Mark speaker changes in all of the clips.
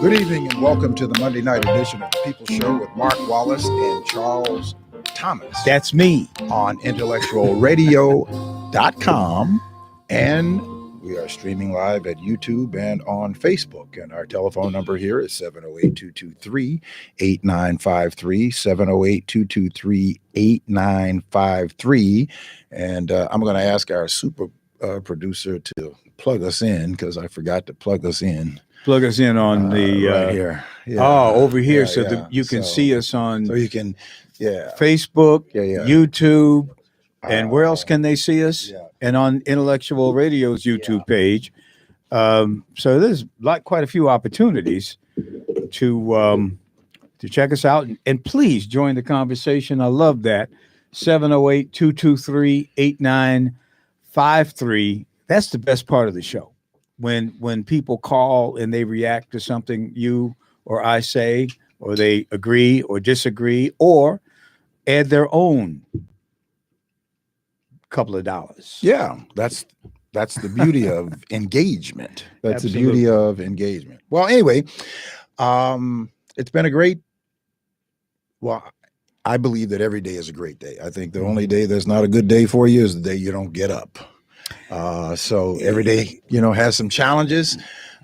Speaker 1: Good evening and welcome to the Monday night edition of the People Show with Mark Wallace and Charles Thomas.
Speaker 2: That's me.
Speaker 1: On IntellectualRadio.com, and we are streaming live at YouTube and on Facebook. And our telephone number here is 708-223-8953, 708-223-8953. And I'm going to ask our super producer to plug us in because I forgot to plug us in.
Speaker 2: Plug us in on the
Speaker 1: right here.
Speaker 2: Yeah. Oh, over here, so that you can see us on.
Speaker 1: So you can,
Speaker 2: Facebook, YouTube, and where else can they see us?
Speaker 1: Yeah.
Speaker 2: And on Intellectual Radio's YouTube page. So there's quite a few opportunities to check us out, and please join the conversation. I love that. 708-223-8953. That's the best part of the show. When people call and they react to something you or I say, or they agree or disagree, or add their own couple of dollars.
Speaker 1: Yeah, that's the beauty of engagement. That's
Speaker 2: Absolutely.
Speaker 1: The beauty of engagement. Well, anyway, it's been a great. Well, I believe that every day is a great day. I think the only day that's not a good day for you is the day you don't get up. So every day, has some challenges,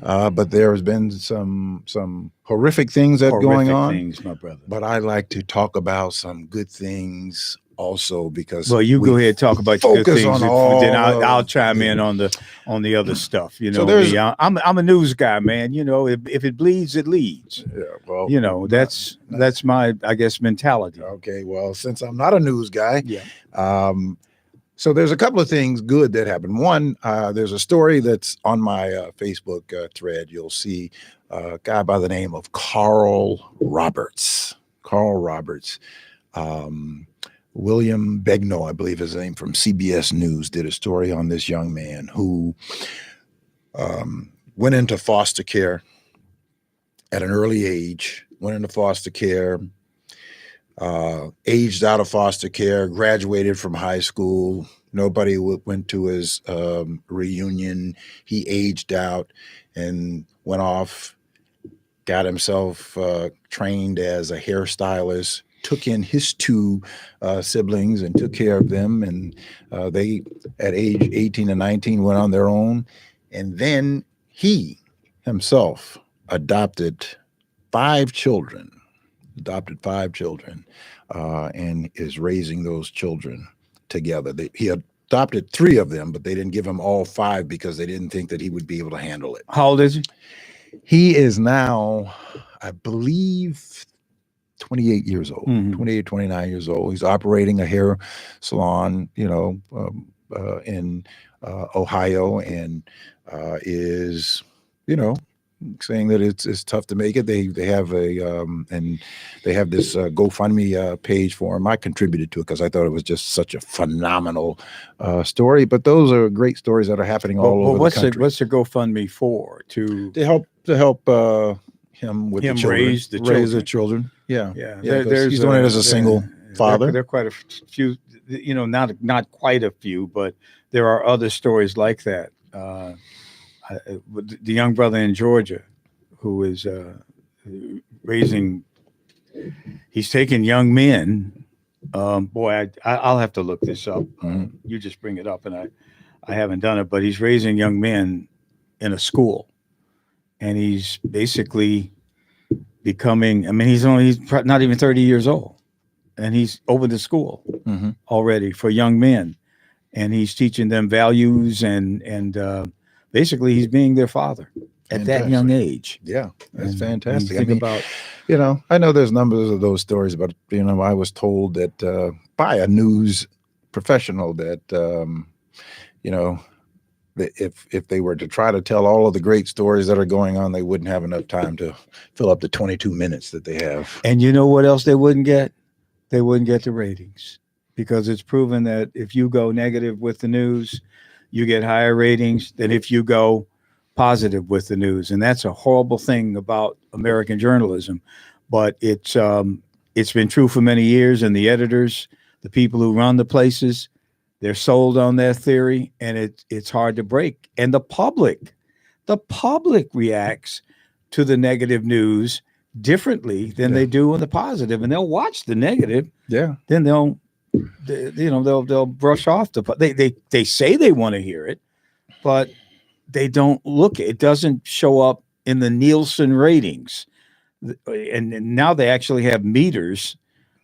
Speaker 1: but there has been some horrific things going on.
Speaker 2: Things, my brother.
Speaker 1: But I like to talk about some good things also because.
Speaker 2: Well, you go ahead and talk about your good things. Then I'll chime in on the other stuff. So I'm a news guy, man. If it bleeds, it leads.
Speaker 1: Yeah, well,
Speaker 2: that's my, I guess, mentality.
Speaker 1: Okay, well, since I'm not a news guy, so there's a couple of things good that happened. One, there's a story that's on my Facebook thread. You'll see a guy by the name of Carl Roberts. William Begnaud, I believe his name, from CBS News, did a story on this young man who went into foster care at an early age, aged out of foster care, graduated from high school. Nobody went to his reunion. He aged out and went off, got himself trained as a hairstylist, took in his two siblings and took care of them. And they, at age 18 and 19, went on their own. And then he himself adopted five children, and is raising those children together. He adopted three of them, but they didn't give him all five because they didn't think that he would be able to handle it.
Speaker 2: How old is he?
Speaker 1: He is now, I believe, 28 years old, 28, 29 years old. He's operating a hair salon, in Ohio, and is, saying that it's tough to make it. They have this GoFundMe page for him. I contributed to it because I thought it was just such a phenomenal story. But those are great stories that are happening all over the country.
Speaker 2: What's the GoFundMe for? To
Speaker 1: help him with the children, raise the children. Yeah. He's doing it as a single father.
Speaker 2: There are quite a few, not quite a few, but there are other stories like that. The young brother in Georgia who is he's taking young men. I'll have to look this up. You just bring it up, and I haven't done it, but he's raising young men in a school, and he's basically becoming, he's not even 30 years old, and he's opened a school already for young men, and he's teaching them values and basically, he's being their father at that young age.
Speaker 1: Yeah, that's fantastic.
Speaker 2: Think about,
Speaker 1: I know there's numbers of those stories, but I was told that by a news professional that if they were to try to tell all of the great stories that are going on, they wouldn't have enough time to fill up the 22 minutes that they have.
Speaker 2: And you know what else they wouldn't get? They wouldn't get the ratings, because it's proven that if you go negative with the news, you get higher ratings than if you go positive with the news. And that's a horrible thing about American journalism. But it's been true for many years. And the editors, the people who run the places, they're sold on their theory, and it's hard to break. And the public reacts to the negative news differently than they do in the positive, and they'll watch the negative.
Speaker 1: Yeah.
Speaker 2: Then they'll brush off they say they want to hear it, but they don't look. It doesn't show up in the Nielsen ratings, and now they actually have meters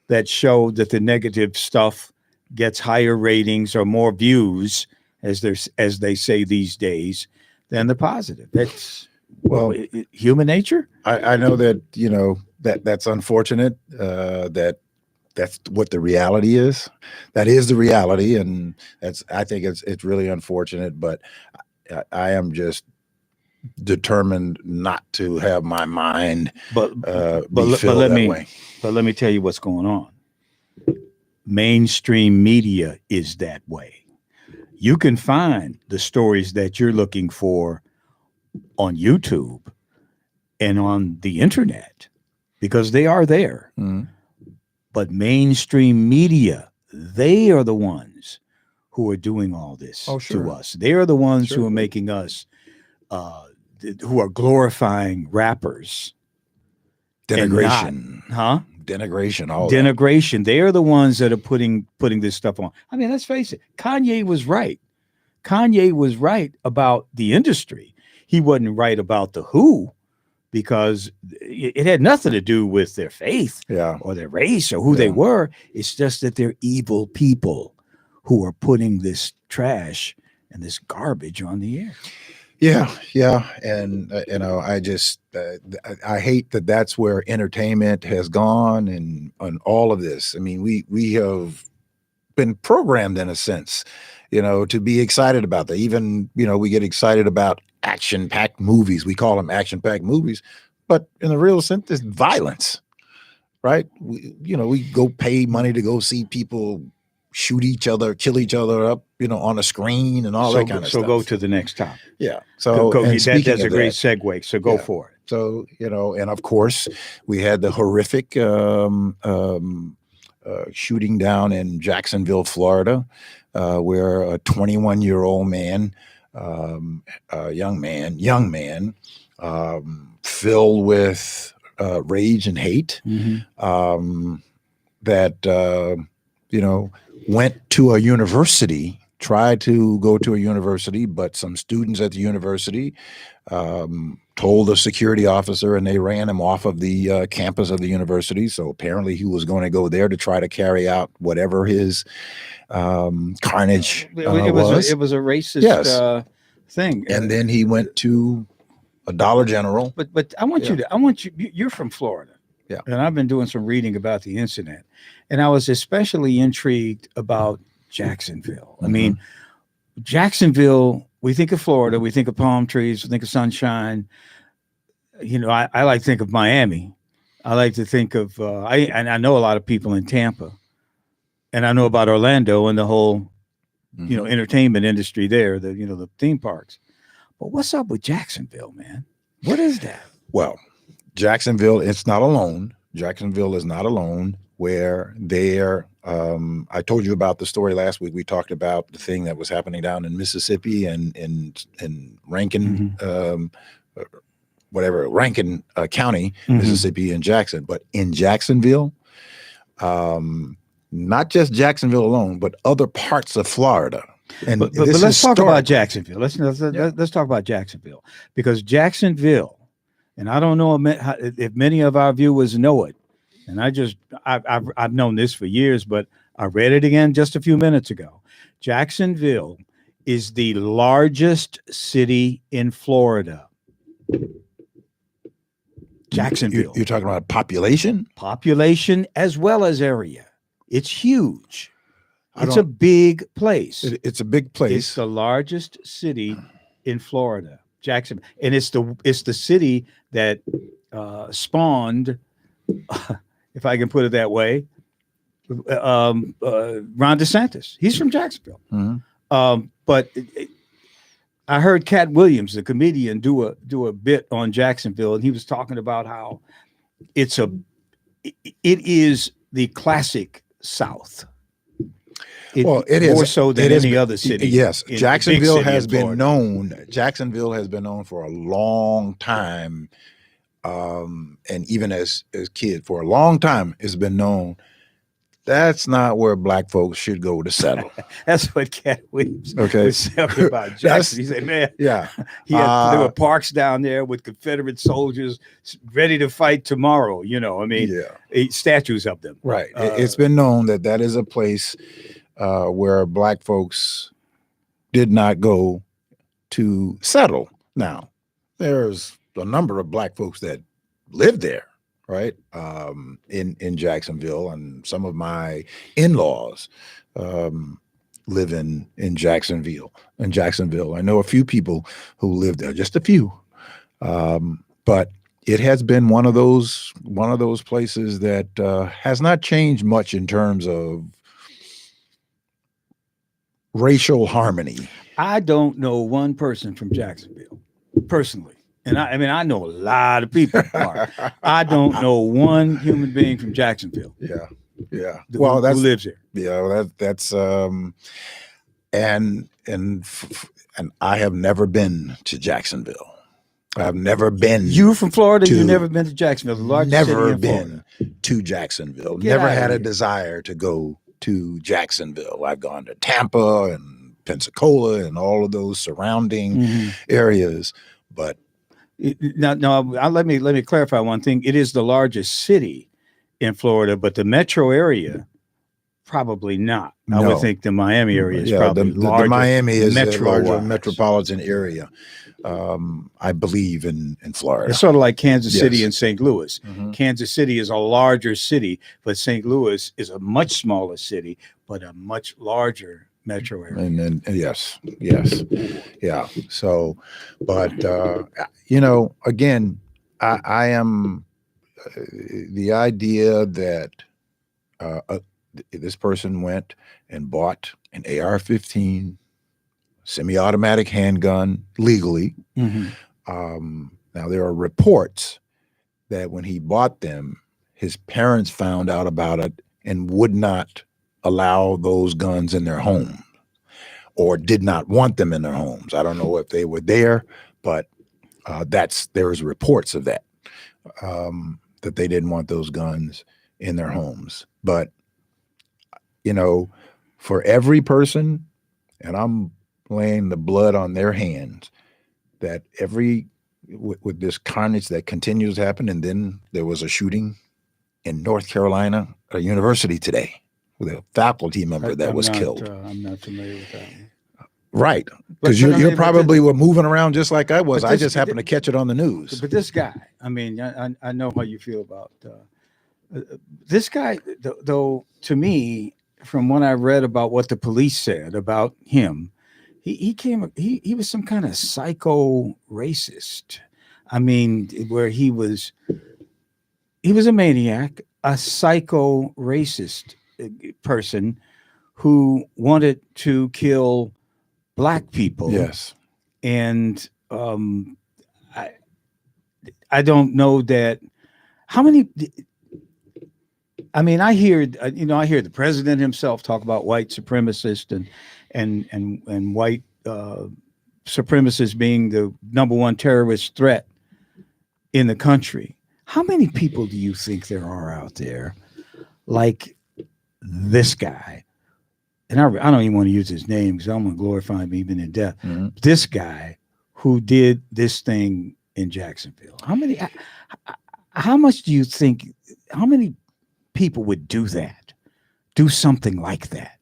Speaker 2: that show that the negative stuff gets higher ratings or more views, as they say these days, than the positive. That's human nature.
Speaker 1: I know that that's unfortunate. That's what the reality is. That is the reality, and I think it's really unfortunate. But I am just determined not to have my mind be filled that way.
Speaker 2: But let me tell you what's going on. Mainstream media is that way. You can find the stories that you're looking for on YouTube and on the internet because they are there.
Speaker 1: Mm-hmm.
Speaker 2: But mainstream media, they are the ones who are doing all this to us. They are the ones who are making us, who are glorifying rappers.
Speaker 1: Denigration. Denigration.
Speaker 2: Denigration. They are the ones that are putting this stuff on. I mean, let's face it. Kanye was right. Kanye was right about the industry. He wasn't right about the who, because it had nothing to do with their faith or their race or who they were. It's just that they're evil people who are putting this trash and this garbage on the air.
Speaker 1: Yeah. And, I just, I hate that that's where entertainment has gone and all of this. I mean, we have been programmed in a sense, to be excited about that. Even, we get excited about action-packed movies. We call them action-packed movies, but in the real sense, it's violence, right? We go pay money to go see people shoot each other, kill each other up, on a screen and all that kind of stuff.
Speaker 2: So go to the next topic.
Speaker 1: Yeah. So
Speaker 2: that's a great segue. So go for it.
Speaker 1: So, and of course we had the horrific shooting down in Jacksonville, Florida, where a 21-year-old man, young man, filled with rage and hate, that went to a university, tried to go to a university, but some students at the university told a security officer, and they ran him off of the campus of the university. So apparently he was going to go there to try to carry out whatever his carnage was.
Speaker 2: It was a racist thing.
Speaker 1: And then he went to a Dollar General.
Speaker 2: But I want you, you're from Florida.
Speaker 1: Yeah.
Speaker 2: And I've been doing some reading about the incident. And I was especially intrigued about Jacksonville. I mean, Jacksonville, we think of Florida, we think of palm trees, we think of sunshine. I like to think of Miami. I like to think of, I know a lot of people in Tampa. And I know about Orlando and the whole, entertainment industry there, the theme parks. But what's up with Jacksonville, man? What is that?
Speaker 1: Well, Jacksonville, it's not alone. Jacksonville is not alone, where they're, I told you about the story last week. We talked about the thing that was happening down in Mississippi and Rankin, Rankin County, Mississippi and Jackson. But in Jacksonville, not just Jacksonville alone, but other parts of Florida. And
Speaker 2: but let's talk about Jacksonville. Let's talk about Jacksonville, because Jacksonville, and I don't know if many of our viewers know it, and I've known this for years, but I read it again just a few minutes ago. Jacksonville is the largest city in Florida. Jacksonville.
Speaker 1: You're talking about population?
Speaker 2: Population as well as area. It's huge. It's a big place.
Speaker 1: It's a big place.
Speaker 2: It's the largest city in Florida, Jackson, and it's the city that spawned, if I can put it that way, Ron DeSantis. He's from Jacksonville. But I heard Cat Williams, the comedian, do a bit on Jacksonville, and he was talking about how it is the classic South.
Speaker 1: It is
Speaker 2: more so than any other city.
Speaker 1: Yes, Jacksonville has been known. Jacksonville has been known for a long time and even as kids, for a long time, it's been known that's not where black folks should go to settle.
Speaker 2: That's what Cat Williams
Speaker 1: Okay.
Speaker 2: was saying about Jackson. He said, "Man,
Speaker 1: Yeah.
Speaker 2: there were parks down there with Confederate soldiers ready to fight tomorrow. Statues of them."
Speaker 1: Right. It's been known that is a place where black folks did not go to settle. Now, there's a number of black folks that live there, right? In Jacksonville, and some of my in-laws live in Jacksonville. I know a few people who live there, just a few. But it has been one of those places that has not changed much in terms of racial harmony.
Speaker 2: I don't know one person from Jacksonville personally. And I know a lot of people, Mark. I don't know one human being from Jacksonville.
Speaker 1: Yeah.
Speaker 2: Who lives there.
Speaker 1: Yeah, that's and I have never been to Jacksonville. I've never been.
Speaker 2: You from Florida? You've never been to Jacksonville, the largest city in Florida.
Speaker 1: Never been to Jacksonville. Never had a desire to go to Jacksonville. I've gone to Tampa and Pensacola and all of those surrounding areas, but
Speaker 2: now let me clarify one thing. It is the largest city in Florida, but the metro area probably not. I would think the Miami area is probably larger.
Speaker 1: The Miami is a larger
Speaker 2: metro-wise.
Speaker 1: metropolitan area, I believe, in Florida.
Speaker 2: It's sort of like Kansas City and St. Louis.
Speaker 1: Mhm.
Speaker 2: Kansas City is a larger city, but St. Louis is a much smaller city, but a much larger metro area.
Speaker 1: And then yes, yeah. So, but again, I am the idea that this person went and bought an AR-15 semi-automatic handgun legally. Now there are reports that when he bought them, his parents found out about it and would not allow those guns in their home, or did not want them in their homes. I don't know if they were there, but there's reports of that, that they didn't want those guns in their homes. But, for every person, and I'm laying the blood on their hands, that with this carnage that continues to happen, and then there was a shooting in North Carolina, a university today, with a faculty member that was killed.
Speaker 2: I'm not familiar with that one.
Speaker 1: Right, because you're probably were moving around just like I was. I just happened to catch it on the news.
Speaker 2: But this guy, I know how you feel about this guy, though. To me, from what I read about what the police said about him, he was some kind of psycho racist. Where he was a maniac, a psycho racist person who wanted to kill Black people.
Speaker 1: Yes.
Speaker 2: And I don't know that how many. I hear the president himself talk about white supremacists and white supremacists being the number one terrorist threat in the country. How many people do you think there are out there like this guy? And I don't even want to use his name because I'm going to glorify him even in death. Mm-hmm. This guy who did this thing in Jacksonville. How much do you think, how many people would do do something like that?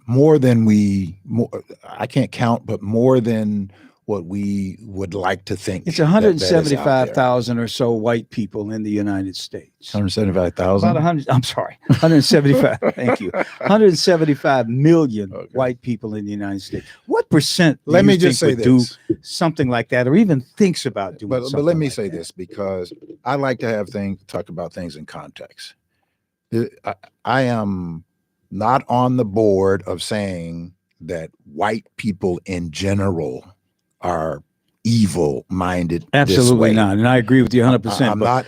Speaker 2: I can't count, but more than what we would like to think. It's 175,000 or so white people in the United States.
Speaker 1: 175,000?
Speaker 2: About 175. Thank you. 175 million white people in the United States. What percent
Speaker 1: let me just say
Speaker 2: do something like that, or even thinks about doing something like that? But
Speaker 1: let me say this, because I like to talk about things in context. I am not on the board of saying that white people in general are evil-minded.
Speaker 2: Absolutely not, and I agree with you 100%. But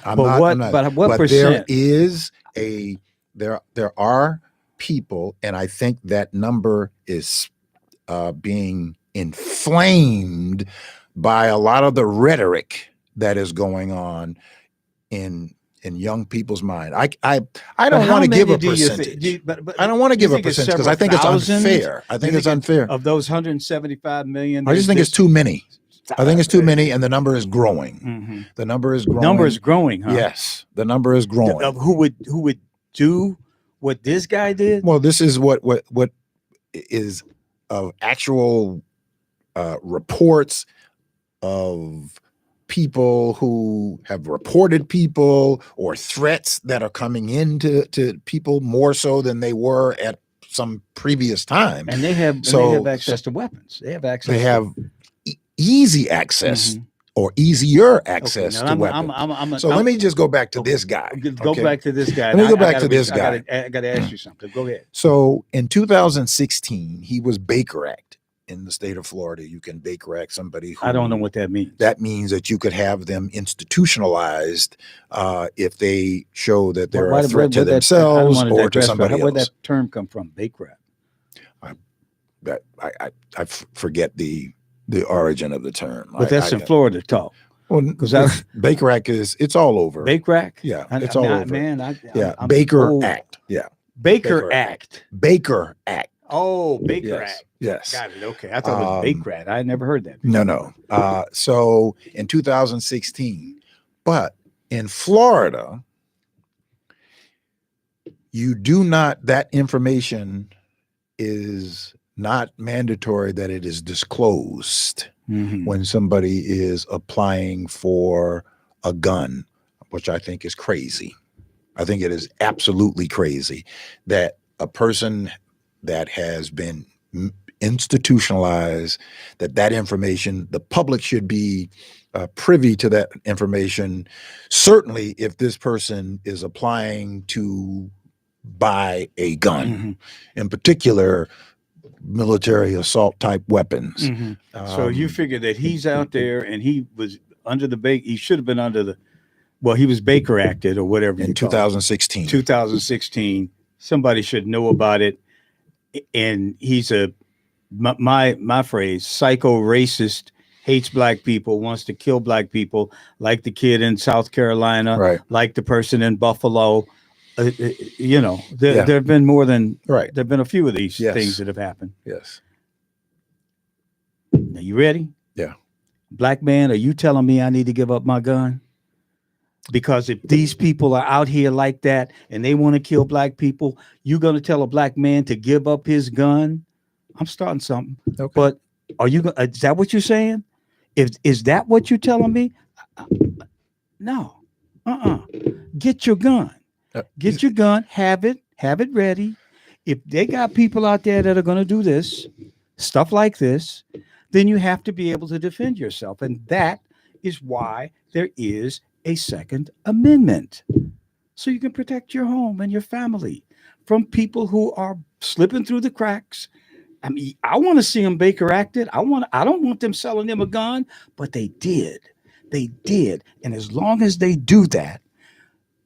Speaker 2: what percent?
Speaker 1: There are people, and I think that number is being inflamed by a lot of the rhetoric that is going on in young people's mind. I don't want to give a percentage. I don't want to give a percentage because I think it's unfair. I think it's unfair.
Speaker 2: Of those 175 million,
Speaker 1: I just think it's too many. I think it's too many, and the number is growing.
Speaker 2: Mm-hmm.
Speaker 1: The number is growing.
Speaker 2: Number is growing, huh?
Speaker 1: Yes, the number is growing.
Speaker 2: Who would do what this guy did?
Speaker 1: Well, this is what is actual reports of people who have reported people or threats that are coming into people more so than they were at some previous time.
Speaker 2: And they have access to weapons. They have access.
Speaker 1: They have easy access or easier access to weapons. So let me just go back to this guy.
Speaker 2: Go back to this guy.
Speaker 1: Let me go back to this guy.
Speaker 2: I got to ask you something. Go ahead.
Speaker 1: So in 2016, he was Baker Act in the state of Florida. You can Baker Act somebody who,
Speaker 2: I don't know what that means.
Speaker 1: That means that you could have them institutionalized if they show that they're a threat to themselves or to somebody else.
Speaker 2: Where'd that term come from, Baker Act?
Speaker 1: I forget the origin of the term.
Speaker 2: But that's in Florida talk.
Speaker 1: Well, because Baker Act it's all over.
Speaker 2: Baker Act?
Speaker 1: Yeah, it's all over.
Speaker 2: Man, I'm
Speaker 1: Baker
Speaker 2: old.
Speaker 1: Act. Yeah.
Speaker 2: Baker Act.
Speaker 1: Baker Act.
Speaker 2: Oh, Baker Act.
Speaker 1: Yes.
Speaker 2: Got it. Okay. I thought it was Baker Act. I had never heard that
Speaker 1: before. No. So in 2016, but in Florida, that information is not mandatory that it is disclosed when somebody is applying for a gun, which I think is crazy. I think it is absolutely crazy that a person that has been institutionalized, that information, the public should be privy to that information. Certainly if this person is applying to buy a gun, in particular, military assault type weapons.
Speaker 2: So you figure that he's out there and he was under he should have been under he was Baker Acted or whatever.
Speaker 1: In 2016.
Speaker 2: 2016. Somebody should know about it. And he's my phrase, psycho racist, hates black people, wants to kill black people, like the kid in South Carolina,
Speaker 1: right,
Speaker 2: like the person in Buffalo. There have been more than
Speaker 1: right.
Speaker 2: There have been a few of these things that have happened.
Speaker 1: Yes.
Speaker 2: Are you ready?
Speaker 1: Yeah.
Speaker 2: Black man, are you telling me I need to give up my gun? Because if these people are out here like that and they want to kill black people, you're going to tell a black man to give up his gun? I'm starting something.
Speaker 1: Okay.
Speaker 2: But are you? Is that what you're saying? Is that what you're telling me? No. Get your gun. Get your gun. Have it ready. If they got people out there that are going to do this, stuff like this, then you have to be able to defend yourself. And that is why there is a Second Amendment. So you can protect your home and your family from people who are slipping through the cracks. I mean, I want to see them Baker Acted. I don't want them selling them a gun, but they did. They did. And as long as they do that,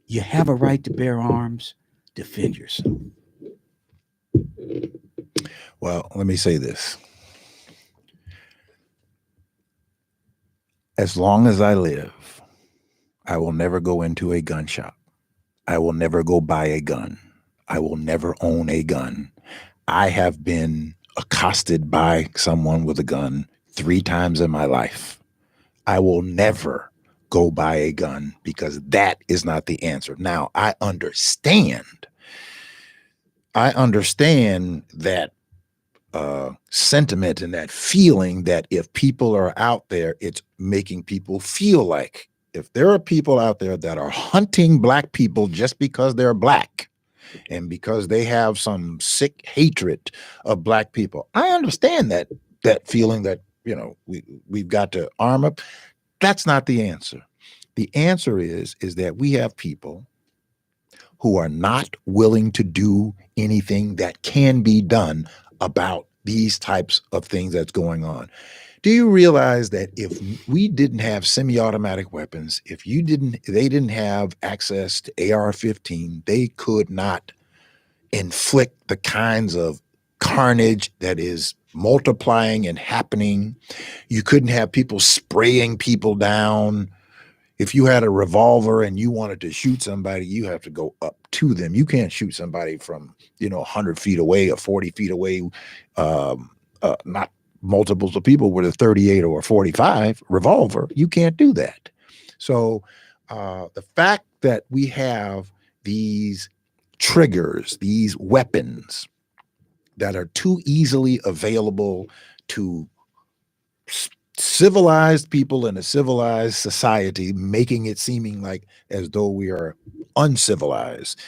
Speaker 2: you have a right to bear arms, defend yourself.
Speaker 1: Well, let me say this. As long as I live, I will never go into a gun shop. I will never go buy a gun. I will never own a gun. I have been accosted by someone with a gun 3 times in my life. I will never go buy a gun because that is not the answer. Now, I understand that sentiment and that feeling that if people are out there, it's making people feel like if there are people out there that are hunting black people just because they're black and because they have some sick hatred of black people, I understand that feeling that, we've got to arm up. That's not the answer. The answer is that we have people who are not willing to do anything that can be done about these types of things that's going on. Do you realize that if we didn't have semi-automatic weapons, if they didn't have access to AR-15, they could not inflict the kinds of carnage that is multiplying and happening. You couldn't have people spraying people down. If you had a revolver and you wanted to shoot somebody, you have to go up to them. You can't shoot somebody from, 100 feet away or 40 feet away, not multiples of people with a 38 or a 45 revolver. You can't do that. So the fact that we have these triggers, these weapons that are too easily available to civilized people in a civilized society, making it seeming like as though we are uncivilized,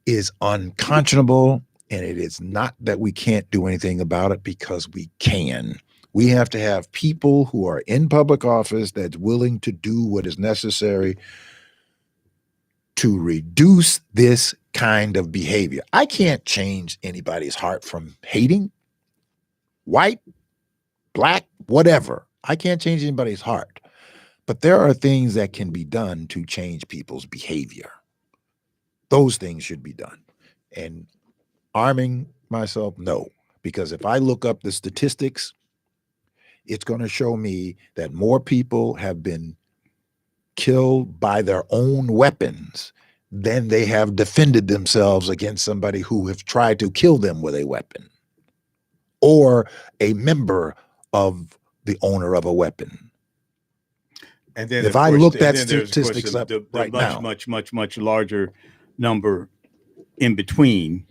Speaker 1: is unconscionable. And it is not that we can't do anything about it, because we can. We have to have people who are in public office that's willing to do what is necessary to reduce this kind of behavior. I can't change anybody's heart from hating, white, black, whatever. I can't change anybody's heart. But there are things that can be done to change people's behavior. Those things should be done. And arming myself, no. Because if I look up the statistics, it's going to show me that more people have been killed by their own weapons than they have defended themselves against somebody who have tried to kill them with a weapon, or a member of the owner of a weapon.
Speaker 2: And then
Speaker 1: if I look at statistics up right now,
Speaker 2: much larger number in between,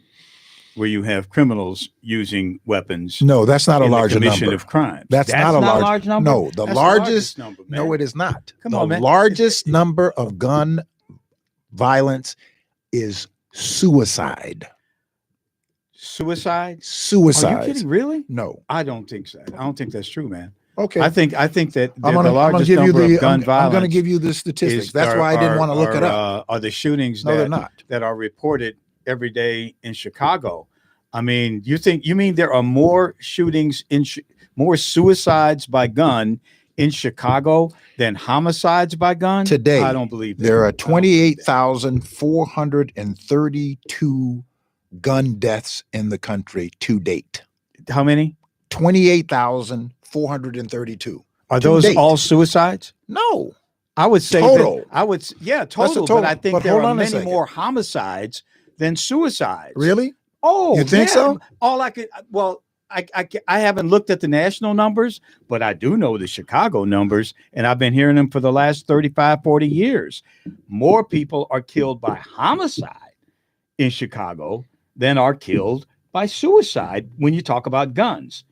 Speaker 2: where you have criminals using weapons.
Speaker 1: No, that's not a larger
Speaker 2: commission
Speaker 1: number
Speaker 2: of crime.
Speaker 1: That's not a large number. No, the
Speaker 2: That's
Speaker 1: largest
Speaker 2: number, man.
Speaker 1: No, it is not.
Speaker 2: Come
Speaker 1: the
Speaker 2: on, man.
Speaker 1: largest number of gun violence is suicide.
Speaker 2: Suicide?
Speaker 1: Suicide.
Speaker 2: Are you kidding? Really?
Speaker 1: No,
Speaker 2: I don't think so. I don't think that's true, man.
Speaker 1: Okay.
Speaker 2: I think that the largest number of gun violence.
Speaker 1: I'm going to give you the statistics. That's why I didn't want to look it up.
Speaker 2: Are the shootings
Speaker 1: No, they're not.
Speaker 2: that are reported every day in Chicago? I mean, you mean there are more shootings more suicides by gun in Chicago than homicides by gun?
Speaker 1: Today,
Speaker 2: I don't believe that.
Speaker 1: There are 28,432 gun deaths in the country to date.
Speaker 2: How many?
Speaker 1: 28,432.
Speaker 2: Are those all suicides?
Speaker 1: No.
Speaker 2: I would say
Speaker 1: total.
Speaker 2: Total. But I think there are many more homicides than suicides.
Speaker 1: Really?
Speaker 2: Oh,
Speaker 1: you think so?
Speaker 2: I haven't looked at the national numbers, but I do know the Chicago numbers, and I've been hearing them for the last 35, 40 years. More people are killed by homicide in Chicago than are killed by suicide when you talk about guns.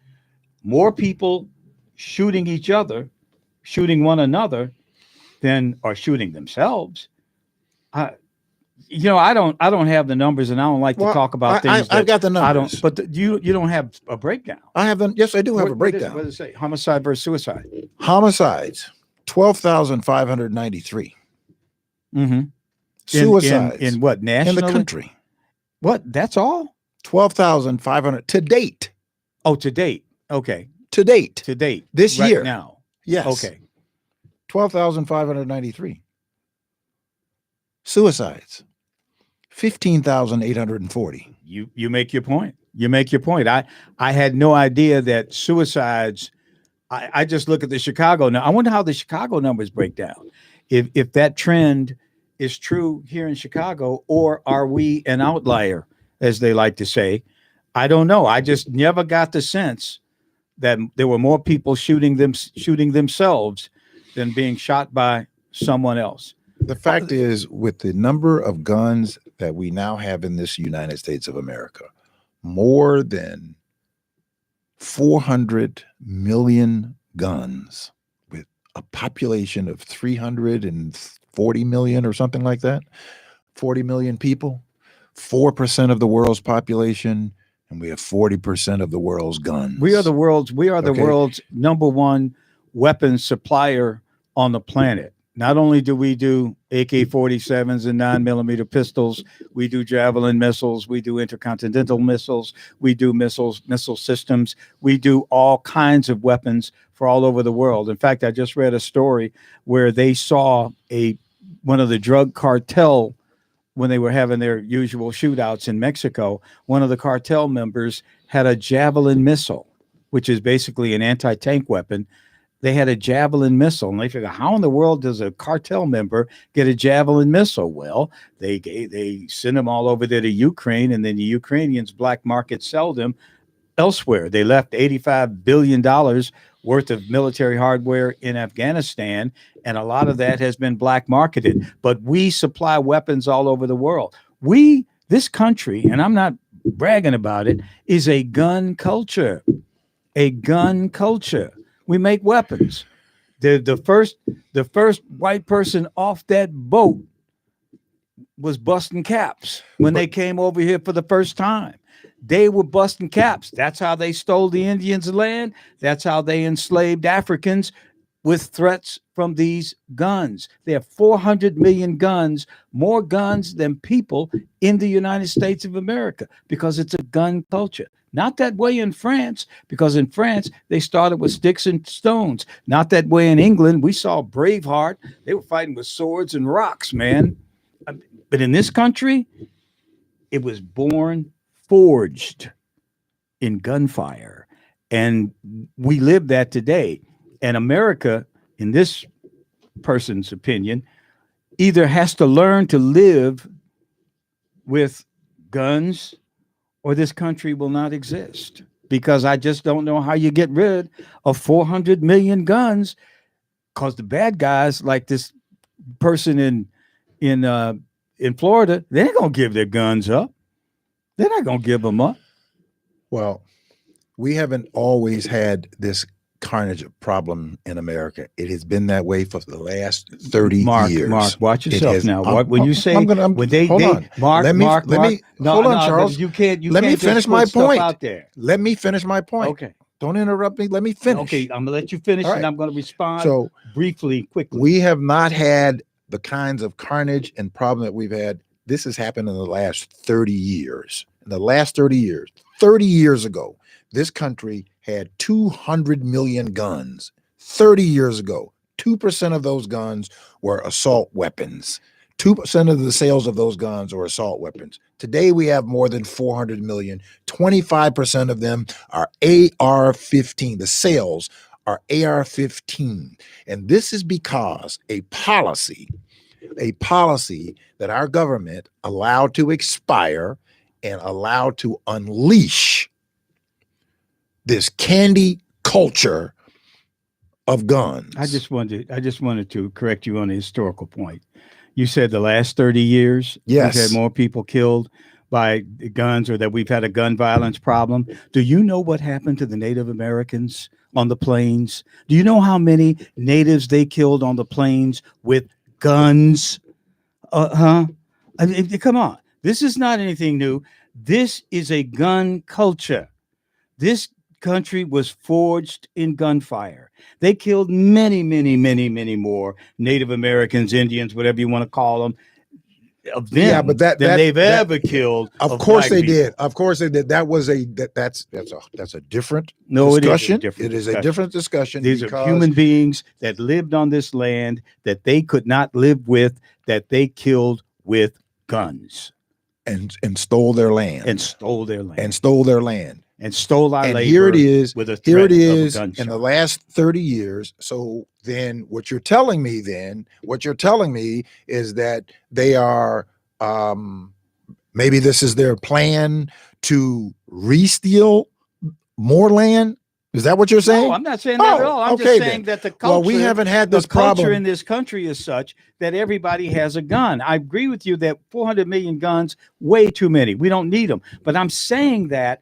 Speaker 2: More people shooting each other, shooting one another, than are shooting themselves. I don't have the numbers, and I don't like to talk about things.
Speaker 1: I've got the numbers.
Speaker 2: You don't have a breakdown.
Speaker 1: I have them. Yes, I do have a breakdown.
Speaker 2: What does it say? Homicide versus suicide.
Speaker 1: Homicides, 12,593.
Speaker 2: Mm-hmm.
Speaker 1: Suicides
Speaker 2: in what, nationally?
Speaker 1: In the country.
Speaker 2: What? That's all?
Speaker 1: 12,500 to date.
Speaker 2: Oh, to date. Okay.
Speaker 1: To date.
Speaker 2: To date.
Speaker 1: This
Speaker 2: right
Speaker 1: year.
Speaker 2: Now.
Speaker 1: Yes.
Speaker 2: Okay.
Speaker 1: 12,593. Suicides, 15,840.
Speaker 2: You make your point. I had no idea that suicides. I just look at the Chicago now. I wonder how the Chicago numbers break down. If that trend is true here in Chicago, or are we an outlier, as they like to say? I don't know. I just never got the sense that there were more people shooting themselves than being shot by someone else.
Speaker 1: The fact is, with the number of guns that we now have in this United States of America, more than 400 million guns, with a population of 340 million or something like that, 40 million people, 4% of the world's population, and we have 40% of the world's guns.
Speaker 2: We are the world's number one weapons supplier on the planet. Not only do we do AK-47s and 9mm pistols, we do Javelin missiles, we do intercontinental missiles, we do missile systems, we do all kinds of weapons for all over the world. In fact, I just read a story where they saw one of the drug cartel, when they were having their usual shootouts in Mexico, one of the cartel members had a Javelin missile. which is basically an anti-tank weapon. They had a Javelin missile, and they figure, how in the world does a cartel member get a Javelin missile? Well, they sent them all over there to Ukraine, and then the Ukrainians black market sell them elsewhere. They left $85 billion worth of military hardware in Afghanistan, and a lot of that has been black marketed. But we supply weapons all over the world. This country, and I'm not bragging about it, is a gun culture. A gun culture. We make weapons. The first white person off that boat was busting caps when they came over here for the first time. They were busting caps. That's how they stole the Indians' land. That's how they enslaved Africans with threats from these guns. They have 400 million guns, more guns than people in the United States of America, because it's a gun culture. Not that way in France, because in France, they started with sticks and stones. Not that way in England. We saw Braveheart. They were fighting with swords and rocks, man. But in this country, it was forged in gunfire. And we live that today. And America, in this person's opinion, either has to learn to live with guns, or this country will not exist. Because I just don't know how you get rid of 400 million guns, because the bad guys, like this person in Florida, they ain't gonna give their guns up. They're not gonna give them up.
Speaker 1: Well, we haven't always had this carnage problem in America. It has been that way for the last 30 years.
Speaker 2: Mark, watch yourself now. When you say
Speaker 1: hold on. Let me hold on, Charles.
Speaker 2: You can't.
Speaker 1: Let me finish my point.
Speaker 2: Out there.
Speaker 1: Let me finish my point.
Speaker 2: Okay.
Speaker 1: Don't interrupt me. Let me finish.
Speaker 2: Okay, I'm gonna let you finish, and I'm gonna respond briefly, quickly.
Speaker 1: We have not had the kinds of carnage and problem that we've had. This has happened in the last 30 years. In the last 30 years, 30 years ago, this country had 200 million guns. 30 years ago, 2% of those guns were assault weapons. 2% of the sales of those guns are assault weapons. Today, we have more than 400 million. 25% of them are AR-15. The sales are AR-15. And this is because a policy that our government allowed to expire and allowed to unleash this candy culture of guns.
Speaker 2: I just wanted to correct you on a historical point. You said the last 30 years,
Speaker 1: yes,
Speaker 2: we've had more people killed by guns, or that we've had a gun violence problem. Do you know what happened to the Native Americans on the plains? Do you know how many natives they killed on the plains with guns? I mean, come on. This is not anything new. This is a gun culture. This country was forged in gunfire. They killed many, many, many, many more Native Americans, Indians, whatever you want to call them, of them than they've ever killed.
Speaker 1: Of course they did. Of course they did. That's a different discussion. It is a different discussion.
Speaker 2: These are human beings that lived on this land that they could not live with, that they killed with guns.
Speaker 1: And stole their land.
Speaker 2: And stole their land.
Speaker 1: And stole their land.
Speaker 2: And stole our labor.
Speaker 1: Here it is.
Speaker 2: With a
Speaker 1: here it
Speaker 2: threat
Speaker 1: is
Speaker 2: of a gunshot.
Speaker 1: In the last 30 years. So then what you're telling me is that they are maybe this is their plan to re-steal more land. Is that what you're saying?
Speaker 2: No, I'm not saying that at all. I'm just saying that the culture,
Speaker 1: we haven't had this
Speaker 2: culture
Speaker 1: problem
Speaker 2: in this country is such that everybody has a gun. I agree with you that 400 million guns, way too many. We don't need them. But I'm saying that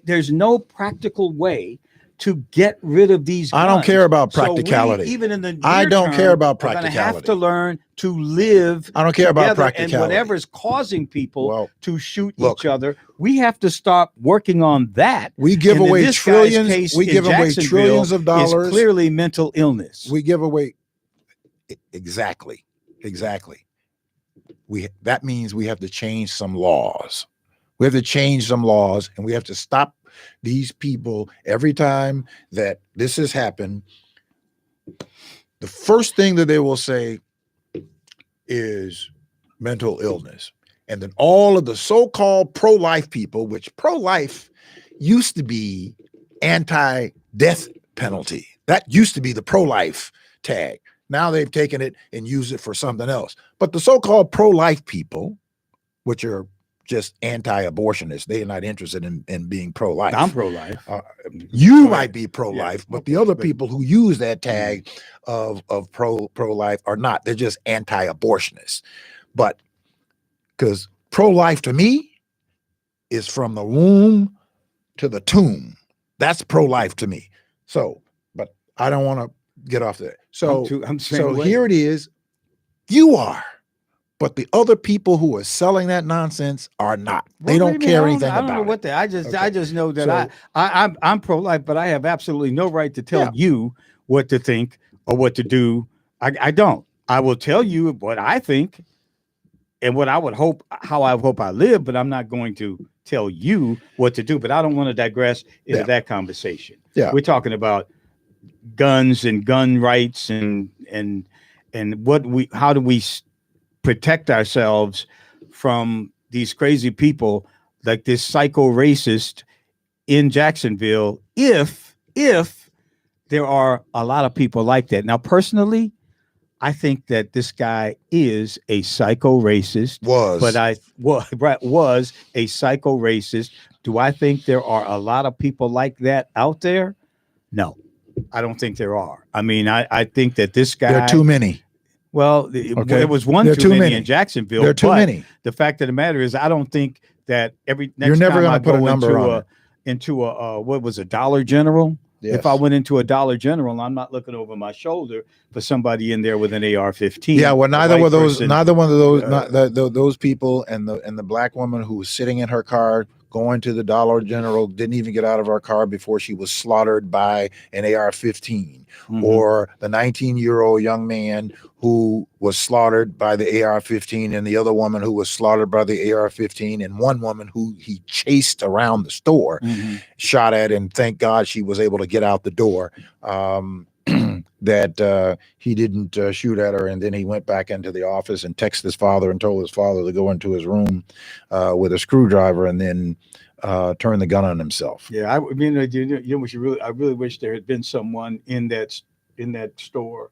Speaker 2: there's no practical way to get rid of these guns.
Speaker 1: I don't care about practicality.
Speaker 2: So even in the
Speaker 1: I don't care about
Speaker 2: we're
Speaker 1: practicality.
Speaker 2: going to have to learn to live.
Speaker 1: I don't care about practicality.
Speaker 2: And whatever's causing people to shoot each other, we have to start working on that.
Speaker 1: We give away trillions. We give away trillions of dollars.
Speaker 2: It's clearly mental illness.
Speaker 1: We give away exactly. That means we have to change some laws. We have to change some laws, and we have to stop these people every time that this has happened. The first thing that they will say is mental illness. And then all of the so-called pro-life people, which pro-life used to be anti-death penalty. That used to be the pro-life tag. Now they've taken it and used it for something else. But the so-called pro-life people, which are just anti-abortionists, they are not interested in being pro-life.
Speaker 2: I'm pro-life.
Speaker 1: You might be pro-life, but the other people who use that tag of pro-life are not. They're just anti-abortionists. But because pro-life to me is from the womb to the tomb. That's pro-life to me. So, but I don't want to get off there. So, here it is. You are. But the other people who are selling that nonsense are not. They don't care anything about it.
Speaker 2: I don't know what they. I just know that I'm pro-life, but I have absolutely no right to tell you what to think or what to do. I don't. I will tell you what I think and what I would hope, how I hope I live, but I'm not going to tell you what to do. But I don't want to digress into that conversation. Yeah, we're talking about guns and gun rights and how do we protect ourselves from these crazy people like this psycho racist in Jacksonville if there are a lot of people like that. Now, personally, I think that this guy is a psycho racist. Was a psycho racist. Do I think there are a lot of people like that out there? No, I don't think there are. I mean, I think that this guy. There are too many. Well, there was one too many in Jacksonville. There are too many. The fact of the matter is, I don't think that you're never going to put a number on into a what was a Dollar General. Yes. If I went into a Dollar General, I'm not looking over my shoulder for somebody in there with an AR-15. Yeah, well, neither one of those people and the black woman who was sitting in her car going to the Dollar General didn't even get out of her car before she was slaughtered by an AR-15. Or the 19-year-old young man who was slaughtered by the AR-15 and the other woman who was slaughtered by the AR-15 and one woman who he chased around the store, shot at, and thank God she was able to get out the door. That he didn't shoot at her, and then he went back into the office and texted his father and told his father to go into his room with a screwdriver and then turn the gun on himself. Yeah, I mean, I really wish there had been someone in that store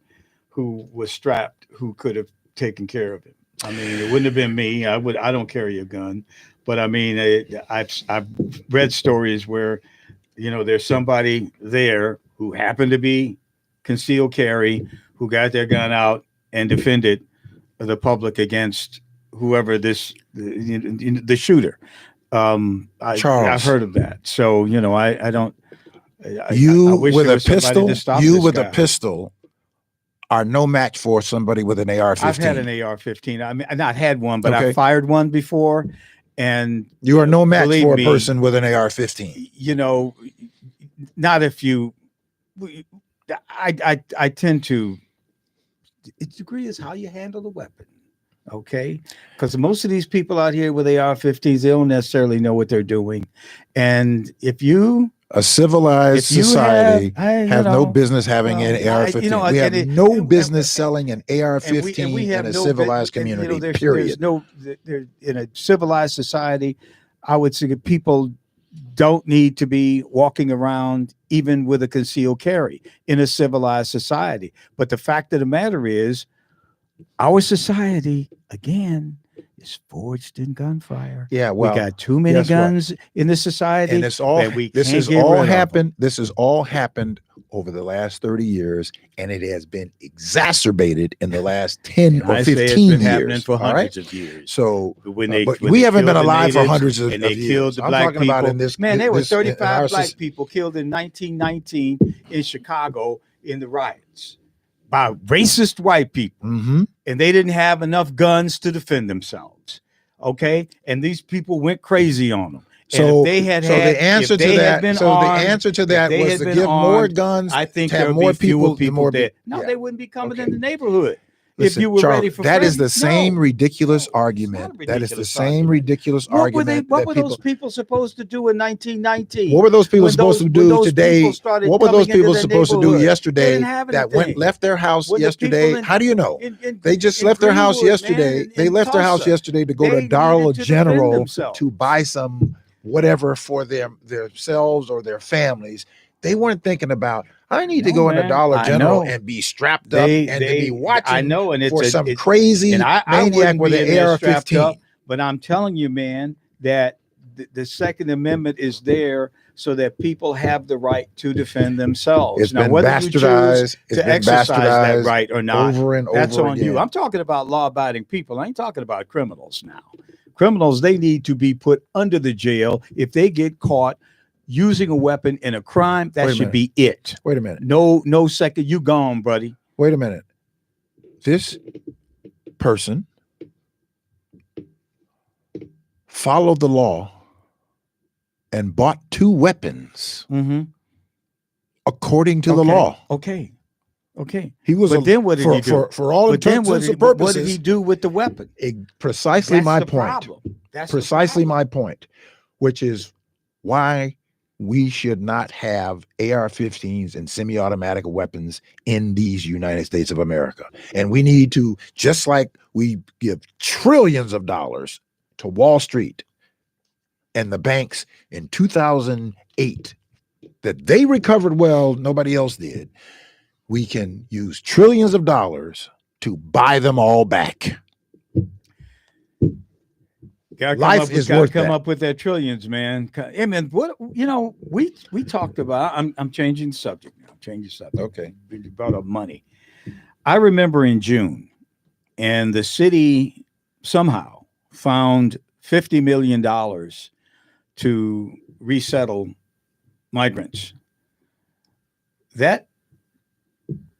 Speaker 2: who was strapped who could have taken care of him. I mean, it wouldn't have been me. I don't carry a gun, but I mean, I've read stories where, there's somebody there who happened to be concealed carry, who got their gun out and defended the public against whoever the shooter. Charles, I've heard of that. So, I don't. You with a pistol are no match for somebody with an AR-15. I've had an AR-15. I mean, I've not had one, but I've fired one before. And you are no match for a person with an AR-15. Not if you. I tend to. Its degree is how you handle the weapon. Okay, because most of these people out here with AR-15s, they don't necessarily know what they're doing, and if you a civilized society have no business having an AR-15. We have no business selling an AR-15 in a civilized community. Period. There's in a civilized society, I would say that people don't need to be walking around even with a concealed carry in a civilized society. But the fact of the matter is, our society, again, is forged in gunfire. Yeah, well, we got too many guns in this society. And this has all happened over the last 30 years, and it has been exacerbated in the last 10 or 15 years. It's been happening for hundreds of years. So but we haven't been alive for hundreds of years. And they killed the black people. There were 35 black people killed in 1919 in Chicago in the riots by racist white people, and they didn't have enough guns to defend themselves. Okay, and these people went crazy on them. So the answer to that was to give more guns. I think to have more people dead. No, they wouldn't be coming in the neighborhood. Listen, if you were ready for that is the same ridiculous argument. That is the same ridiculous argument. What were those people supposed to do in 1919? What were those people supposed to do today? What were those people supposed to do yesterday that left their house yesterday? How do you know? They just left their house yesterday. They left their house yesterday to go to Dollar General to buy some whatever for themselves or their families.
Speaker 1: They weren't thinking about, I need to
Speaker 2: No,
Speaker 1: go into
Speaker 2: man,
Speaker 1: Dollar
Speaker 2: I
Speaker 1: General
Speaker 2: know.
Speaker 1: and be strapped up and to be watching
Speaker 2: I know, and
Speaker 1: for some
Speaker 2: it's
Speaker 1: crazy
Speaker 2: and I
Speaker 1: maniac
Speaker 2: wouldn't
Speaker 1: with
Speaker 2: be in
Speaker 1: an
Speaker 2: there strapped up,
Speaker 1: AR-15.
Speaker 2: but I'm telling you, man, that the Second Amendment is there so that people have the right to defend themselves.
Speaker 1: It's
Speaker 2: Now,
Speaker 1: been
Speaker 2: whether you choose
Speaker 1: bastardized. It's
Speaker 2: to
Speaker 1: been
Speaker 2: exercise that
Speaker 1: bastardized
Speaker 2: right or not,
Speaker 1: over and
Speaker 2: that's
Speaker 1: over
Speaker 2: on
Speaker 1: again.
Speaker 2: you. I'm talking about law-abiding people. I ain't talking about criminals now. Criminals, they need to be put under the jail if they get caught using a weapon in a crime. That
Speaker 1: Wait a
Speaker 2: should be it.
Speaker 1: Wait a minute.
Speaker 2: No second. You gone, buddy.
Speaker 1: Wait a minute. This person followed the law and bought 2 weapons according to the law.
Speaker 2: Okay.
Speaker 1: He was,
Speaker 2: but then what did he do?
Speaker 1: For all intents and purposes,
Speaker 2: what did he do with the weapon?
Speaker 1: Precisely
Speaker 2: That's
Speaker 1: my
Speaker 2: the
Speaker 1: point.
Speaker 2: problem. That's
Speaker 1: Precisely my point, which is why we should not have AR-15s and semi-automatic weapons in these United States of America. And we need to, just like we give trillions of dollars to Wall Street and the banks in 2008, that they recovered well, nobody else did. We can use trillions of dollars to buy them all back. Life is worth that.
Speaker 2: Come up with that trillions, man. I mean, what we talked about. I'm changing the subject now.
Speaker 1: Okay.
Speaker 2: You brought up money. I remember in June, and the city somehow found $50 million to resettle migrants. That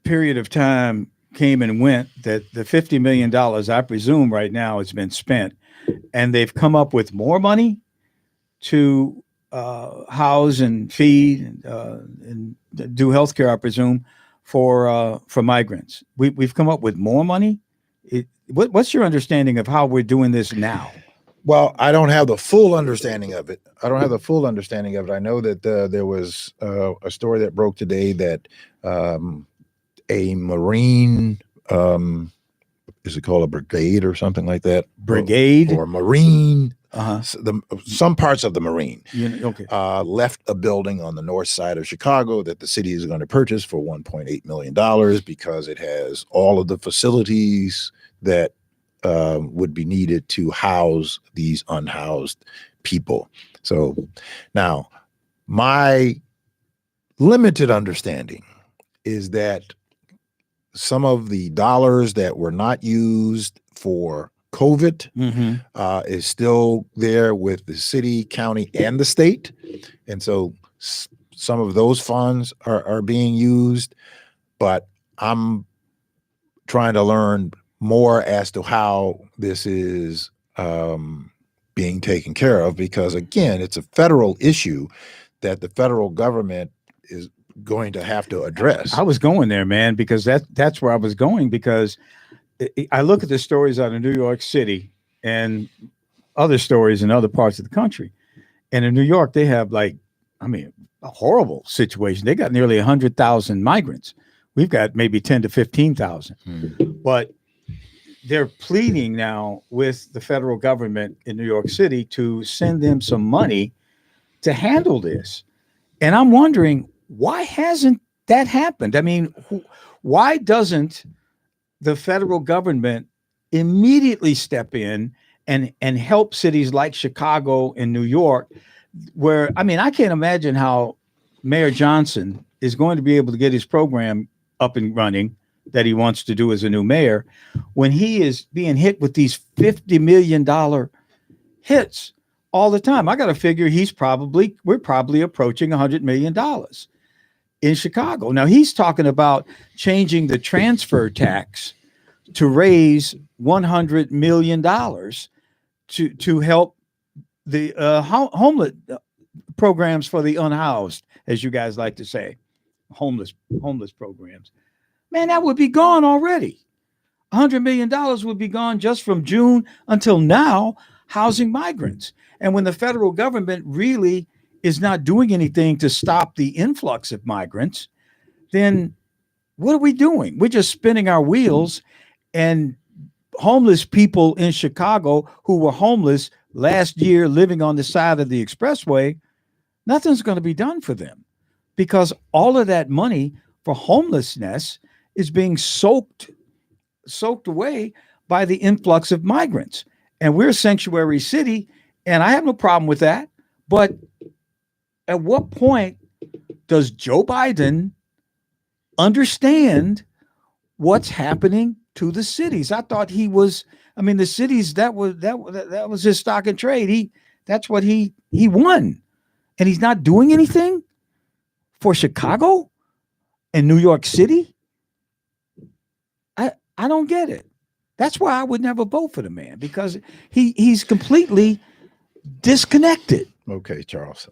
Speaker 2: period of time came and went. That the $50 million, I presume, right now has been spent. And they've come up with more money to house and feed and do healthcare, I presume, for migrants. We've come up with more money. What's your understanding of how we're doing this now?
Speaker 1: Well, I don't have the full understanding of it. I know that there was a story that broke today that a Marine, is it called a brigade or something like that?
Speaker 2: Brigade
Speaker 1: or Marine. Some parts of the Marine left a building on the north side of Chicago that the city is going to purchase for $1.8 million because it has all of the facilities that would be needed to house these unhoused people. So now my limited understanding is that some of the dollars that were not used for COVID is still there with the city, county, and the state. And so some of those funds are being used, but I'm trying to learn more as to how this is being taken care of, because again, it's a federal issue that the federal government is going to have to address.
Speaker 2: I was going there, man, because that's where I was going, because I look at the stories out of New York City and other stories in other parts of the country. And in New York, they have a horrible situation. They got nearly 100,000 migrants. We've got maybe 10 to 15,000. But they're pleading now with the federal government in New York City to send them some money to handle this. And I'm wondering, why hasn't that happened? I mean, why doesn't the federal government immediately step in and help cities like Chicago and New York, where, I mean, I can't imagine how Mayor Johnson is going to be able to get his program up and running that he wants to do as a new mayor when he is being hit with these $50 million hits all the time. I got to figure we're probably approaching $100 million in Chicago. Now he's talking about changing the transfer tax to raise $100 million to help the homeless programs for the unhoused, as you guys like to say, homeless programs. Man, that would be gone already. $100 million would be gone just from June until now, housing migrants. And when the federal government really is not doing anything to stop the influx of migrants, then what are we doing? We're just spinning our wheels, and homeless people in Chicago who were homeless last year living on the side of the expressway, nothing's going to be done for them. because all of that money for homelessness is being soaked away by the influx of migrants. And we're a sanctuary city, and I have no problem with that. But at what point does Joe Biden understand what's happening to the cities? I thought he was, the cities, that was his stock and trade. That's what he won. And he's not doing anything for Chicago and New York City. I don't get it. That's why I would never vote for the man, because he's completely disconnected.
Speaker 1: Okay, Charles.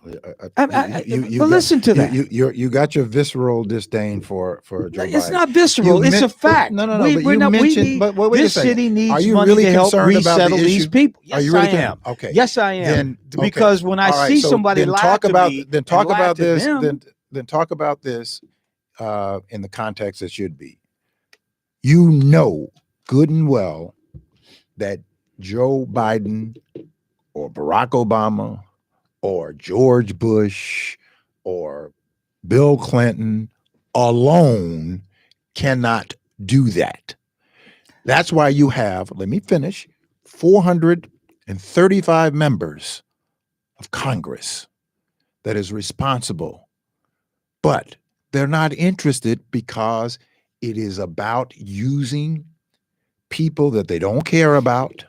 Speaker 2: But listen to that.
Speaker 1: You got your visceral disdain for Joe Biden.
Speaker 2: It's not visceral. It's a fact.
Speaker 1: No. But
Speaker 2: this city needs
Speaker 1: are you
Speaker 2: money
Speaker 1: really
Speaker 2: to help
Speaker 1: concerned about
Speaker 2: resettle
Speaker 1: the
Speaker 2: these
Speaker 1: issue?
Speaker 2: people. Yes,
Speaker 1: Are you really
Speaker 2: I am.
Speaker 1: Okay.
Speaker 2: Yes, I am.
Speaker 1: Then, okay.
Speaker 2: Because when I
Speaker 1: All right,
Speaker 2: see
Speaker 1: so
Speaker 2: somebody
Speaker 1: then
Speaker 2: lie
Speaker 1: talk
Speaker 2: to
Speaker 1: about
Speaker 2: me,
Speaker 1: then talk
Speaker 2: and lie
Speaker 1: about
Speaker 2: to
Speaker 1: this.
Speaker 2: them,
Speaker 1: Then talk about this in the context it should be. You know good and well that Joe Biden or Barack Obama or George Bush or Bill Clinton alone cannot do that. That's why you have, let me finish, 435 members of Congress that is responsible. But they're not interested because it is about using people that they don't care about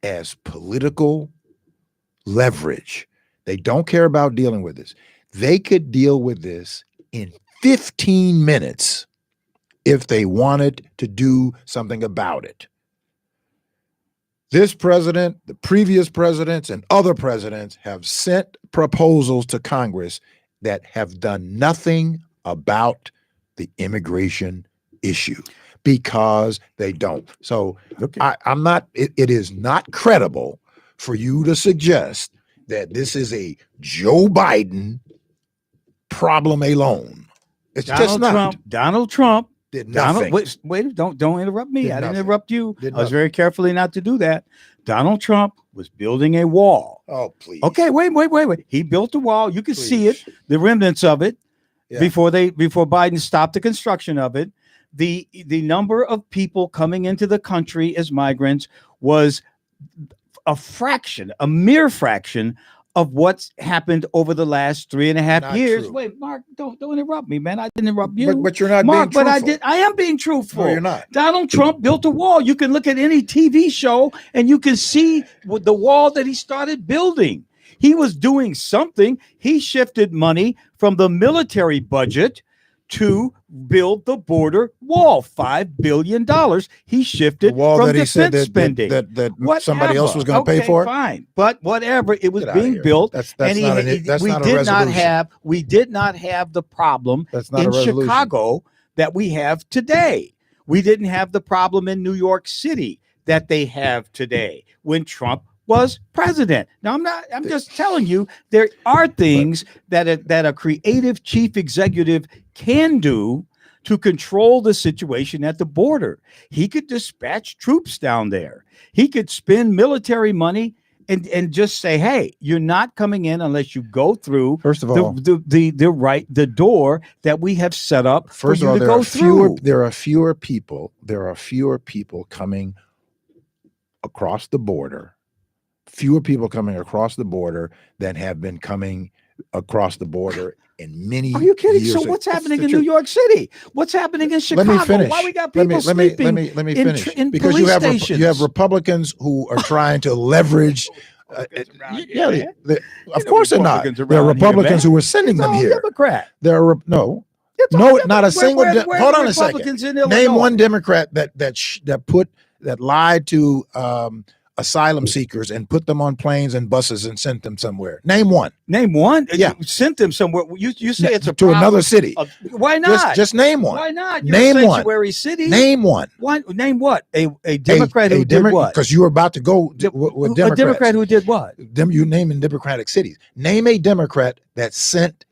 Speaker 1: as political leverage. They don't care about dealing with this. They could deal with this in 15 minutes if they wanted to do something about it. This president, the previous presidents, and other presidents have sent proposals to Congress that have done nothing about the immigration issue because they don't. So okay. I'm not, it is not credible for you to suggest that this is a Joe Biden problem alone. It's just not.
Speaker 2: Donald Trump
Speaker 1: did nothing.
Speaker 2: Wait, don't interrupt me. I didn't interrupt you.
Speaker 1: I
Speaker 2: was very carefully not to do that. Donald Trump was building a wall.
Speaker 1: Oh, please.
Speaker 2: Okay, wait. He built a wall. You can see it, the remnants of it, before Biden stopped the construction of it. The number of people coming into the country as migrants was a mere fraction of what's happened over the last 3.5 years.
Speaker 1: True.
Speaker 2: Wait, Mark, don't interrupt me, man. I didn't interrupt you.
Speaker 1: But you're not
Speaker 2: Mark,
Speaker 1: being truthful.
Speaker 2: But I am being truthful.
Speaker 1: No, you're not.
Speaker 2: Donald Trump built a wall. You can look at any TV show and you can see the wall that he started building. He was doing something. He shifted money from the military budget to build the border wall, $5 billion. He shifted from defense spending.
Speaker 1: That somebody else was going to pay for it?
Speaker 2: Fine. But whatever, it was being built. We did not have the problem in Chicago that we have today. We didn't have the problem in New York City that they have today when Trump was president. Now, I'm just telling you, there are things that a creative chief executive can do to control the situation at the border. He could dispatch troops down there. He could spend military money and just say, hey, you're not coming in unless you go through,
Speaker 1: first of all,
Speaker 2: the door that we have set up
Speaker 1: first
Speaker 2: for you
Speaker 1: of all,
Speaker 2: to go through.
Speaker 1: There are fewer people coming across the border. Fewer people coming across the border than have been coming across the border in many years.
Speaker 2: Are you kidding? So what's happening in New York City? What's happening in Chicago?
Speaker 1: Let me finish.
Speaker 2: Why we got people sleeping
Speaker 1: let me finish.
Speaker 2: Because
Speaker 1: you have Republicans who are trying to leverage. Of course they're not. There are Republicans who are sending them here.
Speaker 2: Democrat.
Speaker 1: Not a single. Hold on a second. Name one Democrat that lied to asylum seekers and put them on planes and buses and sent them somewhere. Name one.
Speaker 2: Yeah, you sent them somewhere. You say it's
Speaker 1: to another city.
Speaker 2: Why not?
Speaker 1: Just name one.
Speaker 2: Why not?
Speaker 1: Name
Speaker 2: a sanctuary city.
Speaker 1: Name one.
Speaker 2: Why? Name what? A Democrat who did what?
Speaker 1: Because you were about to go with Democrats.
Speaker 2: A Democrat who did what?
Speaker 1: You name in Democratic cities. Name a Democrat that sent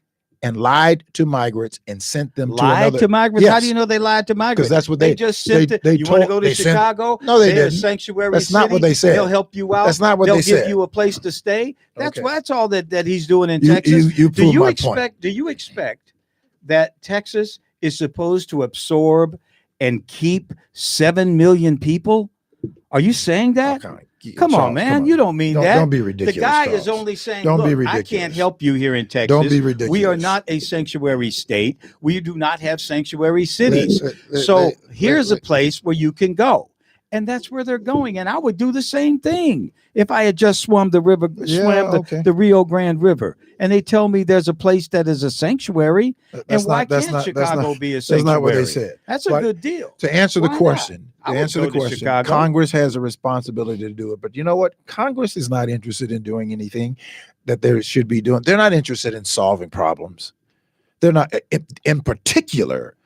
Speaker 1: and lied to migrants and sent them
Speaker 2: lied
Speaker 1: to
Speaker 2: to migrants.
Speaker 1: Yes.
Speaker 2: How do you know they lied to migrants?
Speaker 1: Because that's what
Speaker 2: they just sent it. You want to go to Chicago?
Speaker 1: No, they
Speaker 2: They're
Speaker 1: didn't.
Speaker 2: a sanctuary
Speaker 1: That's
Speaker 2: city.
Speaker 1: not what they said.
Speaker 2: They'll help you out.
Speaker 1: That's not what
Speaker 2: They'll
Speaker 1: they
Speaker 2: give
Speaker 1: said.
Speaker 2: you a place to stay. That's
Speaker 1: Okay.
Speaker 2: that's all that he's doing in Texas.
Speaker 1: You prove my point.
Speaker 2: Do you expect that Texas is supposed to absorb and keep 7 million people? Are you saying that? Come on, man. You don't mean that.
Speaker 1: Don't be ridiculous.
Speaker 2: The guy
Speaker 1: Charles.
Speaker 2: is only saying,
Speaker 1: don't be
Speaker 2: look,
Speaker 1: ridiculous.
Speaker 2: I can't help you here in Texas.
Speaker 1: Don't be ridiculous.
Speaker 2: We are not a sanctuary state. We do not have sanctuary cities. So here's a place where you can go. And that's where they're going. And I would do the same thing if I had just swam the river, the Rio Grande River. And they tell me there's a place that is a sanctuary. And why can't Chicago be a sanctuary?
Speaker 1: That's not what they said.
Speaker 2: That's a good deal.
Speaker 1: To answer the question,
Speaker 2: Chicago.
Speaker 1: Congress has a responsibility to do it. But you know what? Congress is not interested in doing anything that they should be doing. They're not interested in solving problems. They're not, in particular,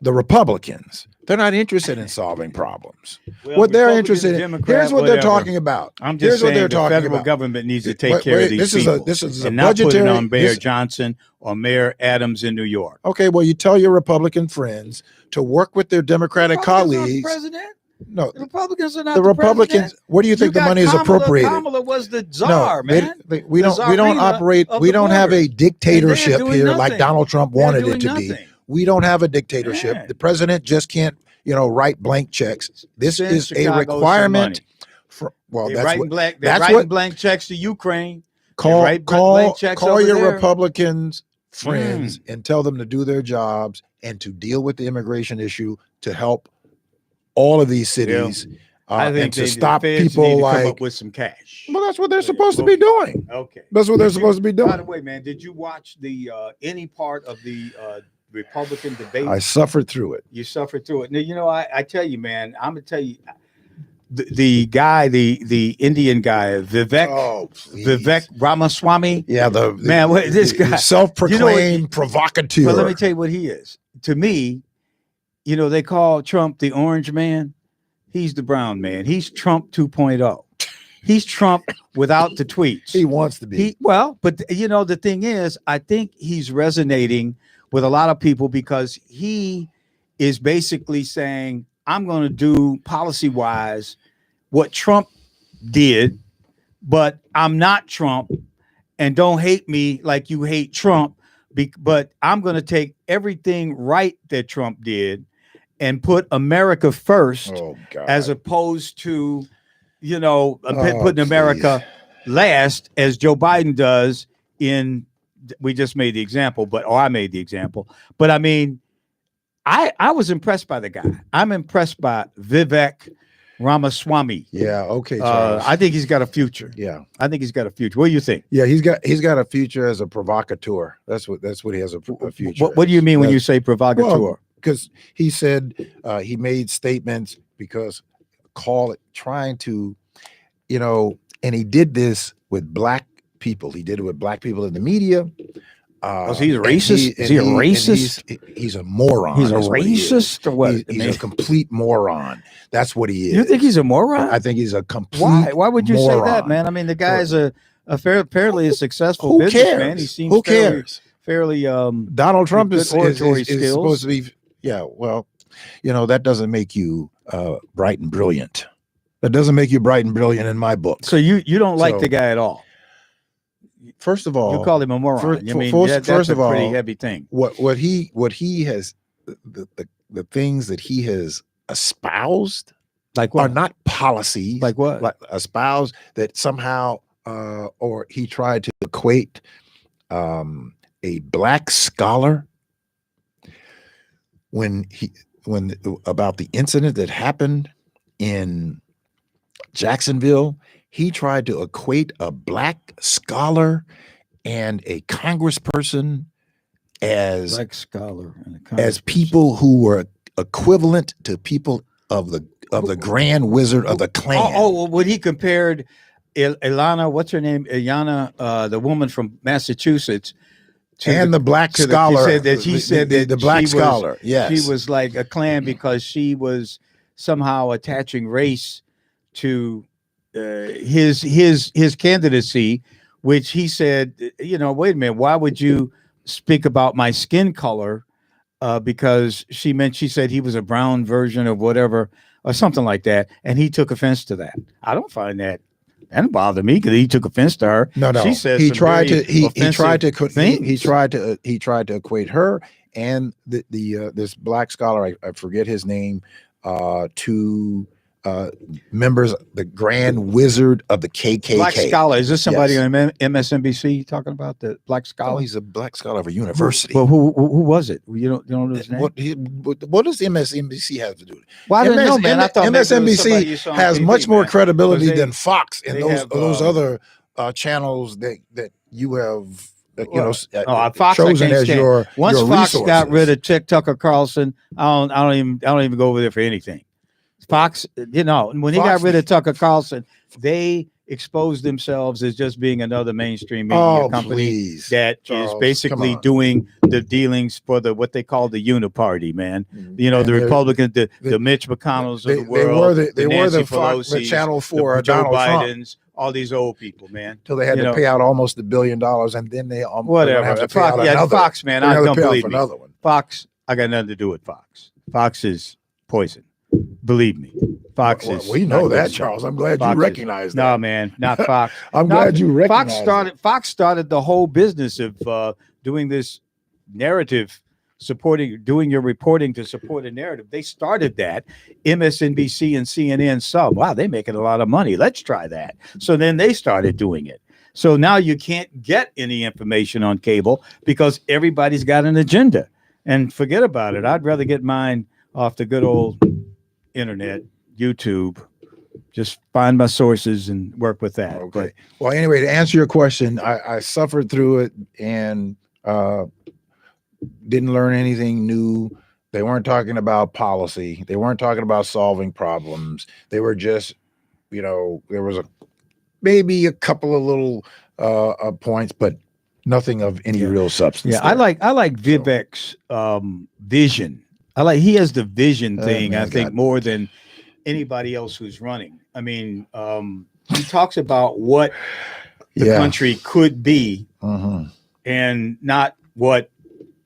Speaker 1: the Republicans. They're not interested in solving problems.
Speaker 2: Well,
Speaker 1: what they're interested in, here's what they're talking about.
Speaker 2: I'm just saying the federal government needs to take care of these people.
Speaker 1: This is
Speaker 2: and not put it on Mayor Johnson or Mayor Adams in New York.
Speaker 1: Okay, well, you tell your Republican friends to work with their Democratic colleagues.
Speaker 2: President?
Speaker 1: No,
Speaker 2: the Republicans are not
Speaker 1: the Republicans.
Speaker 2: President.
Speaker 1: Where do you think the money is appropriated?
Speaker 2: Kamala was the czar, man.
Speaker 1: We don't operate. We don't have a dictatorship here like Donald Trump wanted it to be. We don't have a dictatorship. Yeah. The president just can't, write blank checks. This is a requirement.
Speaker 2: They're writing blank checks to Ukraine.
Speaker 1: Call your Republicans friends and tell them to do their jobs and to deal with the immigration issue to help all of these cities.
Speaker 2: I think
Speaker 1: to stop people
Speaker 2: come up with some cash.
Speaker 1: Well, that's what they're supposed to be doing.
Speaker 2: Okay,
Speaker 1: that's what they're supposed to be doing.
Speaker 2: By the way, man, did you watch the any part of the Republican debate?
Speaker 1: I suffered through it.
Speaker 2: You suffered through it. Now, I tell you, man, I'm gonna tell you, the guy, the Indian guy, Vivek Ramaswamy.
Speaker 1: Yeah,
Speaker 2: this guy,
Speaker 1: self-proclaimed provocateur.
Speaker 2: Well, let me tell you what he is. To me, they call Trump the orange man. He's the brown man. He's Trump 2.0. He's Trump without the tweets.
Speaker 1: He wants to be.
Speaker 2: But the thing is, I think he's resonating with a lot of people because he is basically saying, I'm going to do policy-wise what Trump did, but I'm not Trump, and don't hate me like you hate Trump, but I'm going to take everything right that Trump did and put America first, as opposed to, putting America last, as Joe Biden does we just made the example, I made the example. But I mean, I was impressed by the guy. I'm impressed by Vivek Ramaswamy.
Speaker 1: Yeah, okay, Charles.
Speaker 2: I think he's got a future.
Speaker 1: Yeah.
Speaker 2: I think he's got a future. What do you think?
Speaker 1: Yeah, he's got a future as a provocateur. That's what he has a future.
Speaker 2: What do you mean when you say provocateur?
Speaker 1: Well, because he said he made statements trying to, and he did this with black people. He did it with black people in the media.
Speaker 2: He's a racist? Is he a racist?
Speaker 1: He's a moron.
Speaker 2: He's a racist or what?
Speaker 1: He's a complete moron. That's what he is.
Speaker 2: You think he's a moron?
Speaker 1: I think he's a complete
Speaker 2: Why would you
Speaker 1: moron.
Speaker 2: say that, man? I mean, the guy's apparently a successful businessman. He seems fairly
Speaker 1: Donald Trump is
Speaker 2: oratory skills.
Speaker 1: Supposed to be, that doesn't make you bright and brilliant. That doesn't make you bright and brilliant in my book.
Speaker 2: So you don't like the guy at all?
Speaker 1: First of all,
Speaker 2: you call him a moron. That's a pretty heavy thing.
Speaker 1: What he has, the things that he has espoused,
Speaker 2: like what?
Speaker 1: Are not policies.
Speaker 2: Like what?
Speaker 1: Like espoused that somehow, or he tried to equate a black scholar when about the incident that happened in Jacksonville. He tried to equate a black scholar and a congressperson as
Speaker 2: black scholar
Speaker 1: as people who were equivalent to people of the Grand Wizard of the Klan.
Speaker 2: When he compared Ilana, what's her name? Ilyana, the woman from Massachusetts,
Speaker 1: and the black scholar.
Speaker 2: She said that
Speaker 1: the black scholar. Yes,
Speaker 2: she was like a Klan because she was somehow attaching race to his candidacy, which he said, wait a minute, why would you speak about my skin color because she said he was a brown version of whatever or something like that, and he took offense to that. I don't find that didn't bother me because he took offense to her.
Speaker 1: No.
Speaker 2: She said
Speaker 1: he tried to equate her and the this black scholar, I forget his name, to members, the Grand Wizard of the KKK.
Speaker 2: Black scholar. Is this somebody on MSNBC talking about the black scholar?
Speaker 1: Oh, he's a black scholar of a university.
Speaker 2: Well, who was it? You don't know his name?
Speaker 1: What does MSNBC have to do with it?
Speaker 2: Well, I didn't know, man. I thought
Speaker 1: MSNBC has much more credibility than Fox and those other channels that you have
Speaker 2: Fox
Speaker 1: chosen as your
Speaker 2: once
Speaker 1: your
Speaker 2: Fox
Speaker 1: resources.
Speaker 2: got rid of Tucker Carlson, I don't even go over there for anything. Fox, when he got rid of Tucker Carlson, they exposed themselves as just being another mainstream media company that is basically doing the dealings for what they call the Uniparty, man. The Republicans, the Mitch McConnells of the world.
Speaker 1: They were the Channel 4
Speaker 2: Joe
Speaker 1: Donald
Speaker 2: Biden's,
Speaker 1: Trump.
Speaker 2: all these old people, man.
Speaker 1: Till they had to pay out almost $1 billion, and then they
Speaker 2: whatever.
Speaker 1: have to pay out another.
Speaker 2: Fox, man, I don't believe me.
Speaker 1: Another one.
Speaker 2: Fox, I got nothing to do with Fox. Fox is poison. Believe me, Fox is.
Speaker 1: We know that, Charles. I'm glad you recognize that.
Speaker 2: No, man, not Fox.
Speaker 1: I'm glad you recognize
Speaker 2: Fox started the whole business of doing this narrative, doing your reporting to support a narrative. They started that. MSNBC and CNN saw, wow, they're making a lot of money. Let's try that. So then they started doing it. So now you can't get any information on cable because everybody's got an agenda. And forget about it. I'd rather get mine off the good old internet, YouTube. Just find my sources and work with that.
Speaker 1: Okay. Well, anyway, to answer your question, I suffered through it and didn't learn anything new. They weren't talking about policy. They weren't talking about solving problems. They were just, there was maybe a couple of little points, but nothing of any real substance.
Speaker 2: Yeah, I like Vivek's vision. He has the vision thing, I think, more than anybody else who's running. I mean, he talks about what the country could be and not what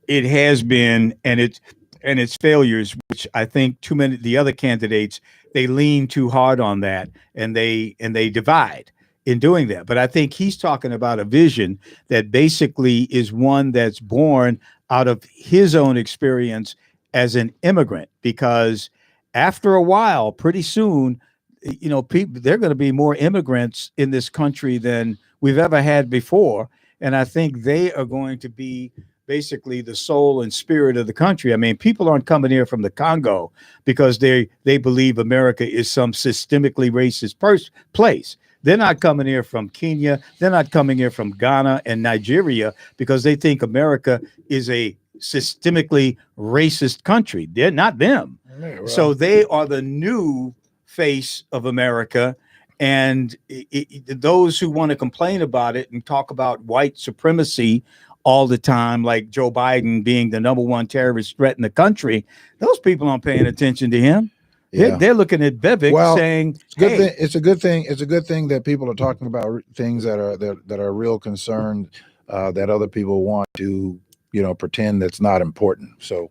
Speaker 2: it has been and its failures, which I think too many the other candidates, they lean too hard on that and they divide in doing that. But I think he's talking about a vision that basically is one that's born out of his own experience as an immigrant, because after a while, pretty soon, people, there are going to be more immigrants in this country than we've ever had before. And I think they are going to be basically the soul and spirit of the country. I mean, people aren't coming here from the Congo because they believe America is some systemically racist place. They're not coming here from Kenya. They're not coming here from Ghana and Nigeria because they think America is a systemically racist country. They're not them. Yeah, right. So they are the new face of America. And those who want to complain about it and talk about white supremacy all the time, like Joe Biden being the number one terrorist threat in the country, those people aren't paying attention to him. Yeah. They're looking at Vivek saying,
Speaker 1: it's a good thing. It's a good thing that people are talking about things that are real concerned that other people want to pretend that's not important. So,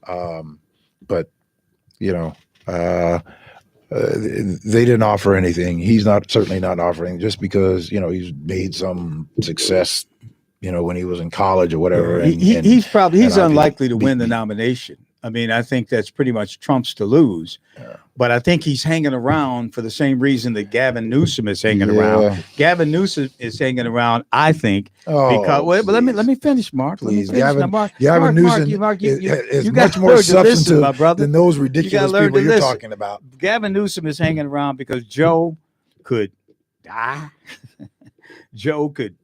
Speaker 1: but they didn't offer anything. He's certainly not offering just because he's made some success when he was in college or whatever.
Speaker 2: He's unlikely to win the nomination. I mean, I think that's pretty much Trump's to lose. Yeah. But I think he's hanging around for the same reason that Gavin Newsom is hanging around. Gavin Newsom is hanging around, I think, because. But let me finish, Mark.
Speaker 1: Please, Gavin Newsom is much more substantive than those ridiculous people you're talking about.
Speaker 2: Gavin Newsom is hanging around because Joe could die. Joe could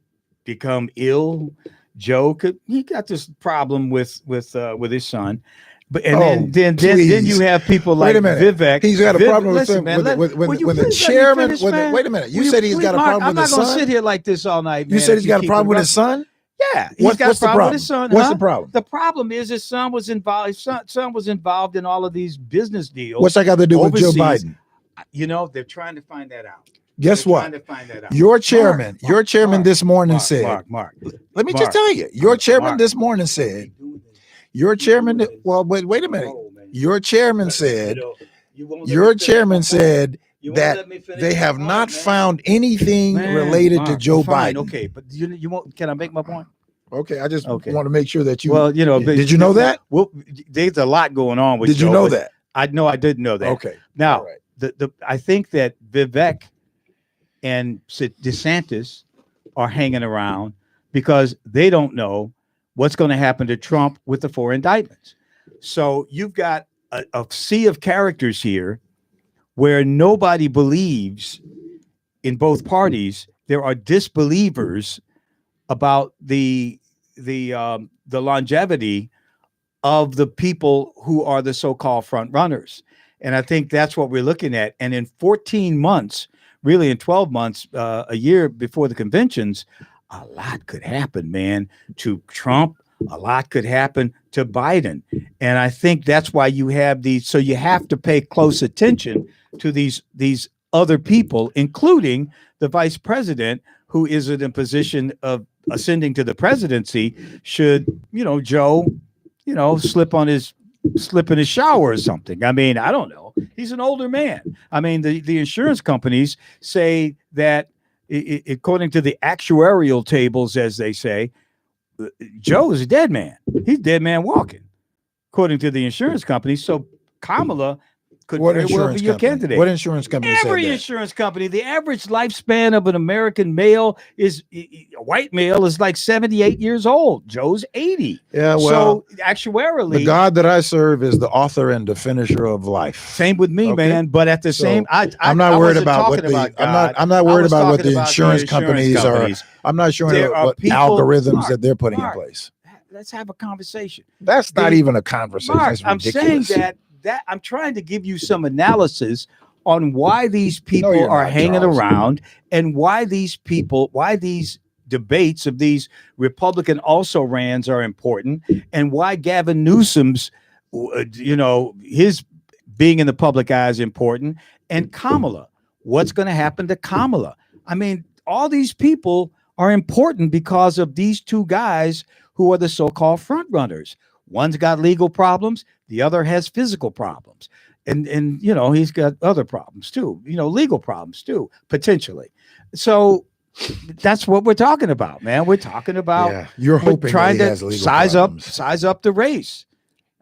Speaker 2: become ill. He got this problem with his son. But then you have people like Vivek.
Speaker 1: He's got a problem with the chairman. Wait a minute. You said he's got a problem with his son?
Speaker 2: I'm not going to sit here like this all night, man.
Speaker 1: You said he's got a problem with his son?
Speaker 2: Yeah. He's got a problem with his son.
Speaker 1: What's the problem?
Speaker 2: The problem is his son was involved. His son was involved in all of these business deals.
Speaker 1: What's that got to do with Joe Biden?
Speaker 2: They're trying to find that out.
Speaker 1: Guess
Speaker 2: They're
Speaker 1: what?
Speaker 2: trying to find that out.
Speaker 1: Your chairman this morning said,
Speaker 2: Mark.
Speaker 1: let me just tell you, your chairman this morning said, well, wait a minute. Your chairman said that they have not found anything related to Joe Biden.
Speaker 2: Okay, but you won't. Can I make my point?
Speaker 1: Okay, I just want to make sure that you.
Speaker 2: Well,
Speaker 1: did you know that?
Speaker 2: Well, there's a lot going on with.
Speaker 1: Did you know that?
Speaker 2: I didn't know that.
Speaker 1: Okay.
Speaker 2: Now, I think that Vivek and DeSantis are hanging around because they don't know what's going to happen to Trump with the 4 indictments. So you've got a sea of characters here where nobody believes in both parties. There are disbelievers about the longevity of the people who are the so-called front runners. And I think that's what we're looking at. And in 14 months, really in 12 months, a year before the conventions, a lot could happen, man, to Trump. A lot could happen to Biden. And I think that's why you have these. So you have to pay close attention to these other people, including the vice president, who is in a position of ascending to the presidency should, Joe, slip in his shower or something. I mean, I don't know. He's an older man. I mean, the insurance companies say that according to the actuarial tables, as they say, Joe is a dead man. He's a dead man walking, according to the insurance companies. So Kamala could very well be your candidate.
Speaker 1: What insurance company said that?
Speaker 2: Every insurance company. The average lifespan of an American male is a white male is like 78 years old. Joe's 80.
Speaker 1: Yeah, well,
Speaker 2: so actuarially,
Speaker 1: the God that I serve is the author and the finisher of life.
Speaker 2: Same with me, man. But at the same,
Speaker 1: I'm not worried about what I'm not worried about what the insurance companies are. I'm not sure what algorithms that they're putting in place.
Speaker 2: Let's have a conversation.
Speaker 1: That's not even a conversation.
Speaker 2: Mark, I'm saying that I'm trying to give you some analysis on why these people are hanging around and why these debates of these Republican also-rans are important and why Gavin Newsom's, his being in the public eye is important. And Kamala, what's going to happen to Kamala? I mean, all these people are important because of these two guys who are the so-called front runners. One's got legal problems. The other has physical problems. And he's got other problems too, legal problems too, potentially. So that's what we're talking about, man. We're talking about
Speaker 1: you're hoping
Speaker 2: trying
Speaker 1: to
Speaker 2: size up the race.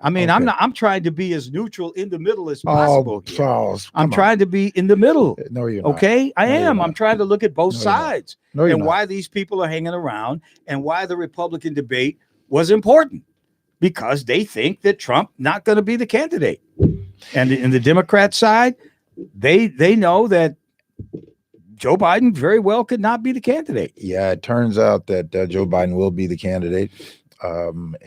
Speaker 2: I mean, I'm trying to be as neutral in the middle as possible.
Speaker 1: Charles,
Speaker 2: I'm trying to be in the middle.
Speaker 1: No, you're not.
Speaker 2: Okay, I am. I'm trying to look at both sides and
Speaker 1: why
Speaker 2: these people are hanging around and why the Republican debate was important. Because they think that Trump not going to be the candidate. And in the Democrat side, they know that Joe Biden very well could not be the candidate.
Speaker 1: Yeah, it turns out that Joe Biden will be the candidate. And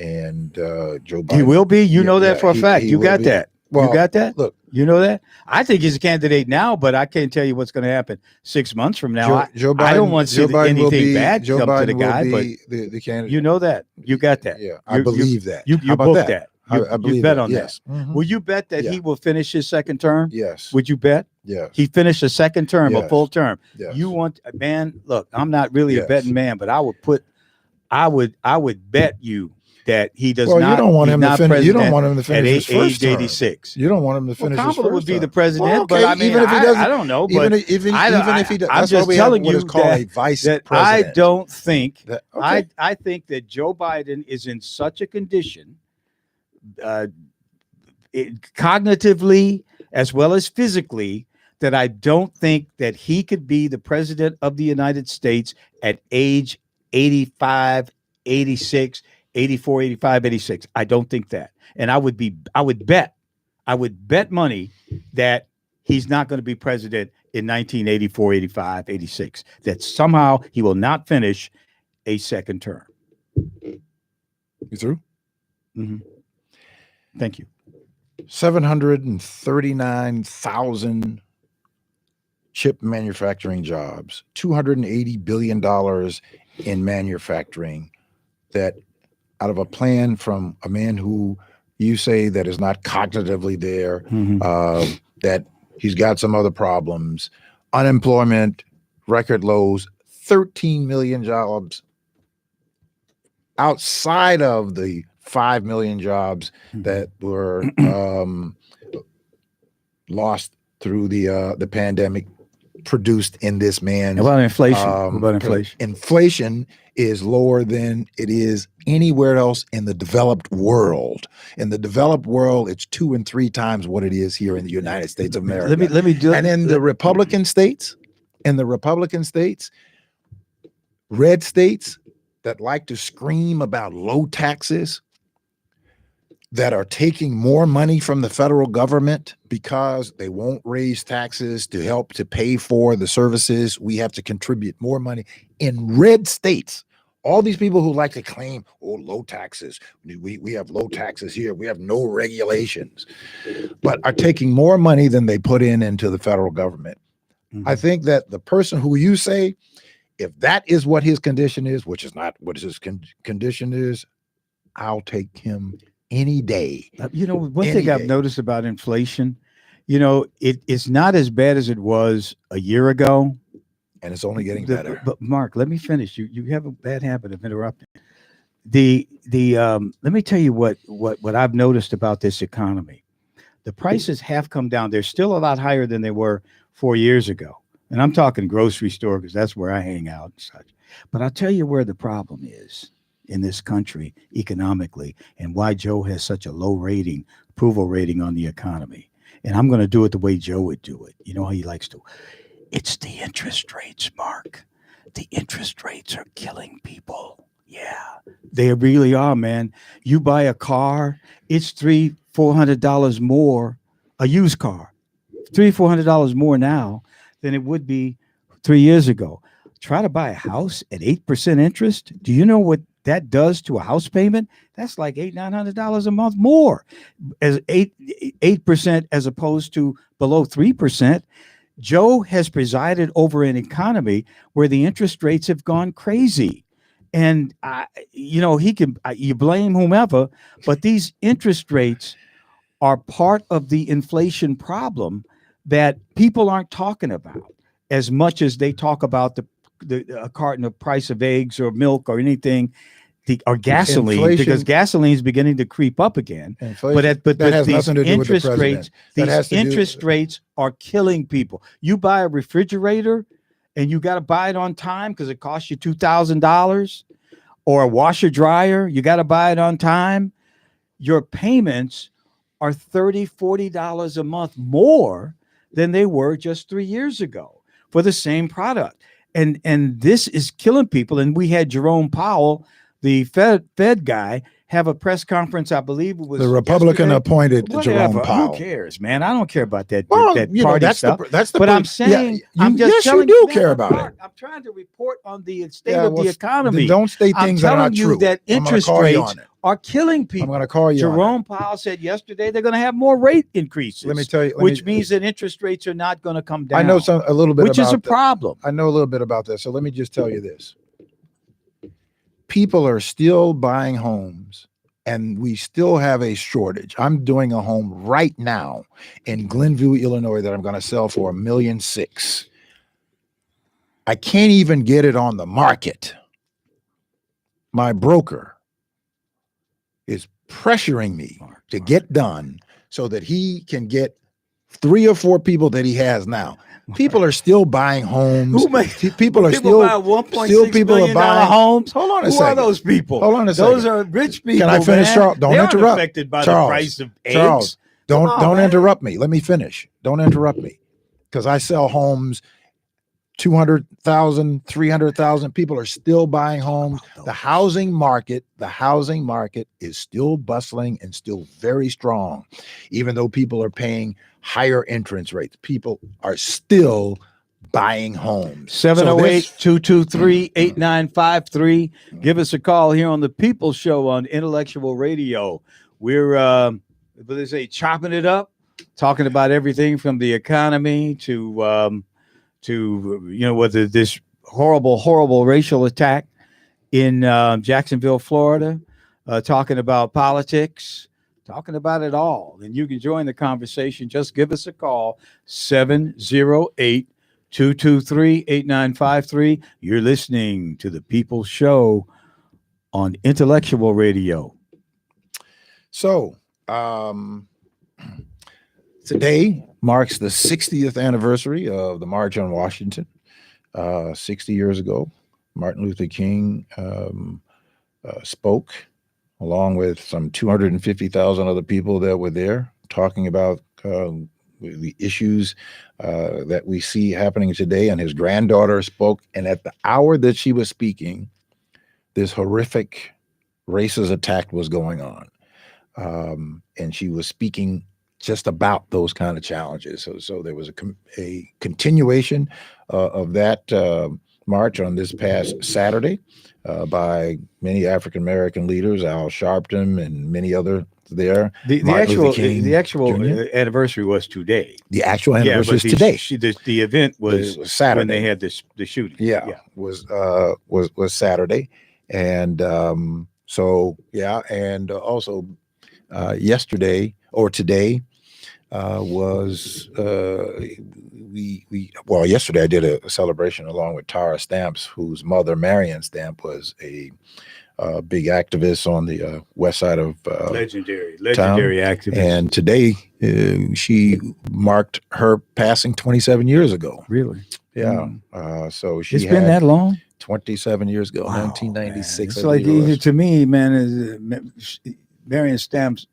Speaker 1: Joe Biden.
Speaker 2: He will be? You know that for a fact. You got that. Well, you got that?
Speaker 1: Look.
Speaker 2: You know that? I think he's a candidate now, but I can't tell you what's going to happen 6 months from now.
Speaker 1: Joe Biden,
Speaker 2: I don't want to see anything bad
Speaker 1: Joe
Speaker 2: come
Speaker 1: Biden
Speaker 2: to the guy, but
Speaker 1: the candidate.
Speaker 2: You know that. You got that.
Speaker 1: Yeah, I believe that.
Speaker 2: You booked that.
Speaker 1: I believe
Speaker 2: you bet
Speaker 1: that.
Speaker 2: on
Speaker 1: Yes.
Speaker 2: that. Will you bet that he will finish his second term?
Speaker 1: Yes.
Speaker 2: Would you bet?
Speaker 1: Yes.
Speaker 2: He finished a second term, a full term.
Speaker 1: Yes.
Speaker 2: You want, man, look, I'm not really a betting man, but I would bet you that he does not.
Speaker 1: You don't want him to finish. You don't want him to finish his first term.
Speaker 2: 86.
Speaker 1: You don't want him to finish his first term.
Speaker 2: Kamala would be the president, but I mean,
Speaker 1: even if he doesn't,
Speaker 2: I don't know.
Speaker 1: Even
Speaker 2: but
Speaker 1: if he does,
Speaker 2: I'm just telling you
Speaker 1: a vice
Speaker 2: that
Speaker 1: president.
Speaker 2: I don't think.
Speaker 1: Okay.
Speaker 2: I think that Joe Biden is in such a condition, cognitively as well as physically, that I don't think that he could be the president of the United States at age 85, 86. 84, 85, 86. I don't think that. And I would bet money that he's not going to be president in 1984, 85, 86. That somehow he will not finish a second term.
Speaker 1: You through?
Speaker 2: Mm-hmm. Thank you.
Speaker 1: 739,000 chip manufacturing jobs, $280 billion in manufacturing, that out of a plan from a man who you say that is not cognitively there, that he's got some other problems. unemployment, record lows, 13 million jobs outside of the 5 million jobs that were lost through the pandemic, produced in this man's.
Speaker 2: What about inflation? What about inflation?
Speaker 1: Inflation is lower than it is anywhere else in the developed world. In the developed world, it's 2 and 3 times what it is here in the United States of America.
Speaker 2: Let me do it.
Speaker 1: And in the Republican states, red states that like to scream about low taxes, that are taking more money from the federal government because they won't raise taxes to help to pay for the services. We have to contribute more money in red states. All these people who like to claim, low taxes. We have low taxes here. We have no regulations, but are taking more money than they put into the federal government. I think that the person who you say, if that is what his condition is, which is not what his condition is, I'll take him any day.
Speaker 2: One thing I've noticed about inflation, it's not as bad as it was a year ago.
Speaker 1: And it's only getting better.
Speaker 2: But Mark, let me finish. You have a bad habit of interrupting. Let me tell you what I've noticed about this economy. The prices have come down. They're still a lot higher than they were 4 years ago. And I'm talking grocery store because that's where I hang out and such. But I'll tell you where the problem is in this country economically and why Joe has such a low approval rating on the economy. And I'm going to do it the way Joe would do it. You know how he likes to. It's the interest rates, Mark. The interest rates are killing people. Yeah, they really are, man. You buy a car, it's $300-400 more, a used car, $300-400 more now than it would be 3 years ago. Try to buy a house at 8% interest. Do you know what that does to a house payment? That's like $800-900 a month more, as 8% as opposed to below 3%. Joe has presided over an economy where the interest rates have gone crazy. And, you blame whomever, but these interest rates are part of the inflation problem that people aren't talking about as much as they talk about a carton of price of eggs or milk or anything, or gasoline, because gasoline is beginning to creep up again. But that has nothing to do with the president. These interest rates are killing people. You buy a refrigerator and you got to buy it on time because it costs you $2,000, or a washer dryer, you got to buy it on time. Your payments are $30-40 a month more than they were just 3 years ago for the same product. And this is killing people. And we had Jerome Powell, the Fed guy, have a press conference. I believe it was
Speaker 1: the Republican appointed Jerome Powell.
Speaker 2: Who cares, man? I don't care about that.
Speaker 1: Well,
Speaker 2: that party stuff.
Speaker 1: But
Speaker 2: I'm saying,
Speaker 1: you do care about it.
Speaker 2: I'm trying to report on the state of the economy.
Speaker 1: Don't state things that are not true.
Speaker 2: I'm telling you that interest rates are killing people.
Speaker 1: I'm going to call you.
Speaker 2: Jerome Powell said yesterday they're going to have more rate increases.
Speaker 1: Let me tell you,
Speaker 2: which means that interest rates are not going to come down.
Speaker 1: I know a little bit,
Speaker 2: which is a problem.
Speaker 1: I know a little bit about that. So let me just tell you this: people are still buying homes, and we still have a shortage. I'm doing a home right now in Glenview, Illinois, that I'm going to sell for $1.6 million. I can't even get it on the market. My broker is pressuring me to get done so that he can get 3 or 4 people that he has now. People are still buying homes. People are still
Speaker 2: buying $1.6 million homes.
Speaker 1: Hold on a second.
Speaker 2: Who are those people?
Speaker 1: Hold on a second.
Speaker 2: Those are rich people.
Speaker 1: Can I finish, Charles? Don't interrupt.
Speaker 2: Affected by the price of eggs.
Speaker 1: Charles, don't interrupt me. Let me finish. Don't interrupt me, because I sell homes. 200,000, 300,000 people are still buying homes. The housing market is still bustling and still very strong. Even though people are paying higher entrance rates, people are still buying homes.
Speaker 2: 708-223-8953. Give us a call here on the People Show on Intellectual Radio. We're, what they say, chopping it up, talking about everything from the economy to whether this horrible racial attack in Jacksonville, Florida, talking about politics, talking about it all. And you can join the conversation. Just give us a call, 708 223-8953. You're listening to The People's Show on Intellectual Radio.
Speaker 1: So, today marks the 60th anniversary of the March on Washington. 60 years ago, Martin Luther King spoke along with some 250,000 other people that were there, talking about the issues that we see happening today. And his granddaughter spoke. And at the hour that she was speaking, this horrific racist attack was going on. And she was speaking just about those kind of challenges. So there was a continuation of that march on this past Saturday by many African-American leaders, Al Sharpton and many others there.
Speaker 2: The actual anniversary was today.
Speaker 1: The actual anniversary is today.
Speaker 2: The event was
Speaker 1: Saturday
Speaker 2: when they had the shooting.
Speaker 1: Yeah. Was Saturday. And and also yesterday or today was yesterday I did a celebration along with Tara Stamps, whose mother, Marion Stamp, was a big activist on the west side of
Speaker 2: legendary
Speaker 1: town.
Speaker 2: Activist.
Speaker 1: And today she marked her passing 27 years ago.
Speaker 2: Really?
Speaker 1: Yeah. So
Speaker 2: it's been that long?
Speaker 1: 27 years ago, wow, 1996.
Speaker 2: Man. It's like to me, man, Marion Stamps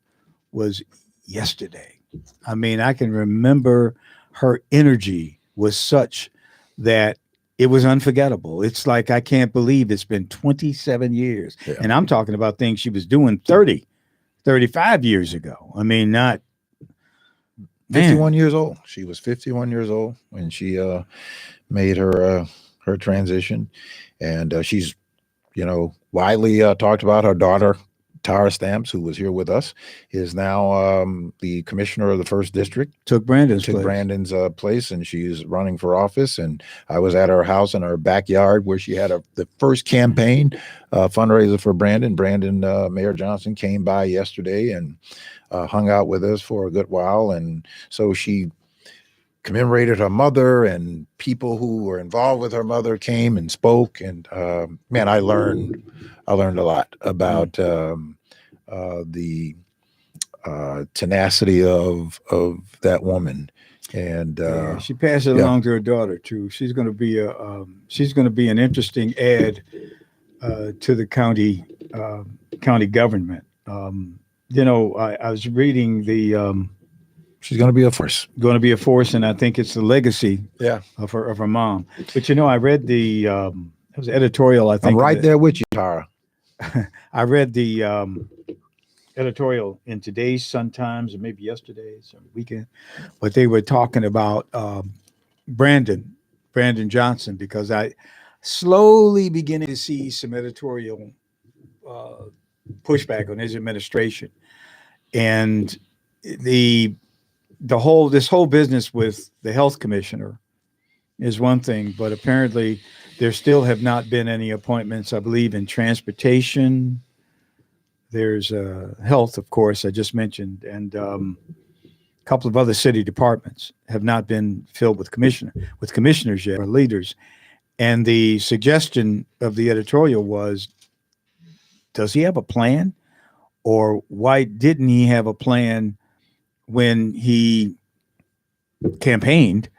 Speaker 2: was yesterday. I mean, I can remember her energy was such that it was unforgettable. It's like, I can't believe it's been 27 years. Yeah. And I'm talking about things she was doing 35 years ago. I mean, not
Speaker 1: 51 years old. She was 51 years old when she made her transition. And she's, widely talked about. Her daughter, Tara Stamps, who was here with us, is now the commissioner of the 1st District.
Speaker 2: Took Brandon's
Speaker 1: place, and she's running for office. And I was at her house in her backyard where she had the first campaign fundraiser for Brandon. Mayor Johnson came by yesterday and hung out with us for a good while. And so she commemorated her mother, and people who were involved with her mother came and spoke. And I learned a lot about the tenacity of that woman. And
Speaker 2: she passed it along to her daughter too. She's going to be an interesting add to the county government. I was reading the.
Speaker 1: She's going to be a force.
Speaker 2: And I think it's the legacy of her mom. But I read the it was editorial. I think
Speaker 1: I'm right there with you, Tara.
Speaker 2: I read the editorial in today's Sun Times, or maybe yesterday's weekend, but they were talking about Brandon Johnson, because I slowly beginning to see some editorial pushback on his administration, and this whole business with the health commissioner is one thing, but apparently there still have not been any appointments, I believe, in transportation. There's health, of course, I just mentioned, and a couple of other city departments have not been filled with commissioners yet, or leaders. And the suggestion of the editorial was, does he have a plan? Or why didn't he have a plan when he campaigned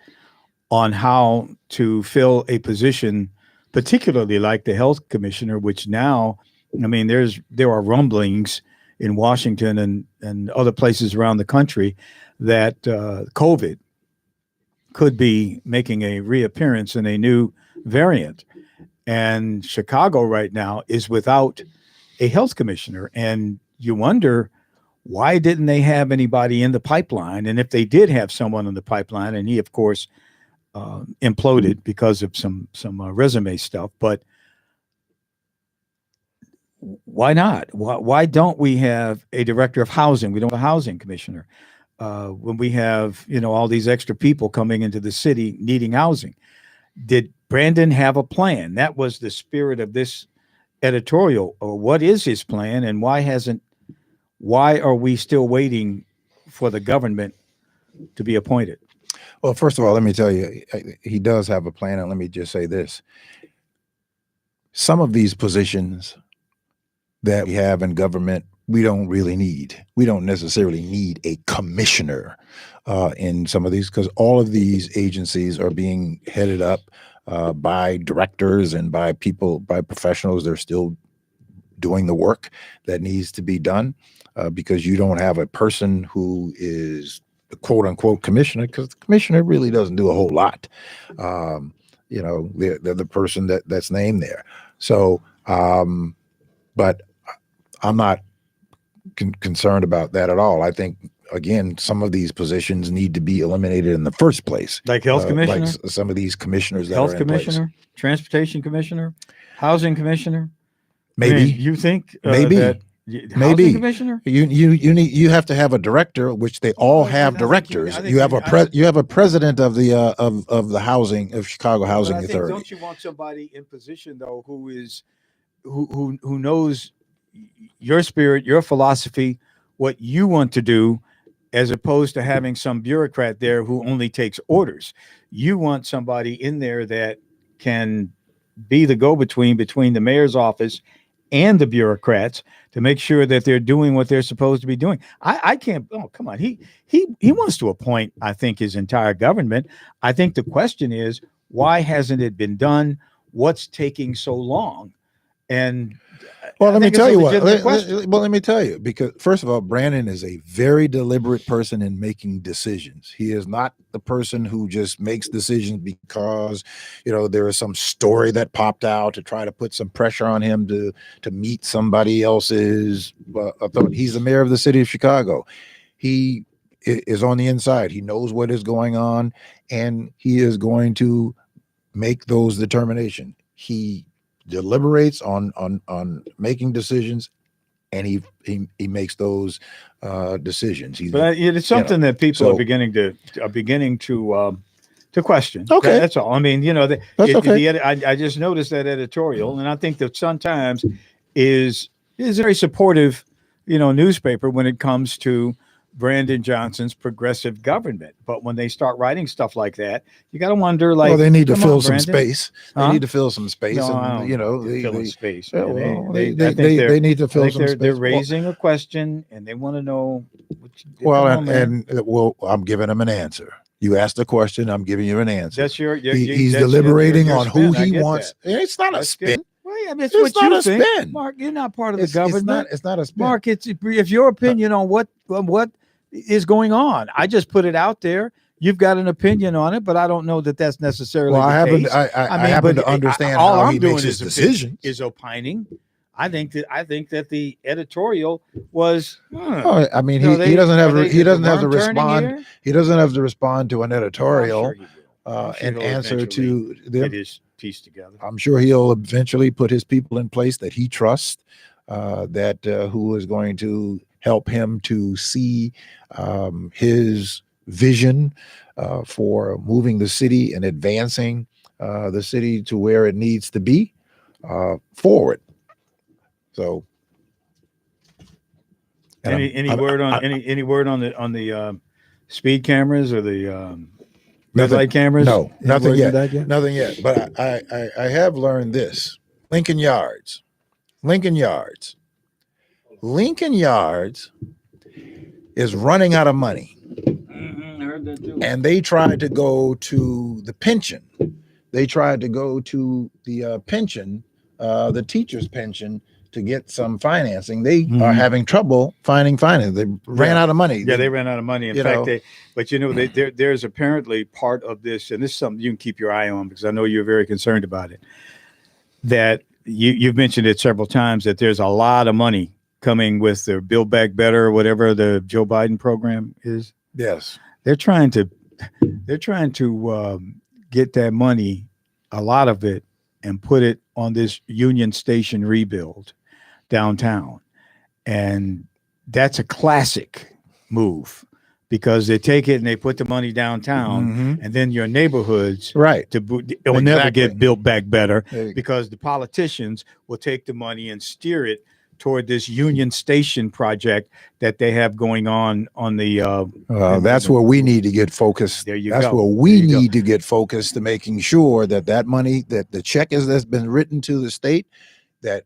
Speaker 2: on how to fill a position, particularly like the health commissioner, which now, there are rumblings in Washington and other places around the country that COVID could be making a reappearance in a new variant. And Chicago right now is without a health commissioner. And you wonder, why didn't they have anybody in the pipeline? And if they did have someone in the pipeline, and he, of course, imploded because of some resume stuff, but why not? Why don't we have a director of housing? We don't have a housing commissioner. When we have, all these extra people coming into the city needing housing. Did Brandon have a plan? That was the spirit of this editorial. Or what is his plan, and why are we still waiting for the government to be appointed?
Speaker 1: Well, first of all, let me tell you, he does have a plan. And let me just say this. Some of these positions that we have in government, we don't really need. We don't necessarily need a commissioner in some of these, because all of these agencies are being headed up by directors and by professionals. They're still doing the work that needs to be done, because you don't have a person who is the quote unquote commissioner, because the commissioner really doesn't do a whole lot. They're the person that's named there. So, but I'm not concerned about that at all. I think, again, some of these positions need to be eliminated in the first place.
Speaker 2: Like health commissioner?
Speaker 1: Like some of these commissioners that
Speaker 2: health
Speaker 1: are in
Speaker 2: commissioner,
Speaker 1: place.
Speaker 2: Transportation commissioner, housing commissioner.
Speaker 1: Maybe.
Speaker 2: I mean, you think
Speaker 1: maybe.
Speaker 2: that housing commissioner?
Speaker 1: You have to have a director, which they all have directors. You have a president of the of the housing of Chicago Housing Authority.
Speaker 2: Don't you want somebody in position though who knows your spirit, your philosophy, what you want to do, as opposed to having some bureaucrat there who only takes orders? You want somebody in there that can be the go-between between the mayor's office and the bureaucrats to make sure that they're doing what they're supposed to be doing. I can't. Oh, come on. He wants to appoint, I think, his entire government. I think the question is, why hasn't it been done? What's taking so long? And
Speaker 1: well, let me tell you what. Let me tell you, because first of all, Brandon is a very deliberate person in making decisions. He is not the person who just makes decisions because, there is some story that popped out to try to put some pressure on him to meet somebody else's authority. He's the mayor of the city of Chicago. He is on the inside. He knows what is going on, and he is going to make those determinations. He deliberates on making decisions, and he makes those decisions.
Speaker 2: But it's something that people are beginning to question.
Speaker 1: Okay,
Speaker 2: that's all. I mean,
Speaker 1: that's okay.
Speaker 2: I just noticed that editorial, and I think that Sun Times is a very supportive, newspaper when it comes to Brandon Johnson's progressive government. But when they start writing stuff like that, you got to wonder, like,
Speaker 1: well, they need to fill some space. They need to fill some space.
Speaker 2: No,
Speaker 1: and
Speaker 2: fill space.
Speaker 1: They need to fill some space.
Speaker 2: They're raising a question, and they want to know.
Speaker 1: I'm giving them an answer. You asked a question, I'm giving you an answer.
Speaker 2: That's
Speaker 1: he's deliberating on who he wants. It's not a spin.
Speaker 2: Well, I mean, it's what you think, spin. Mark. You're not part of the government.
Speaker 1: It's not a spin.
Speaker 2: Mark, it's your opinion on what is going on. I just put it out there. You've got an opinion on it, but I don't know that that's necessarily the case.
Speaker 1: I happen to understand how he makes his decision.
Speaker 2: Is opining. I think that the editorial was.
Speaker 1: He doesn't have to respond. He doesn't have to respond to an editorial and answer to them.
Speaker 2: It is pieced together.
Speaker 1: I'm sure he'll eventually put his people in place that he trusts, who is going to help him to see his vision for moving the city and advancing the city to where it needs to be forward. So,
Speaker 2: any word on the speed cameras or the red light cameras?
Speaker 1: No, nothing yet. Nothing yet. But I have learned this: Lincoln Yards is running out of money.
Speaker 2: I heard that too.
Speaker 1: And they tried to go to the pension. They tried to go to the pension, the teacher's pension, to get some financing. They are having trouble finding finance. They ran out of money.
Speaker 2: Yeah, they ran out of money. In fact, there's apparently part of this, and this is something you can keep your eye on because I know you're very concerned about it, that you've mentioned it several times, that there's a lot of money coming with the Build Back Better or whatever the Joe Biden program is.
Speaker 1: Yes.
Speaker 2: They're trying to get that money, a lot of it, and put it on this Union Station rebuild downtown. And that's a classic move because they take it and they put the money downtown, and then your neighborhoods it will never get built back better because the politicians will take the money and steer it toward this Union Station project that they have going on the.
Speaker 1: That's where we need to get focused.
Speaker 2: There you
Speaker 1: That's
Speaker 2: go.
Speaker 1: where we need to get focused to making sure that money, that the check that's been written to the state, that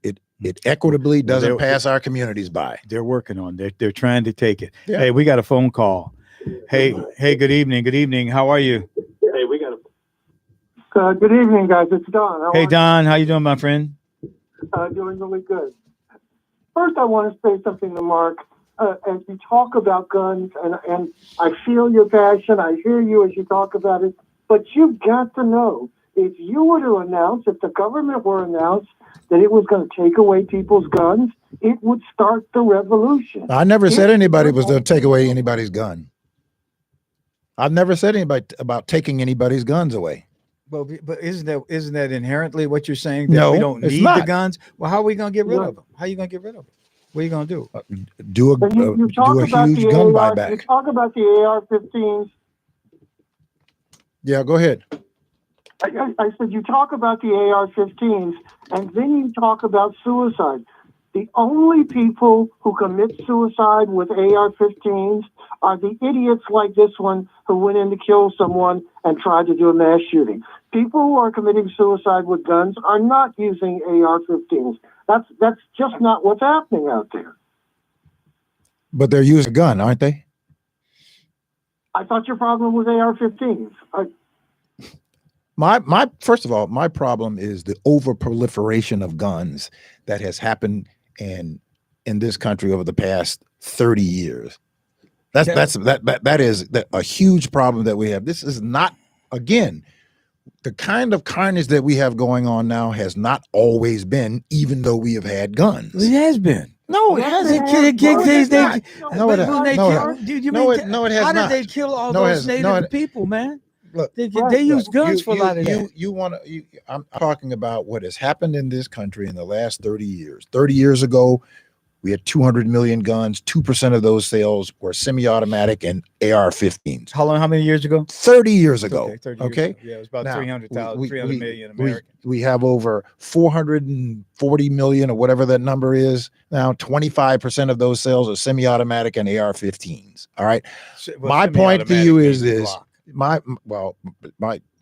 Speaker 1: it equitably doesn't pass our communities by.
Speaker 2: They're working on it. They're trying to take it.
Speaker 1: Yeah.
Speaker 2: Hey, we got a phone call. Hey, good evening. Good evening. How are you?
Speaker 3: Hey, we got a. Good evening, guys. It's Don.
Speaker 2: Hey, Don. How you doing, my friend?
Speaker 3: Doing really good. First, I want to say something to Mark. As you talk about guns, and I feel your passion. I hear you as you talk about it. But you've got to know, if you were to announce, if the government were to announce that it was going to take away people's guns, it would start the revolution.
Speaker 1: I never said anybody was going to take away anybody's gun. I've never said anybody about taking anybody's guns away.
Speaker 2: Well, but isn't that inherently what you're saying? That
Speaker 1: No,
Speaker 2: we don't
Speaker 1: it's
Speaker 2: need
Speaker 1: not.
Speaker 2: the guns. Well, how are we going to get rid of them? How are you going to get rid of them? What are you going to do?
Speaker 1: Do a
Speaker 3: You talk about
Speaker 1: huge
Speaker 3: the
Speaker 1: gun
Speaker 3: AR,
Speaker 1: buyback.
Speaker 3: You talk about the AR-15s.
Speaker 1: Yeah, go ahead.
Speaker 3: I said you talk about the AR-15s, and then you talk about suicide. The only people who commit suicide with AR-15s are the idiots like this one who went in to kill someone and tried to do a mass shooting. People who are committing suicide with guns are not using AR-15s. That's just not what's happening out there.
Speaker 1: But they're using a gun, aren't they?
Speaker 3: I thought your problem was AR-15s.
Speaker 1: My first of all, my problem is the over-proliferation of guns that has happened in this country over the past 30 years. That is a huge problem that we have. This is not, again, the kind of carnage that we have going on now has not always been, even though we have had guns.
Speaker 2: It has been.
Speaker 1: No, it hasn't.
Speaker 2: No, it has
Speaker 1: How
Speaker 2: did they kill all those native people, man?
Speaker 1: Look,
Speaker 2: they use guns for a lot of that.
Speaker 1: I'm talking about what has happened in this country in the last 30 years. 30 years ago, we had 200 million guns. 2% of those sales were semi-automatic and AR-15s.
Speaker 2: How many years ago?
Speaker 1: 30 years ago.
Speaker 2: Okay, 30
Speaker 1: okay?
Speaker 2: years ago. Yeah, it was about 300,000, 300 million Americans.
Speaker 1: We have over 440 million or whatever that number is. Now, 25% of those sales are semi-automatic and AR-15s. All right. My point to you is this.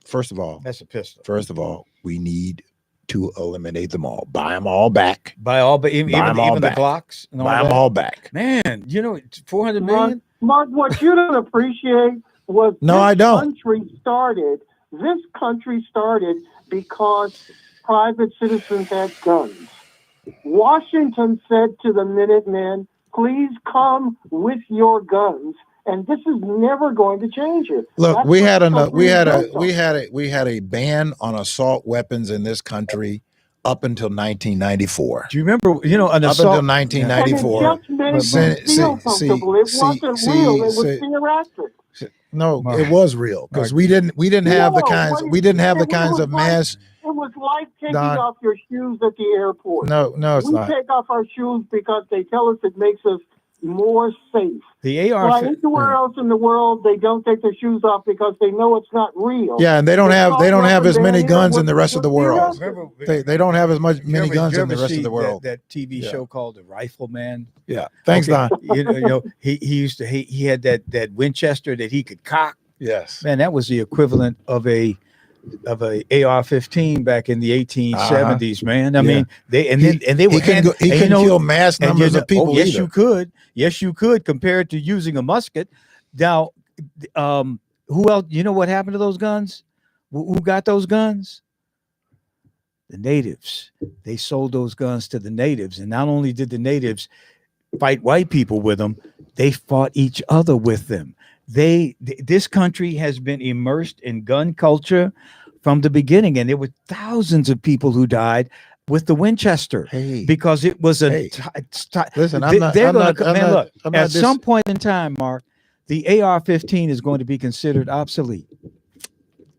Speaker 1: First of all,
Speaker 2: that's a pistol.
Speaker 1: First of all, we need to eliminate them all. Buy them all back.
Speaker 2: Even the Glocks. And
Speaker 1: buy them all back.
Speaker 2: Man, 400 million.
Speaker 3: Mark, what you don't appreciate was this country started because private citizens had guns. Washington said to the Minutemen, "Please come with your guns." And this is never going to change it.
Speaker 1: Look, we had a ban on assault weapons in this country up until 1994.
Speaker 2: Do you remember? Up
Speaker 1: until 1994.
Speaker 3: And it just made it feel comfortable. It wasn't real. It was theoretic.
Speaker 1: No, it was real because we didn't have the kinds of mass.
Speaker 3: It was like taking off your shoes at the airport.
Speaker 1: No, it's not.
Speaker 3: We take off our shoes because they tell us it makes us more safe.
Speaker 2: The AR.
Speaker 3: Anywhere else in the world, they don't take their shoes off because they know it's not real.
Speaker 1: Yeah, and they don't have as many guns in the rest of the world. They don't have as many guns in the rest of the world.
Speaker 2: That TV show called The Rifleman.
Speaker 1: Yeah, thanks, Don.
Speaker 2: He had that Winchester that he could cock.
Speaker 1: Yes,
Speaker 2: man, that was the equivalent of a AR-15 back in the 1870s, man. I mean, they can
Speaker 1: kill mass numbers of people.
Speaker 2: Yes, you could. Yes, you could, compared to using a musket. Now, who else? You know what happened to those guns? Who got those guns? The natives. They sold those guns to the natives, and not only did the natives fight white people with them, they fought each other with them. This country has been immersed in gun culture from the beginning, and there were thousands of people who died with the Winchester because it was listen. At some point in time, Mark, the AR-15 is going to be considered obsolete.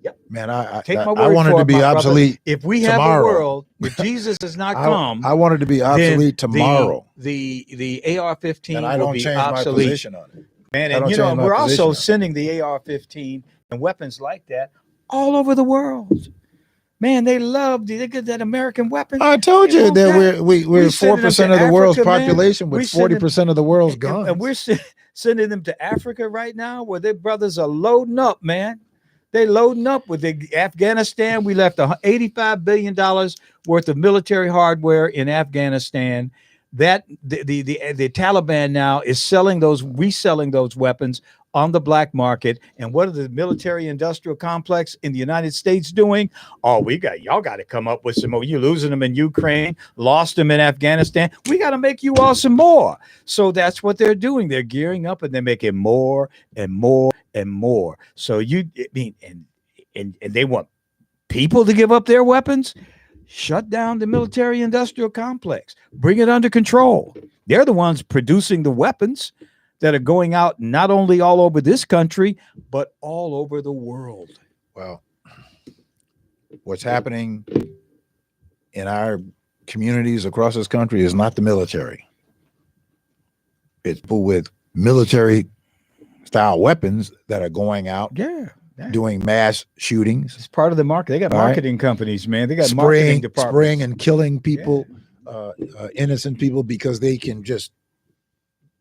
Speaker 2: Yep.
Speaker 1: Man, I
Speaker 2: want
Speaker 1: it to be obsolete.
Speaker 2: If we have a world, if Jesus has not come,
Speaker 1: I want it to be obsolete tomorrow.
Speaker 2: The AR-15
Speaker 1: and I don't
Speaker 2: will be
Speaker 1: change
Speaker 2: obsolete.
Speaker 1: my position on it.
Speaker 2: Man, and we're also sending the AR-15 and weapons like that all over the world. Man, they love they get that American weapon.
Speaker 1: I told
Speaker 2: They
Speaker 1: you
Speaker 2: want
Speaker 1: that
Speaker 2: that.
Speaker 1: we're
Speaker 2: We
Speaker 1: 4% of the world's
Speaker 2: Africa, man.
Speaker 1: population with
Speaker 2: We send
Speaker 1: 40% of the world's guns.
Speaker 2: And we're sending them to Africa right now, where their brothers are loading up, man. They loading up with Afghanistan. We left $85 billion worth of military hardware in Afghanistan. That the Taliban now is reselling those weapons on the black market. And what are the military industrial complex in the United States doing? Oh, y'all got to come up with some more. You're losing them in Ukraine, lost them in Afghanistan. We got to make you all some more. So that's what they're doing. They're gearing up and they're making more and more and more. So and they want people to give up their weapons. Shut down the military industrial complex. Bring it under control. They're the ones producing the weapons that are going out not only all over this country, but all over the world.
Speaker 1: Well, what's happening in our communities across this country is not the military. It's people with military style weapons that are going out doing mass shootings.
Speaker 2: It's part of the market. They got marketing companies, man. They got marketing departments.
Speaker 1: Spraying and killing people, innocent people, because they can just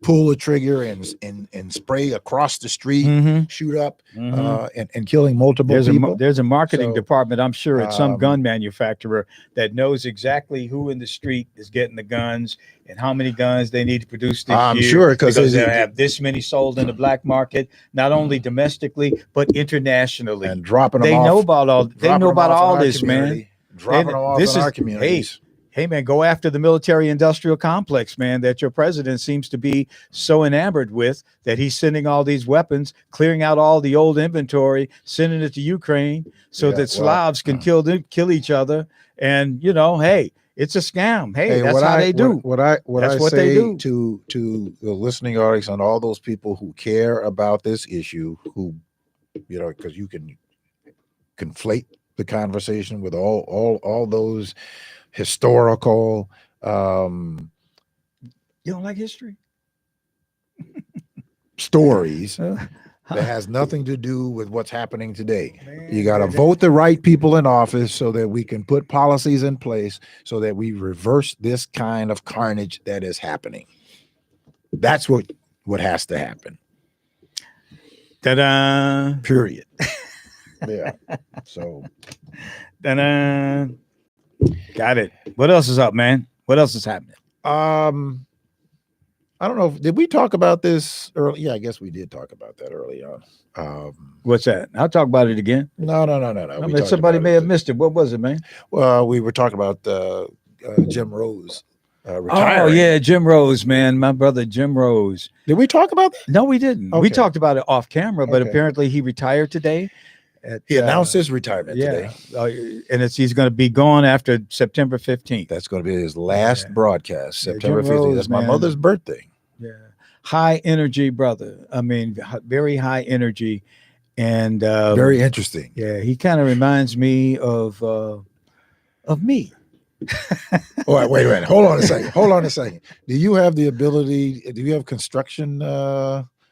Speaker 1: pull the trigger and spray across the street, shoot up, and killing multiple people.
Speaker 2: There's a marketing department, I'm sure, at some gun manufacturer that knows exactly who in the street is getting the guns and how many guns they need to produce this year.
Speaker 1: I'm sure because
Speaker 2: they have this many sold in the black market, not only domestically but internationally.
Speaker 1: And dropping them
Speaker 2: they
Speaker 1: off.
Speaker 2: Know about all. They know about all this, man.
Speaker 1: Dropping them off in our communities.
Speaker 2: Hey, man, go after the military industrial complex, man, that your president seems to be so enamored with that he's sending all these weapons, clearing out all the old inventory, sending it to Ukraine so that Slavs can kill each other. And, hey, it's a scam. Hey, that's how they do.
Speaker 1: What I say to the listening audience and all those people who care about this issue, who, because you can conflate the conversation with all those historical
Speaker 2: you don't like history
Speaker 1: stories that has nothing to do with what's happening today. You got to vote the right people in office so that we can put policies in place so that we reverse this kind of carnage that is happening. That's what has to happen.
Speaker 2: Ta-da!
Speaker 1: Period. Yeah. So
Speaker 2: ta-da! Got it. What else is up, man? What else is happening?
Speaker 1: I don't know. Did we talk about this early? Yeah, I guess we did talk about that early on.
Speaker 2: What's that? I'll talk about it again.
Speaker 1: No.
Speaker 2: Somebody may have missed it. What was it, man?
Speaker 1: Well, we were talking about Jim Rose retiring.
Speaker 2: Oh, yeah, Jim Rose, man. My brother, Jim Rose.
Speaker 1: Did we talk about that?
Speaker 2: No, we didn't.
Speaker 1: Okay.
Speaker 2: We talked about it off camera, but apparently he retired today.
Speaker 1: He announced his retirement today.
Speaker 2: And he's going to be gone after September 15th.
Speaker 1: That's going to be his last broadcast, September 15th. That's my mother's birthday.
Speaker 2: Yeah. High energy brother. I mean, very high energy and
Speaker 1: very interesting.
Speaker 2: Yeah, he kind of reminds me of me.
Speaker 1: Oh, wait a minute. Hold on a second. Do you have the ability? Do you have construction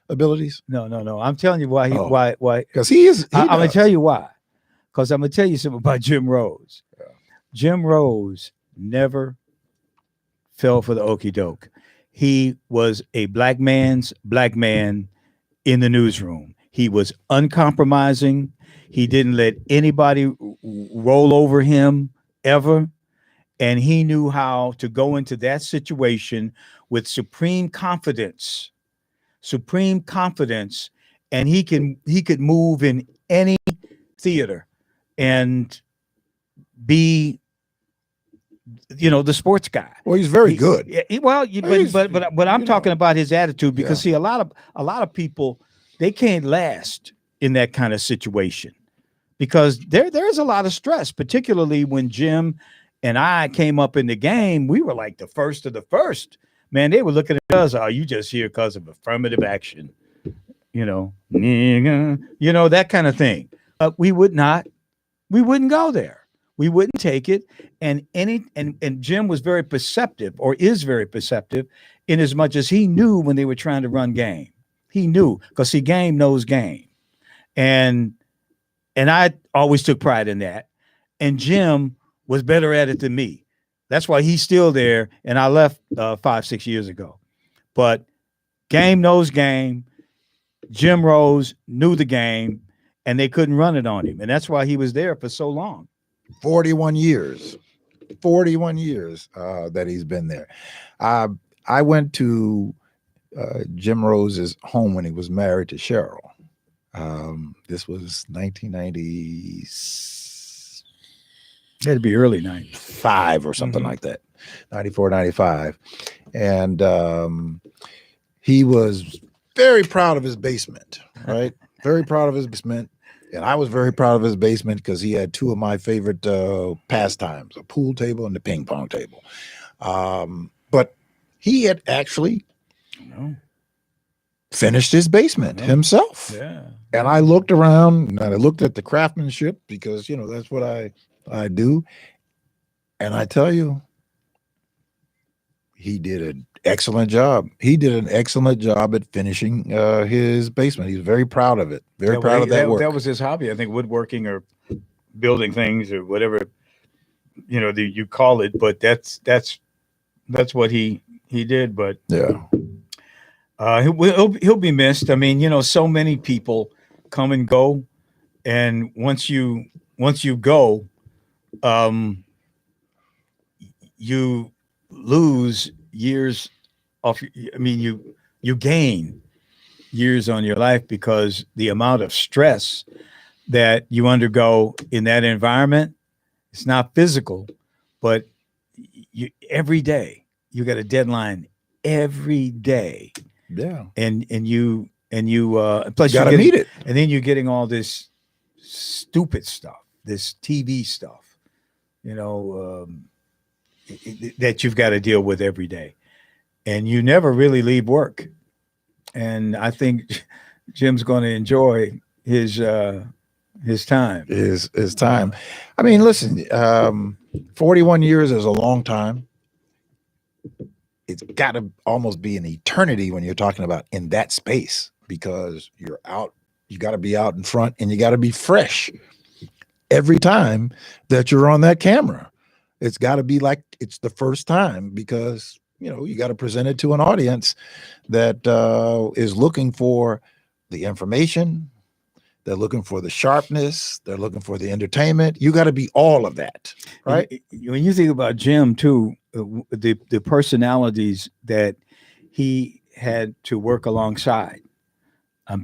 Speaker 1: abilities?
Speaker 2: No. I'm telling you why. Why?
Speaker 1: Because he is.
Speaker 2: I'm going to tell you why. Because I'm going to tell you something about Jim Rose. Yeah. Jim Rose never fell for the okie doke. He was a black man's black man in the newsroom. He was uncompromising. He didn't let anybody roll over him ever. And he knew how to go into that situation with supreme confidence, and he could move in any theater and be, the sports guy.
Speaker 1: Well, he's very good.
Speaker 2: But I'm talking about his attitude because see, a lot of people, they can't last in that kind of situation because there's a lot of stress, particularly when Jim and I came up in the game. We were like the first of the first. Man, they were looking at us. Oh, you just here because of affirmative action, that kind of thing. We wouldn't go there. We wouldn't take it. And Jim was very perceptive, or is very perceptive, in as much as he knew when they were trying to run game. He knew, because game knows game. And I always took pride in that. and Jim was better at it than me. That's why he's still there, and I left 5-6 years ago. But game knows game. Jim Rose knew the game, and they couldn't run it on him, and that's why he was there for so long.
Speaker 1: 41 years. 41 years that he's been there. I went to Jim Rose's home when he was married to Cheryl. This was 1990.
Speaker 2: It'd be early 90s.
Speaker 1: 5 or something like that. 94, 95. And he was very proud of his basement, right? Very proud of his basement. And I was very proud of his basement because he had 2 of my favorite pastimes, a pool table and the ping pong table. But he had actually finished his basement himself.
Speaker 2: Yeah.
Speaker 1: And I looked around and I looked at the craftsmanship because, you know, that's what I do. And I tell you, he did an excellent job. He did an excellent job at finishing his basement. He's very proud of it. Very proud of that work.
Speaker 2: That was his hobby. I think woodworking or building things or whatever, you know, you call it. But that's what he did. But
Speaker 1: yeah,
Speaker 2: he'll be missed. I mean, you know, so many people come and go, and once you go, you lose years of, I mean, you gain years on your life because the amount of stress that you undergo in that environment, it's not physical, but every day you got a deadline every day.
Speaker 1: Yeah.
Speaker 2: And you plus
Speaker 1: you gotta meet it.
Speaker 2: And then you're getting all this stupid stuff, this TV stuff, you know, that you've got to deal with every day, and you never really leave work. And I think Jim's going to enjoy his time. His
Speaker 1: time. I mean, listen, 41 years is a long time. It's got to almost be an eternity when you're talking about in that space, because you're out. You got to be out in front, and you got to be fresh every time that you're on that camera. It's got to be like it's the first time, because, you know, you got to present it to an audience that is looking for the information. They're looking for the sharpness. They're looking for the entertainment. You got to be all of that, right?
Speaker 2: When you think about Jim too, the personalities that he had to work alongside.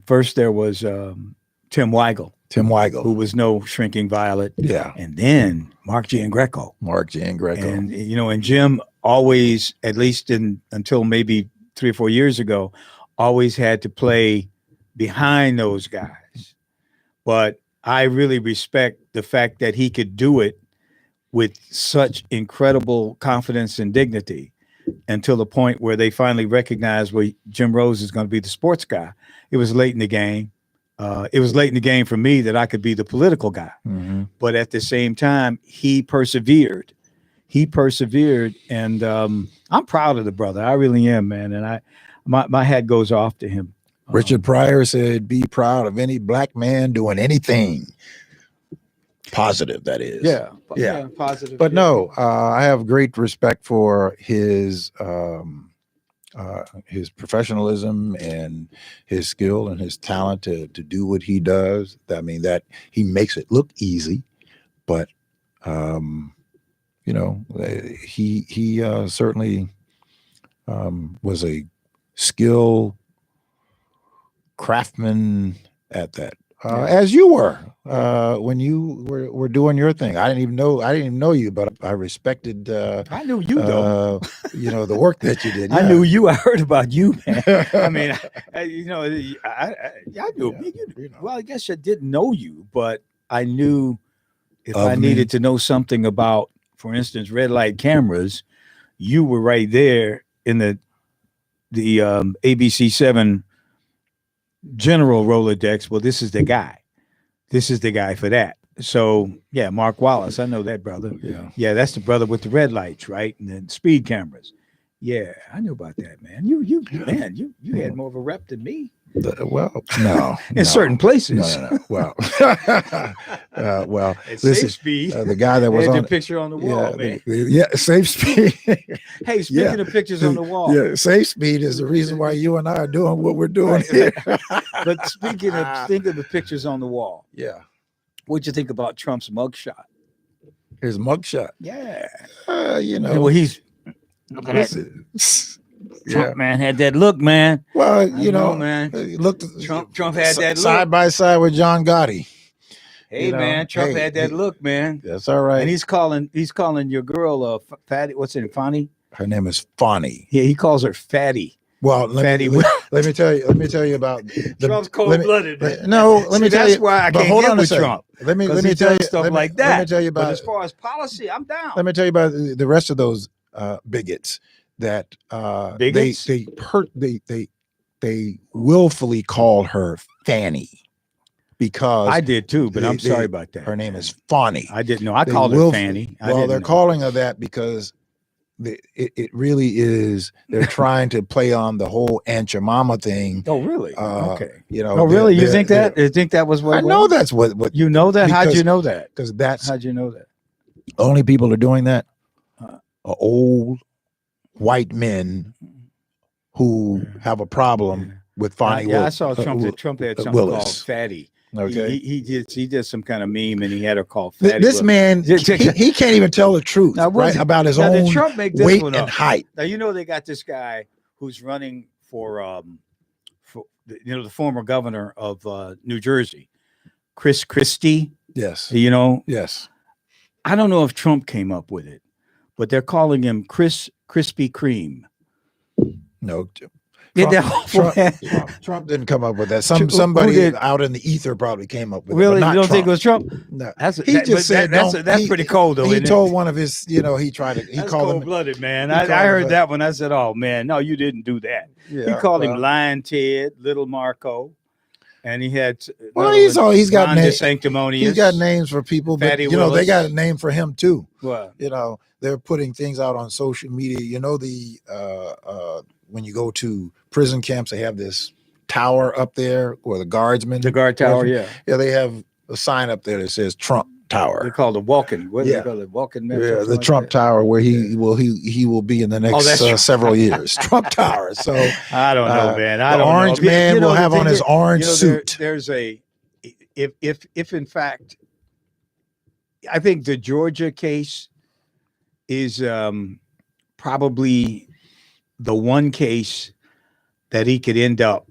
Speaker 2: First there was Tim Weigel. Who was no shrinking violet.
Speaker 1: Yeah.
Speaker 2: And then Mark Giangreco. And, you know, and Jim always, at least until maybe 3 or 4 years ago, always had to play behind those guys. But I really respect the fact that he could do it with such incredible confidence and dignity until the point where they finally recognized, well, Jim Rose is going to be the sports guy. It was late in the game. It was late in the game for me that I could be the political guy. Mm-hmm. But at the same time, he persevered. And I'm proud of the brother. I really am, man. And my hat goes off to him.
Speaker 1: Richard Pryor said, be proud of any black man doing anything positive, that is.
Speaker 2: Yeah, positive.
Speaker 1: But no, I have great respect for his professionalism and his skill and his talent to do what he does. I mean, that he makes it look easy, but you know, he certainly was a skilled craftsman at that. As you were when you were doing your thing. I didn't even know you, but I respected.
Speaker 2: I knew you though.
Speaker 1: You know, the work that you did. Yeah.
Speaker 2: I knew you. I heard about you, man. I mean, you know, I knew. Yeah, well, I guess I didn't know you, but I knew if I needed to know something about, for instance, red light cameras, you were right there in the ABC7 general Rolodex. Well, this is the guy. This is the guy for that. So yeah, Mark Wallace. I know that brother. Yeah, that's the brother with the red lights, right? And then speed cameras. Yeah, I knew about that, man. You had more of a rep than me.
Speaker 1: Well, no.
Speaker 2: In certain places.
Speaker 1: No. Well, well,
Speaker 2: At
Speaker 1: this
Speaker 2: Safe
Speaker 1: is
Speaker 2: Speed.
Speaker 1: the guy that was
Speaker 2: Had
Speaker 1: on
Speaker 2: your picture on the wall, man.
Speaker 1: Safe Speed.
Speaker 2: Hey, speaking of pictures on the wall.
Speaker 1: Yeah, Safe Speed is the reason why you and I are doing what we're doing here.
Speaker 2: But speaking of the pictures on the wall,
Speaker 1: Yeah.
Speaker 2: what'd you think about Trump's mugshot?
Speaker 1: His mugshot.
Speaker 2: Yeah.
Speaker 1: Well,
Speaker 2: he's look at that. Trump, man, had that look, man.
Speaker 1: Well,
Speaker 2: man.
Speaker 1: Look,
Speaker 2: Trump had that look.
Speaker 1: Side by side with John Gotti.
Speaker 2: Hey, man, Trump had that look, man.
Speaker 1: That's all right.
Speaker 2: And he's calling your girl fatty. What's it, Fonny?
Speaker 1: Her name is Fonny.
Speaker 2: Yeah, he calls her fatty.
Speaker 1: Well, let me tell you about
Speaker 2: Trump's cold-blooded.
Speaker 1: Let me tell you.
Speaker 2: That's why I can't get with Trump.
Speaker 1: Let me tell you
Speaker 2: stuff like that.
Speaker 1: Let me tell you about.
Speaker 2: But as far as policy, I'm down.
Speaker 1: Let me tell you about the rest of those bigots that
Speaker 2: bigots?
Speaker 1: they willfully call her Fanny because
Speaker 2: I did too, but I'm sorry about that.
Speaker 1: Her name is Fonny.
Speaker 2: I didn't know. I called her Fanny.
Speaker 1: They're calling her that because it really is. They're trying to play on the whole Aunt Your Mama thing.
Speaker 2: Oh, really? Okay.
Speaker 1: Oh,
Speaker 2: really? You think that? You think that was what?
Speaker 1: I know that's what.
Speaker 2: You know that? How'd you know that?
Speaker 1: Because that's
Speaker 2: how'd you know that?
Speaker 1: Only people are doing that are old white men who have a problem with Fonny.
Speaker 2: I saw Trump had something called Fatty.
Speaker 1: Okay,
Speaker 2: he did some kind of meme and he had her called Fatty.
Speaker 1: This man, he can't even tell the truth about his own
Speaker 2: did Trump make this
Speaker 1: weight
Speaker 2: one
Speaker 1: and height.
Speaker 2: Now they got this guy who's running for the former governor of New Jersey, Chris Christie.
Speaker 1: Yes.
Speaker 2: Yes. I don't know if Trump came up with it, but they're calling him Krispy Kreme.
Speaker 1: No. Trump didn't come up with that. Somebody out in the ether probably came up with it.
Speaker 2: Really? You don't think it was Trump?
Speaker 1: No.
Speaker 2: That's pretty cold though.
Speaker 1: He told one of his, he tried to. He
Speaker 2: that's
Speaker 1: called
Speaker 2: cold-blooded, man. I heard that one. I said, "Oh man, no, you didn't do that."
Speaker 1: Yeah,
Speaker 2: he called him Lion Ted, Little Marco. And he had
Speaker 1: he's got names.
Speaker 2: Sanctimonious.
Speaker 1: He's got names for people, but
Speaker 2: Fatty
Speaker 1: they got a name for him too.
Speaker 2: What?
Speaker 1: They're putting things out on social media. When you go to prison camps, they have this tower up there where the guardsmen.
Speaker 2: The guard tower, yeah.
Speaker 1: Yeah, they have a sign up there that says Trump Tower.
Speaker 2: They call it Walking. What do they call it? Walking.
Speaker 1: Yeah, the Trump Tower, where he will be in the next several years. Trump Tower. So I
Speaker 2: don't know, man. I
Speaker 1: don't know. Orange man will have on his orange suit.
Speaker 2: There's if in fact, I think the Georgia case is probably the one case that he could end up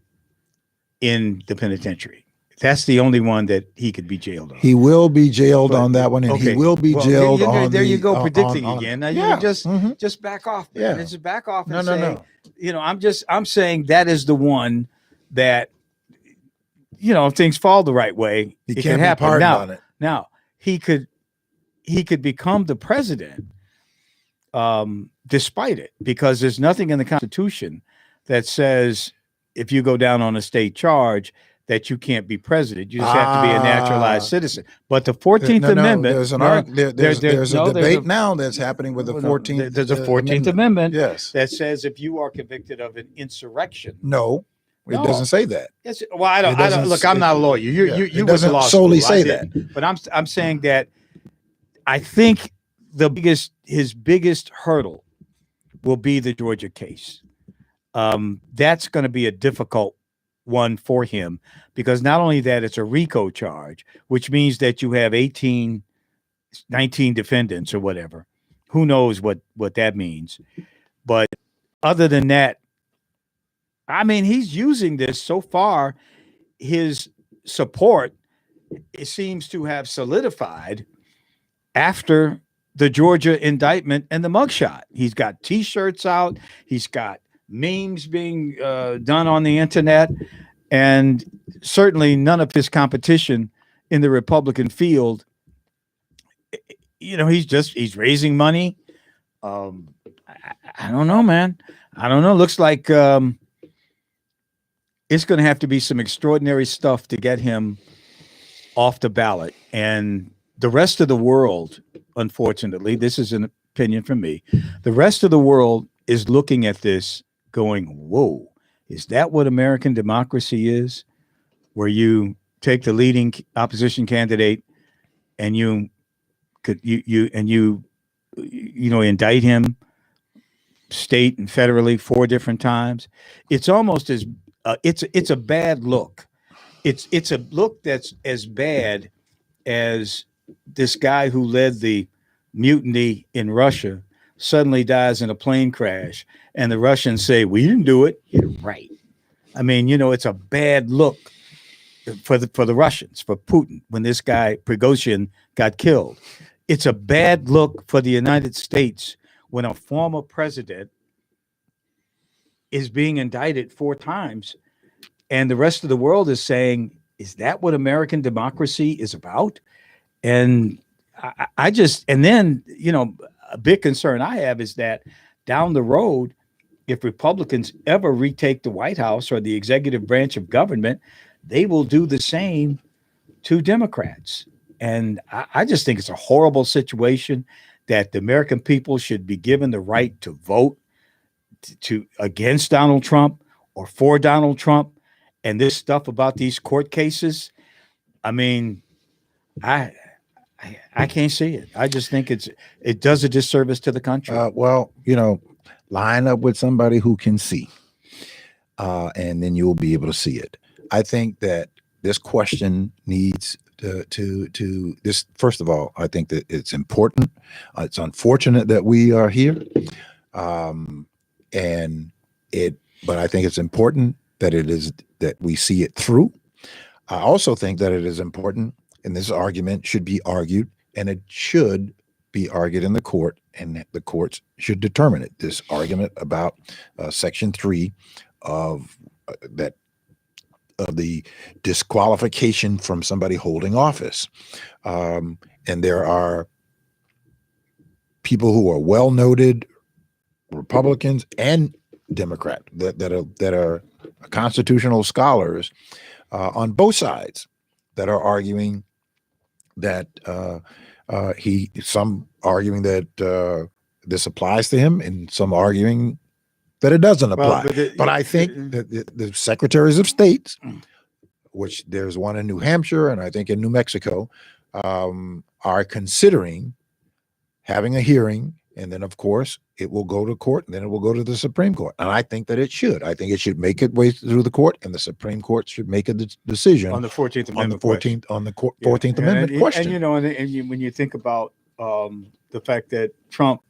Speaker 2: in the penitentiary. That's the only one that he could be jailed on.
Speaker 1: He will be jailed on that one, and he will be jailed on.
Speaker 2: There you go, predicting again. Now you just back off, man.
Speaker 1: Yeah.
Speaker 2: Just back off and say, I'm saying that is the one that, if things fall the right way,
Speaker 1: it
Speaker 2: can happen.
Speaker 1: Now
Speaker 2: he could become the president, despite it, because there's nothing in the Constitution that says if you go down on a state charge that you can't be president. You just have to be a naturalized citizen. But the 14th Amendment,
Speaker 1: there's a debate now that's happening with the 14th.
Speaker 2: There's a 14th Amendment
Speaker 1: yes,
Speaker 2: that says if you are convicted of an insurrection.
Speaker 1: No, it doesn't say that.
Speaker 2: Yes. Well, I don't look, I'm not a lawyer. You went to law school.
Speaker 1: Solely say that.
Speaker 2: But I'm saying that I think his biggest hurdle will be the Georgia case. That's going to be a difficult one for him, because not only that, it's a RICO charge, which means that you have 19 defendants or whatever. Who knows what that means? But other than that, I mean, he's using this so far. His support, it seems to have solidified after the Georgia indictment and the mugshot. He's got T-shirts out. He's got memes being done on the internet, and certainly none of his competition in the Republican field. He's raising money. I don't know, man. I don't know. Looks like it's going to have to be some extraordinary stuff to get him off the ballot. And the rest of the world, unfortunately, this is an opinion from me, the rest of the world is looking at this going, whoa, Is that what American democracy is? Where you take the leading opposition candidate and you indict him state and federally 4 different times? It's almost as it's a bad look. It's a look that's as bad as this guy who led the mutiny in Russia suddenly dies in a plane crash, and the Russians say, "We didn't do it." You're right. I mean, it's a bad look for the Russians, for Putin, when this guy Prigozhin got killed. It's a bad look for the United States when a former president is being indicted 4 times, and the rest of the world is saying, "Is that what American democracy is about?" And I just, and then, a big concern I have is that down the road, if Republicans ever retake the White House or the executive branch of government, they will do the same to Democrats. And I just think it's a horrible situation that the American people should be given the right to vote to against Donald Trump or for Donald Trump. And this stuff about these court cases, I mean, I can't see it. I just think it does a disservice to the country.
Speaker 1: Well, line up with somebody who can see, and then you'll be able to see it. I think that this question needs to this. First of all, I think that it's important. It's unfortunate that we are here, but I think it's important that we see it through. I also think that it is important, and this argument should be argued, and it should be argued in the court, and the courts should determine it. This argument about Section 3 of the disqualification from somebody holding office, and there are people who are well-noted Republicans and Democrat that are constitutional scholars on both sides that are arguing that some arguing that this applies to him, and some arguing that it doesn't apply. But I think that the secretaries of states, which there's one in New Hampshire and I think in New Mexico, are considering having a hearing, and then of course it will go to court, and then it will go to the Supreme Court. And I think that it should. I think it should make its way through the court, and the Supreme Court should make a decision
Speaker 2: on the 14th Amendment.
Speaker 1: On the 14th Amendment question.
Speaker 2: And when you think about the fact that Trump,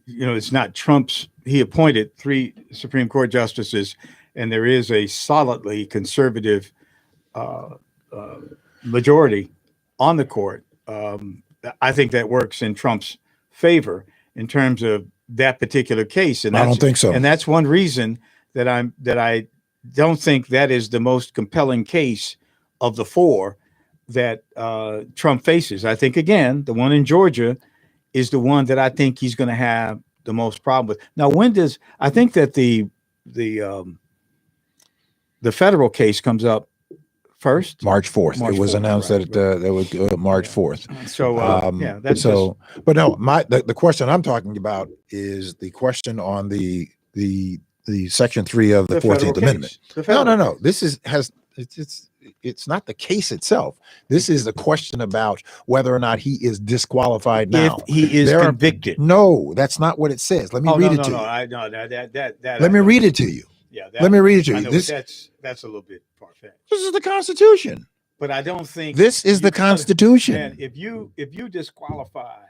Speaker 2: it's not Trump's. He appointed 3 Supreme Court justices, and there is a solidly conservative majority on the court. I think that works in Trump's favor in terms of that particular case. And
Speaker 1: I don't think so.
Speaker 2: And that's one reason that I don't think that is the most compelling case of the 4 that Trump faces. I think, again, the one in Georgia is the one that I think he's going to have the most problem with. Now, I think that the federal case comes up first?
Speaker 1: March 4th. It was announced that was March 4th.
Speaker 2: So, that's
Speaker 1: so. But no, the question I'm talking about is the question on the Section 3 of the 14th Amendment. No. It's not the case itself. This is the question about whether or not he is disqualified now.
Speaker 2: If he is convicted.
Speaker 1: No, that's not what it says. Let me read it to you. Let me read it to you.
Speaker 2: Yeah,
Speaker 1: let me read it to you.
Speaker 2: Know, that's a little bit far-fetched.
Speaker 1: This is the Constitution.
Speaker 2: But I don't think
Speaker 1: this is the Constitution.
Speaker 2: Man, if you disqualify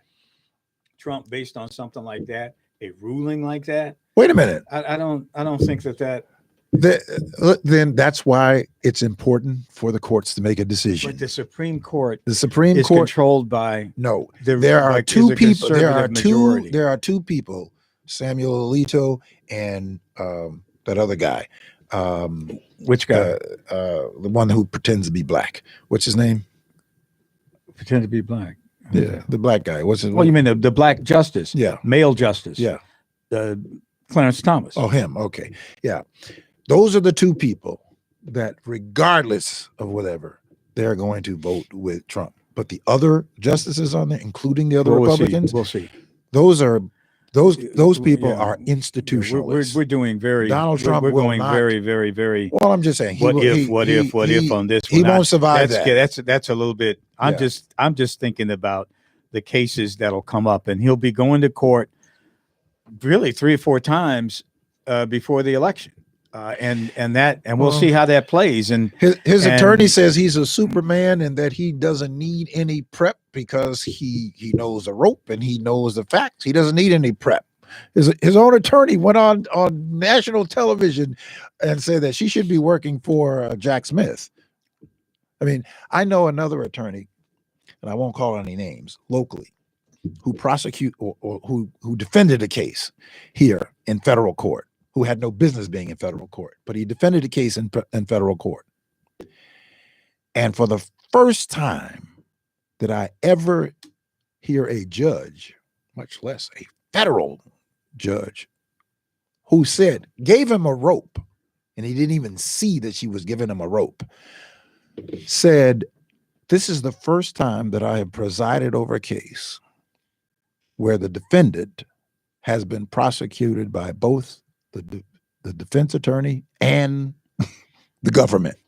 Speaker 2: Trump based on something like that, a ruling like that.
Speaker 1: Wait a minute.
Speaker 2: I don't think that.
Speaker 1: Then that's why it's important for the courts to make a decision.
Speaker 2: But the Supreme Court
Speaker 1: is
Speaker 2: controlled by
Speaker 1: there are 2 people. There are 2 people, Samuel Alito and that other guy.
Speaker 2: Which guy?
Speaker 1: The one who pretends to be black. What's his name?
Speaker 2: Pretend to be black.
Speaker 1: Yeah, the black guy. What's his?
Speaker 2: Well, you mean the black justice?
Speaker 1: Yeah,
Speaker 2: male justice.
Speaker 1: Yeah,
Speaker 2: Clarence Thomas.
Speaker 1: Oh, him. Okay, yeah. Those are the 2 people that, regardless of whatever, they're going to vote with Trump. But the other justices on there, including the other Republicans,
Speaker 2: we'll see.
Speaker 1: Those are Those people
Speaker 2: Yeah.
Speaker 1: are institutionalists.
Speaker 2: We're doing very.
Speaker 1: Donald Trump
Speaker 2: We're
Speaker 1: will
Speaker 2: going
Speaker 1: not-
Speaker 2: very, very, very.
Speaker 1: Well, I'm just saying.
Speaker 2: What if on this
Speaker 1: He
Speaker 2: one?
Speaker 1: won't survive that.
Speaker 2: That's a little bit. I'm
Speaker 1: Yeah.
Speaker 2: just thinking about the cases that'll come up, and he'll be going to court really 3 or 4 times before the election, and we'll see how that plays. And
Speaker 1: His
Speaker 2: and-
Speaker 1: attorney says he's a Superman and that he doesn't need any prep because he knows the rope and he knows the facts. He doesn't need any prep. His own attorney went on national television and said that she should be working for Jack Smith. I mean, I know another attorney, and I won't call any names, locally, who prosecute or who defended a case here in federal court, who had no business being in federal court, but he defended a case in federal court. And for the first time that I ever hear a judge, much less a federal judge, who gave him a rope, and he didn't even see that she was giving him a rope, said, "This is the first time that I have presided over a case where the defendant has been prosecuted by both the defense attorney and the government."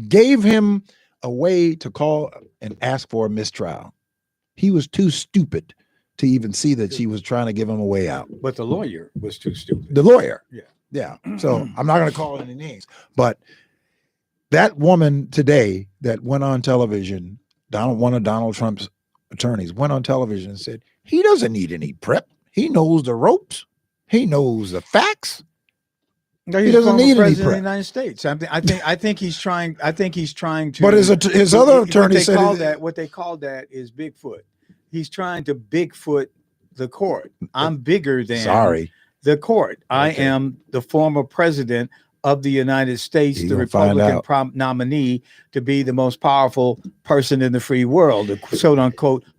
Speaker 1: Gave him a way to call and ask for a mistrial. He was too stupid to even see that she was trying to give him a way out.
Speaker 2: but the lawyer was too stupid.
Speaker 1: The lawyer.
Speaker 2: Yeah.
Speaker 1: Yeah. So I'm not going to call any names, but that woman today that went on television, one of Donald Trump's attorneys went on television and said, he doesn't need any prep. He knows the ropes. He knows the facts.
Speaker 2: No,
Speaker 1: He doesn't need any
Speaker 2: president of
Speaker 1: prep.
Speaker 2: the United States. I think he's trying. I think he's trying to.
Speaker 1: But his other attorney said
Speaker 2: what they call that is Bigfoot. He's trying to Bigfoot the court. I'm bigger than the court. I am the former president of the United States, the Republican nominee to be the most powerful person in the free world, the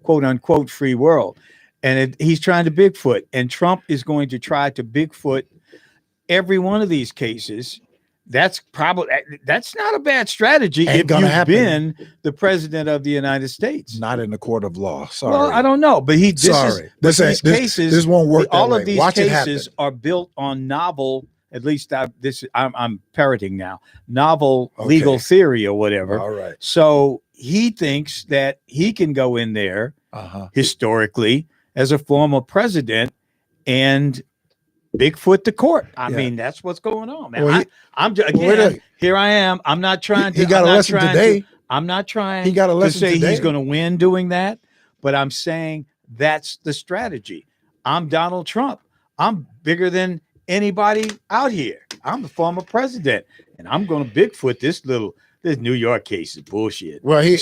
Speaker 2: quote unquote free world. And he's trying to Bigfoot, and Trump is going to try to Bigfoot every one of these cases. That's not a bad strategy if you've been the president of the United States.
Speaker 1: Not in the court of law. Sorry.
Speaker 2: Well, I don't know, but this
Speaker 1: won't work.
Speaker 2: All of these cases are built on novel. At least I'm parroting now. Novel legal theory or whatever.
Speaker 1: All right.
Speaker 2: So he thinks that he can go in there historically as a former president and Bigfoot the court. I mean, that's what's going on, man.
Speaker 1: Well,
Speaker 2: here I am. I'm not trying to.
Speaker 1: He got a lesson today.
Speaker 2: I'm not trying
Speaker 1: he got a lesson
Speaker 2: to say
Speaker 1: today.
Speaker 2: He's going to win doing that, but I'm saying that's the strategy. I'm Donald Trump. I'm bigger than anybody out here. I'm the former president, and I'm going to Bigfoot this New York case is bullshit.
Speaker 1: Well, he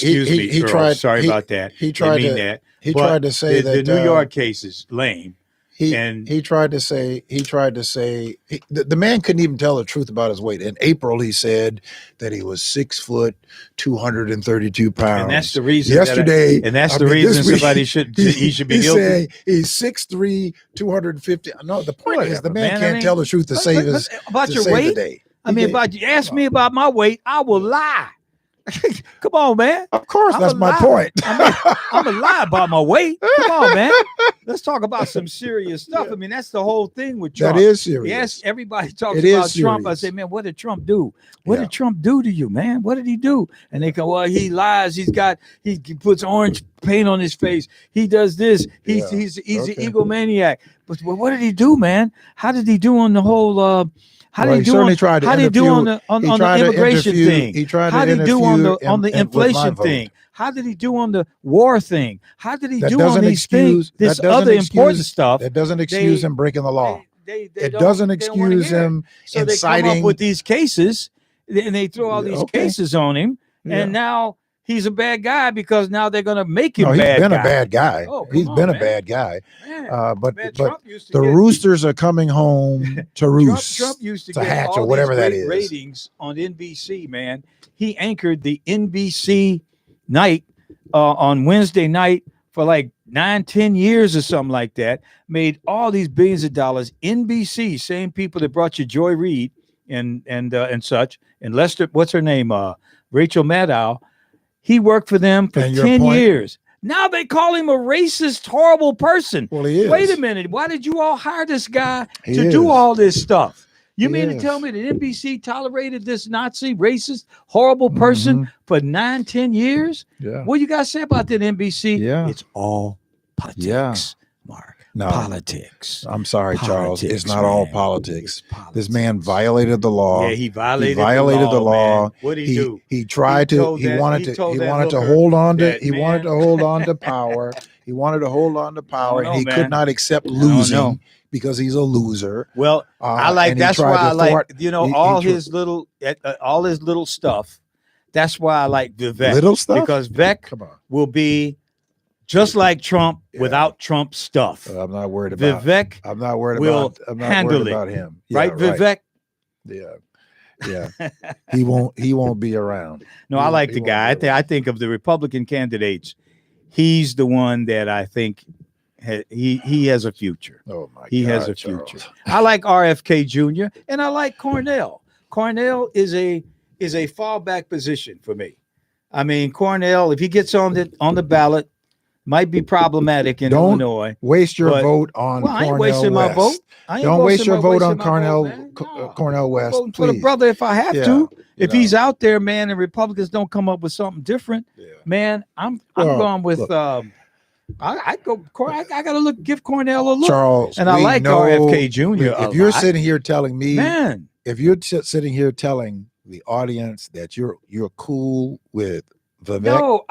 Speaker 2: Earl,
Speaker 1: tried.
Speaker 2: Sorry about that.
Speaker 1: He tried to say that
Speaker 2: the New York case is lame.
Speaker 1: He tried to say the man couldn't even tell the truth about his weight. In April, he said that he was 6 foot, 232 pounds.
Speaker 2: And that's the reason.
Speaker 1: Yesterday,
Speaker 2: Somebody should be guilty.
Speaker 1: Saying he's 6'3", 250. No, the point is the man can't tell the truth to save his
Speaker 2: about your weight.
Speaker 1: Day.
Speaker 2: Ask me about my weight, I will lie. Come on, man.
Speaker 1: Of course, that's my point.
Speaker 2: I'm gonna lie about my weight. Come on, man. Let's talk about some serious stuff. I mean, that's the whole thing with Trump.
Speaker 1: That is serious.
Speaker 2: Yes, everybody talks about Trump. I say, man, what did Trump do? What did Trump do to you, man? What did he do? And they go, well, he lies. He puts orange paint on his face. He does this. He's an egomaniac. But what did he do, man? How did he do on the whole? How did he do on the immigration thing? How did he do on the inflation thing? How did he do on the war thing? How did he do on these things? This other important stuff.
Speaker 1: That doesn't excuse him breaking the law. It doesn't excuse him inciting.
Speaker 2: They come up with these cases, and they throw all these cases on him, and now he's a bad guy because now they're going to make him bad.
Speaker 1: He's been a bad guy. He's been a bad guy. But the roosters are coming home to roost.
Speaker 2: Trump used to
Speaker 1: get
Speaker 2: hatch
Speaker 1: or whatever that is.
Speaker 2: Ratings on NBC, man. He anchored the NBC night on Wednesday night for like 9-10 years or something like that. Made all these billions of dollars. NBC, same people that brought you Joy Reid and such, and Lester, what's her name? Rachel Maddow. He worked for them for 10 years. Now they call him a racist, horrible person.
Speaker 1: Well, he is.
Speaker 2: Wait a minute. Why did you all hire this guy
Speaker 1: He
Speaker 2: to
Speaker 1: is.
Speaker 2: do all this stuff? You
Speaker 1: He
Speaker 2: mean to
Speaker 1: is.
Speaker 2: tell me that NBC tolerated this Nazi, racist, horrible person for 9-10 years?
Speaker 1: Yeah.
Speaker 2: What you guys say about that, NBC?
Speaker 1: Yeah.
Speaker 2: It's all politics,
Speaker 1: Yeah.
Speaker 2: Mark.
Speaker 1: No.
Speaker 2: Politics.
Speaker 1: I'm sorry, Charles.
Speaker 2: Politics,
Speaker 1: It's not all
Speaker 2: man.
Speaker 1: politics.
Speaker 2: It's politics.
Speaker 1: This man violated the law.
Speaker 2: Yeah, he violated
Speaker 1: the law.
Speaker 2: man. What did he do?
Speaker 1: He tried
Speaker 2: He
Speaker 1: to.
Speaker 2: told
Speaker 1: He
Speaker 2: that-
Speaker 1: wanted
Speaker 2: he
Speaker 1: to.
Speaker 2: told
Speaker 1: He
Speaker 2: that
Speaker 1: wanted to
Speaker 2: hooker
Speaker 1: hold on to.
Speaker 2: that,
Speaker 1: He wanted to
Speaker 2: man.
Speaker 1: hold on to power. He wanted to hold on to power,
Speaker 2: know,
Speaker 1: and he
Speaker 2: man.
Speaker 1: could not accept
Speaker 2: don't know.
Speaker 1: losing because he's a loser.
Speaker 2: Well, I like
Speaker 1: and he
Speaker 2: that's
Speaker 1: tried
Speaker 2: why
Speaker 1: to
Speaker 2: I like
Speaker 1: thwart-
Speaker 2: all
Speaker 1: he tr-
Speaker 2: his little stuff. That's why I like Vivek.
Speaker 1: Little stuff?
Speaker 2: Because Vec
Speaker 1: Come on.
Speaker 2: will be just like Trump
Speaker 1: Yeah.
Speaker 2: without Trump stuff.
Speaker 1: I'm not worried about.
Speaker 2: Vivek,
Speaker 1: I'm not worried
Speaker 2: will
Speaker 1: about. I'm not
Speaker 2: handle
Speaker 1: worried
Speaker 2: it.
Speaker 1: about him. Yeah,
Speaker 2: right, Vivek?
Speaker 1: Yeah. He won't be around.
Speaker 2: No, I like the
Speaker 1: won't
Speaker 2: guy.
Speaker 1: be
Speaker 2: I think of the Republican candidates, he's the one that I think he has a future.
Speaker 1: Oh my
Speaker 2: He
Speaker 1: God,
Speaker 2: has a
Speaker 1: Charles.
Speaker 2: future. I like RFK Jr. and I like Cornell. Cornell is a fallback position for me. I mean, Cornell, if he gets on the ballot, might be problematic in
Speaker 1: Don't
Speaker 2: Illinois.
Speaker 1: Waste your
Speaker 2: But-
Speaker 1: vote on
Speaker 2: Well, I ain't
Speaker 1: Cornell
Speaker 2: wasting my
Speaker 1: West.
Speaker 2: vote. I ain't
Speaker 1: Don't waste
Speaker 2: wasting
Speaker 1: your vote on
Speaker 2: my
Speaker 1: Cornell
Speaker 2: man. No.
Speaker 1: Cornell
Speaker 2: I'm
Speaker 1: West,
Speaker 2: voting for the
Speaker 1: please.
Speaker 2: brother if I have
Speaker 1: Yeah,
Speaker 2: to.
Speaker 1: you
Speaker 2: If
Speaker 1: know.
Speaker 2: he's out there, man, and Republicans don't come up with something different,
Speaker 1: Yeah.
Speaker 2: man, I'm
Speaker 1: Well,
Speaker 2: going with
Speaker 1: look.
Speaker 2: I gotta give Cornell a look.
Speaker 1: Charles,
Speaker 2: and I
Speaker 1: we
Speaker 2: like
Speaker 1: know-
Speaker 2: RFK Jr.
Speaker 1: If you're sitting here telling me,
Speaker 2: man,
Speaker 1: if you're sitting here telling the audience that you're cool with Vivek,
Speaker 2: no,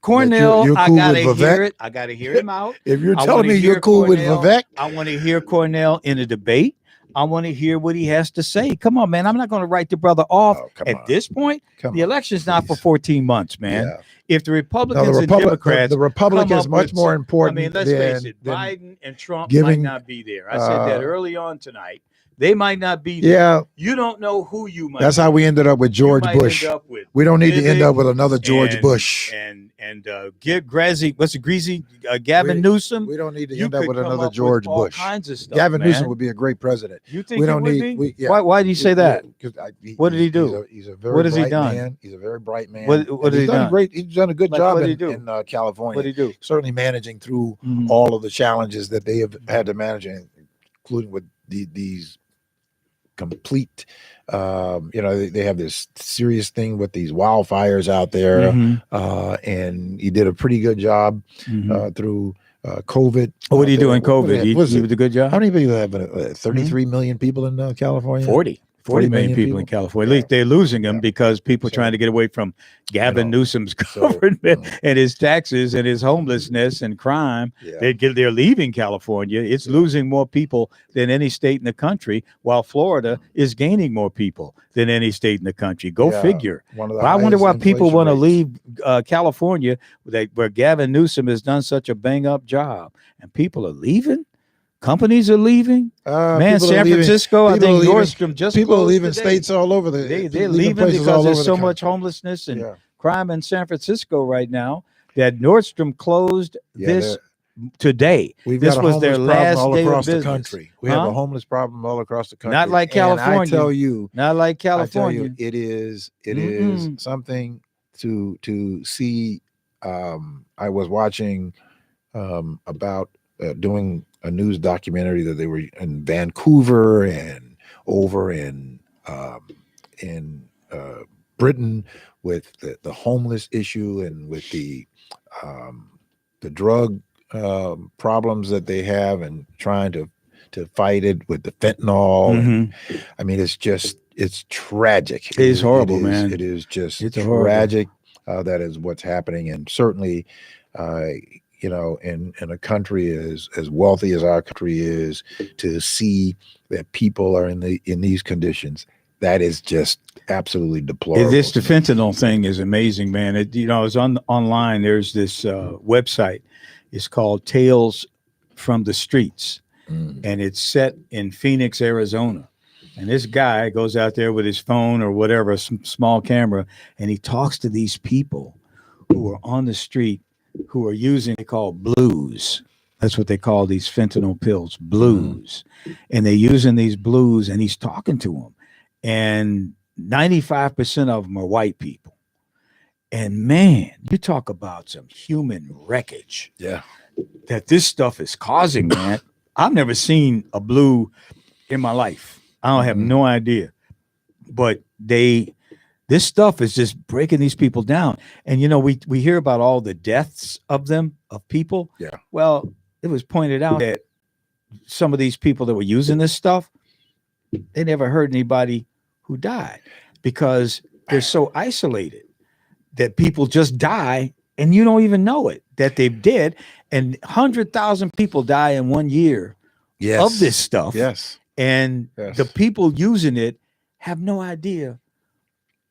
Speaker 2: Cornell.
Speaker 1: you're
Speaker 2: I
Speaker 1: cool
Speaker 2: gotta
Speaker 1: with
Speaker 2: hear
Speaker 1: Vivek?
Speaker 2: it. I gotta hear him out.
Speaker 1: if you're
Speaker 2: I
Speaker 1: telling
Speaker 2: wanna
Speaker 1: me
Speaker 2: hear
Speaker 1: you're cool
Speaker 2: Cornell.
Speaker 1: with Vivek,
Speaker 2: I want to hear Cornell in a debate. I want to hear what he has to say. Come on, man. I'm not going to write the brother off
Speaker 1: Oh, come
Speaker 2: at
Speaker 1: on.
Speaker 2: this point.
Speaker 1: come
Speaker 2: The
Speaker 1: on,
Speaker 2: election's not for
Speaker 1: please.
Speaker 2: 14 months, man.
Speaker 1: Yeah.
Speaker 2: If the
Speaker 1: No,
Speaker 2: Republicans and Democrats,
Speaker 1: the Republic
Speaker 2: come
Speaker 1: is
Speaker 2: up
Speaker 1: much
Speaker 2: with
Speaker 1: more
Speaker 2: I
Speaker 1: important
Speaker 2: mean, let's face
Speaker 1: than,
Speaker 2: it,
Speaker 1: than
Speaker 2: Biden and Trump
Speaker 1: giving,
Speaker 2: might not be there. I said that early on tonight. They might not be there.
Speaker 1: yeah,
Speaker 2: You don't know who you might.
Speaker 1: that's how we ended up with George
Speaker 2: you might
Speaker 1: Bush.
Speaker 2: End up with
Speaker 1: We don't need to end
Speaker 2: Vivek
Speaker 1: up with another George
Speaker 2: and-
Speaker 1: Bush.
Speaker 2: and get Grazzy. What's it, Greasy? Gavin Newsom.
Speaker 1: We don't need to
Speaker 2: You
Speaker 1: end up
Speaker 2: could
Speaker 1: with
Speaker 2: come
Speaker 1: another
Speaker 2: up with
Speaker 1: George
Speaker 2: all
Speaker 1: Bush.
Speaker 2: kinds of stuff.
Speaker 1: Gavin
Speaker 2: man.
Speaker 1: Newsom would be a great president.
Speaker 2: You think
Speaker 1: We
Speaker 2: he
Speaker 1: don't
Speaker 2: would
Speaker 1: need.
Speaker 2: be?
Speaker 1: Yeah.
Speaker 2: Why do you say that? What did he do?
Speaker 1: He's a very
Speaker 2: What has he
Speaker 1: bright
Speaker 2: done?
Speaker 1: man. He's a very bright man.
Speaker 2: What
Speaker 1: And
Speaker 2: has he
Speaker 1: he's done?
Speaker 2: done?
Speaker 1: He's done a good
Speaker 2: Like,
Speaker 1: job
Speaker 2: what did he do?
Speaker 1: in California.
Speaker 2: What did he do?
Speaker 1: Certainly managing through
Speaker 2: Mhm.
Speaker 1: all of the challenges that they have had to manage, including with these complete. They have this serious thing with these wildfires out there,
Speaker 2: Mhm.
Speaker 1: and he did a pretty good job
Speaker 2: Mhm.
Speaker 1: through COVID.
Speaker 2: What did he do in
Speaker 1: What
Speaker 2: COVID? He
Speaker 1: was it?
Speaker 2: did a good job.
Speaker 1: How many people have 33 million people in California?
Speaker 2: 40 million people in California. At least they're losing them
Speaker 1: Yeah.
Speaker 2: because people are
Speaker 1: So-
Speaker 2: trying to get away from Gavin Newsom's
Speaker 1: so,
Speaker 2: government and his taxes and his homelessness and crime.
Speaker 1: Yeah.
Speaker 2: They're leaving California. It's losing more people than any state in the country, while Florida is gaining more people than any state in the country. Go
Speaker 1: Yeah.
Speaker 2: figure.
Speaker 1: One of the
Speaker 2: But I wonder why
Speaker 1: highest
Speaker 2: people
Speaker 1: inflation
Speaker 2: want to
Speaker 1: rates.
Speaker 2: leave California, where Gavin Newsom has done such a bang up job, and people are leaving. Companies are leaving. Man,
Speaker 1: People are
Speaker 2: San
Speaker 1: leaving-
Speaker 2: Francisco, I
Speaker 1: people
Speaker 2: think
Speaker 1: are leaving-
Speaker 2: Nordstrom just
Speaker 1: People are
Speaker 2: closed
Speaker 1: leaving
Speaker 2: today.
Speaker 1: states all over
Speaker 2: They're leaving
Speaker 1: places
Speaker 2: because
Speaker 1: all
Speaker 2: there's
Speaker 1: over
Speaker 2: so
Speaker 1: the
Speaker 2: much
Speaker 1: country.
Speaker 2: homelessness and
Speaker 1: Yeah.
Speaker 2: crime in San Francisco right now that Nordstrom closed
Speaker 1: Yeah,
Speaker 2: this today.
Speaker 1: We've
Speaker 2: This
Speaker 1: got a
Speaker 2: was their
Speaker 1: homeless problem
Speaker 2: last
Speaker 1: all
Speaker 2: day of
Speaker 1: across the
Speaker 2: business.
Speaker 1: country. We have
Speaker 2: Huh?
Speaker 1: a homeless problem all across the country.
Speaker 2: Not like
Speaker 1: And
Speaker 2: California.
Speaker 1: I tell you,
Speaker 2: Not like
Speaker 1: I tell
Speaker 2: California.
Speaker 1: you, it is
Speaker 2: Mm-mm.
Speaker 1: something to see. I was watching about doing a news documentary that they were in Vancouver and over in Britain with the homeless issue and with the drug problems that they have and trying to fight it with the fentanyl.
Speaker 2: Mhm.
Speaker 1: I mean, it's tragic.
Speaker 2: It is horrible, man.
Speaker 1: It is just
Speaker 2: It's horrible.
Speaker 1: tragic. That is what's happening, and certainly, in a country as wealthy as our country is, to see that people are in these conditions, that is just absolutely deplorable.
Speaker 2: The fentanyl thing is amazing, man. It's online. There's this website. It's called Tales from the Streets, and it's set in Phoenix, Arizona. And this guy goes out there with his phone or whatever, some small camera, and he talks to these people who are on the street who are using, they call blues. That's what they call these fentanyl pills, blues. And they're using these blues, and he's talking to them. And 95% of them are white people. And man, you talk about some human wreckage
Speaker 1: Yeah.
Speaker 2: that this stuff is causing, man. I've never seen a blue in my life. I don't have no idea. But this stuff is just breaking these people down. And we hear about all the deaths of people.
Speaker 1: Yeah.
Speaker 2: Well, it was pointed out that some of these people that were using this stuff, they never heard anybody who died because they're so isolated that people just die and you don't even know it, that they've dead. And 100,000 people die in 1 year of this stuff.
Speaker 1: Yes.
Speaker 2: And the people using it have no idea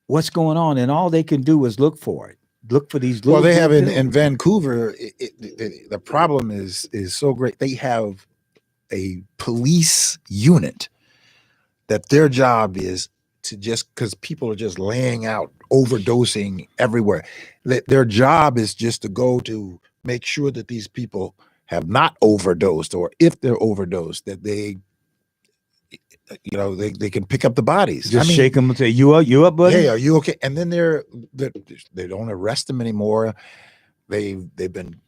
Speaker 2: what's going on. And all they can do is look for it. Look for these little.
Speaker 1: Well, they have in Vancouver, the problem is so great. They have a police unit that their job is to just, because people are just laying out, overdosing everywhere. Their job is just to go to make sure that these people have not overdosed, or if they're overdosed, that they can pick up the bodies.
Speaker 2: Just shake them and say, you up, buddy?
Speaker 1: Hey, are you okay? And then they don't arrest them anymore. They've been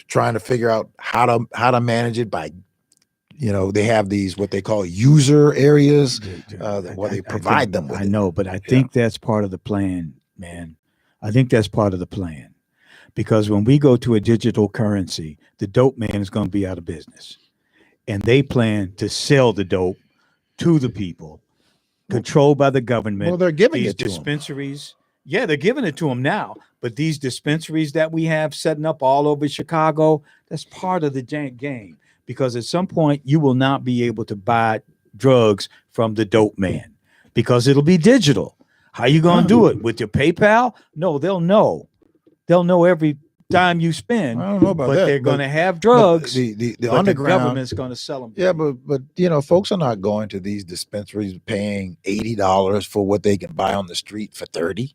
Speaker 1: trying to figure out how to manage it by, they have these what they call user areas where they provide them with
Speaker 2: I know, but I think that's part of the plan, man. I think that's part of the plan. Because when we go to a digital currency, the dope man is going to be out of business. And they plan to sell the dope to the people, controlled by the government.
Speaker 1: Well, they're giving
Speaker 2: these
Speaker 1: it to
Speaker 2: dispensaries. Yeah, they're giving it to them now. But these dispensaries that we have setting up all over Chicago, that's part of the game. Because at some point, you will not be able to buy drugs from the dope man because it'll be digital. How you going to do it? With your PayPal? No, they'll know. They'll know every dime you spend.
Speaker 1: I don't know about
Speaker 2: but
Speaker 1: that.
Speaker 2: They're going to have drugs.
Speaker 1: The
Speaker 2: but
Speaker 1: underground,
Speaker 2: the government's going to sell them.
Speaker 1: Yeah, but folks are not going to these dispensaries paying $80 for what they can buy on the street for $30.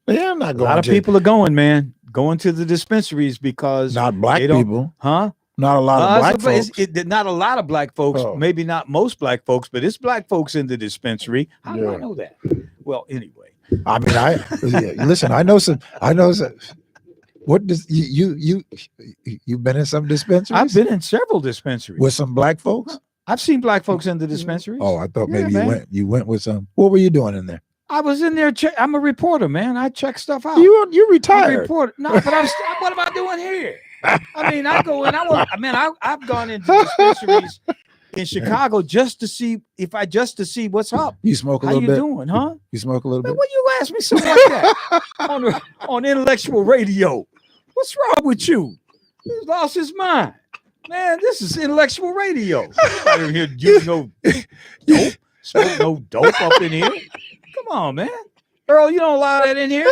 Speaker 1: Yeah, I'm not going.
Speaker 2: A lot of people are going, man, going to the dispensaries because
Speaker 1: not black people,
Speaker 2: huh?
Speaker 1: Not a lot of black folks.
Speaker 2: Not a lot of black folks.
Speaker 1: Oh.
Speaker 2: Maybe not most black folks, but it's black folks in the dispensary. How do I know that? Well, anyway.
Speaker 1: I mean, listen. I know some. What does you've been in some dispensaries?
Speaker 2: I've been in several dispensaries
Speaker 1: with some black folks.
Speaker 2: I've seen black folks in the dispensaries.
Speaker 1: Oh, I thought maybe you went with some. What were you doing in there?
Speaker 2: I was in there. I'm a reporter, man. I check stuff out.
Speaker 1: You retired.
Speaker 2: No, but what am I doing here? I mean, I go in. I've gone into dispensaries in Chicago just to see what's up.
Speaker 1: You smoke a little bit.
Speaker 2: How you doing, huh?
Speaker 1: You smoke a little bit.
Speaker 2: What you ask me something like that on intellectual radio? What's wrong with you? He's lost his mind, man. This is intellectual radio. I don't hear dope. Smoke no dope up in here. Come on, man. Earl, you don't allow that in here.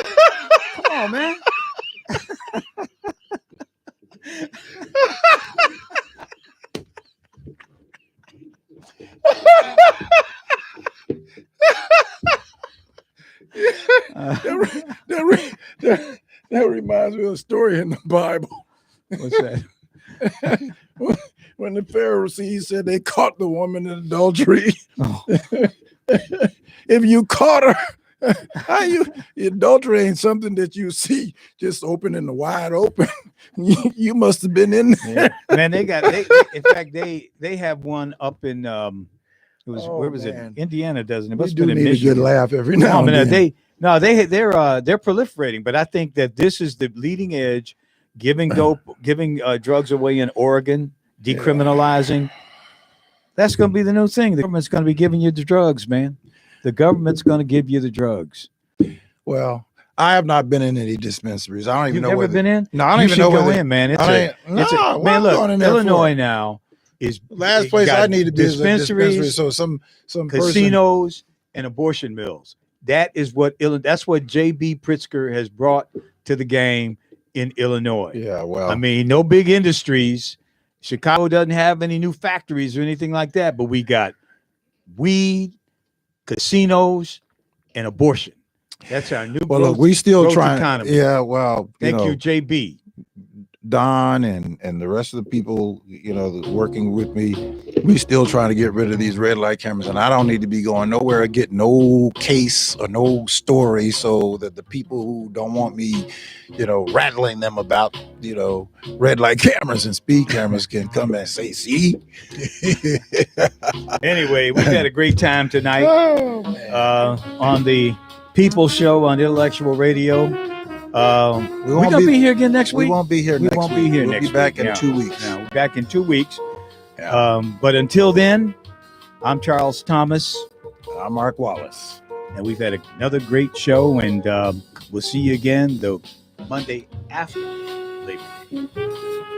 Speaker 2: Come on, man.
Speaker 1: That reminds me of a story in the Bible.
Speaker 2: What's that?
Speaker 1: When the Pharisees said they caught the woman in adultery. Oh. If you caught her, adultery ain't something that you see just open in the wide open. You must have been in there.
Speaker 2: Yeah. Man, in fact, they have one up in where was it? Indiana, doesn't it?
Speaker 1: We do need a good laugh every now and then.
Speaker 2: They're proliferating, but I think that this is the leading edge, giving drugs away in Oregon, decriminalizing. That's going to be the new thing. The government's going to be giving you the drugs, man. The government's going to give you the drugs.
Speaker 1: Well, I have not been in any dispensaries. I don't even know.
Speaker 2: You've never been in?
Speaker 1: No, I don't even know
Speaker 2: where. Go in, man. Man, look, Illinois now is
Speaker 1: last place I need to be is a dispensary. So some
Speaker 2: casinos and abortion mills. That's what J.B. Pritzker has brought to the game in Illinois.
Speaker 1: Yeah, well,
Speaker 2: I mean, no big industries. Chicago doesn't have any new factories or anything like that, but we got weed, casinos, and abortion. That's our new.
Speaker 1: Well, look, we still trying.
Speaker 2: Economy.
Speaker 1: Yeah, well,
Speaker 2: thank you, JB.
Speaker 1: Don and the rest of the people, working with me, we still trying to get rid of these red light cameras, and I don't need to be going nowhere or get no case or no story so that the people who don't want me, rattling them about, red light cameras and speed cameras can come and say, see?
Speaker 2: Anyway, we've had a great time tonight on the People Show on Intellectual Radio. We're going to be here again next week.
Speaker 1: We won't be here next week. We'll be back in 2 weeks.
Speaker 2: Yeah, we're back in 2 weeks.
Speaker 1: Yeah.
Speaker 2: But until then, I'm Charles Thomas.
Speaker 1: I'm Mark Wallace.
Speaker 2: And we've had another great show, and we'll see you again the Monday after Labor Day.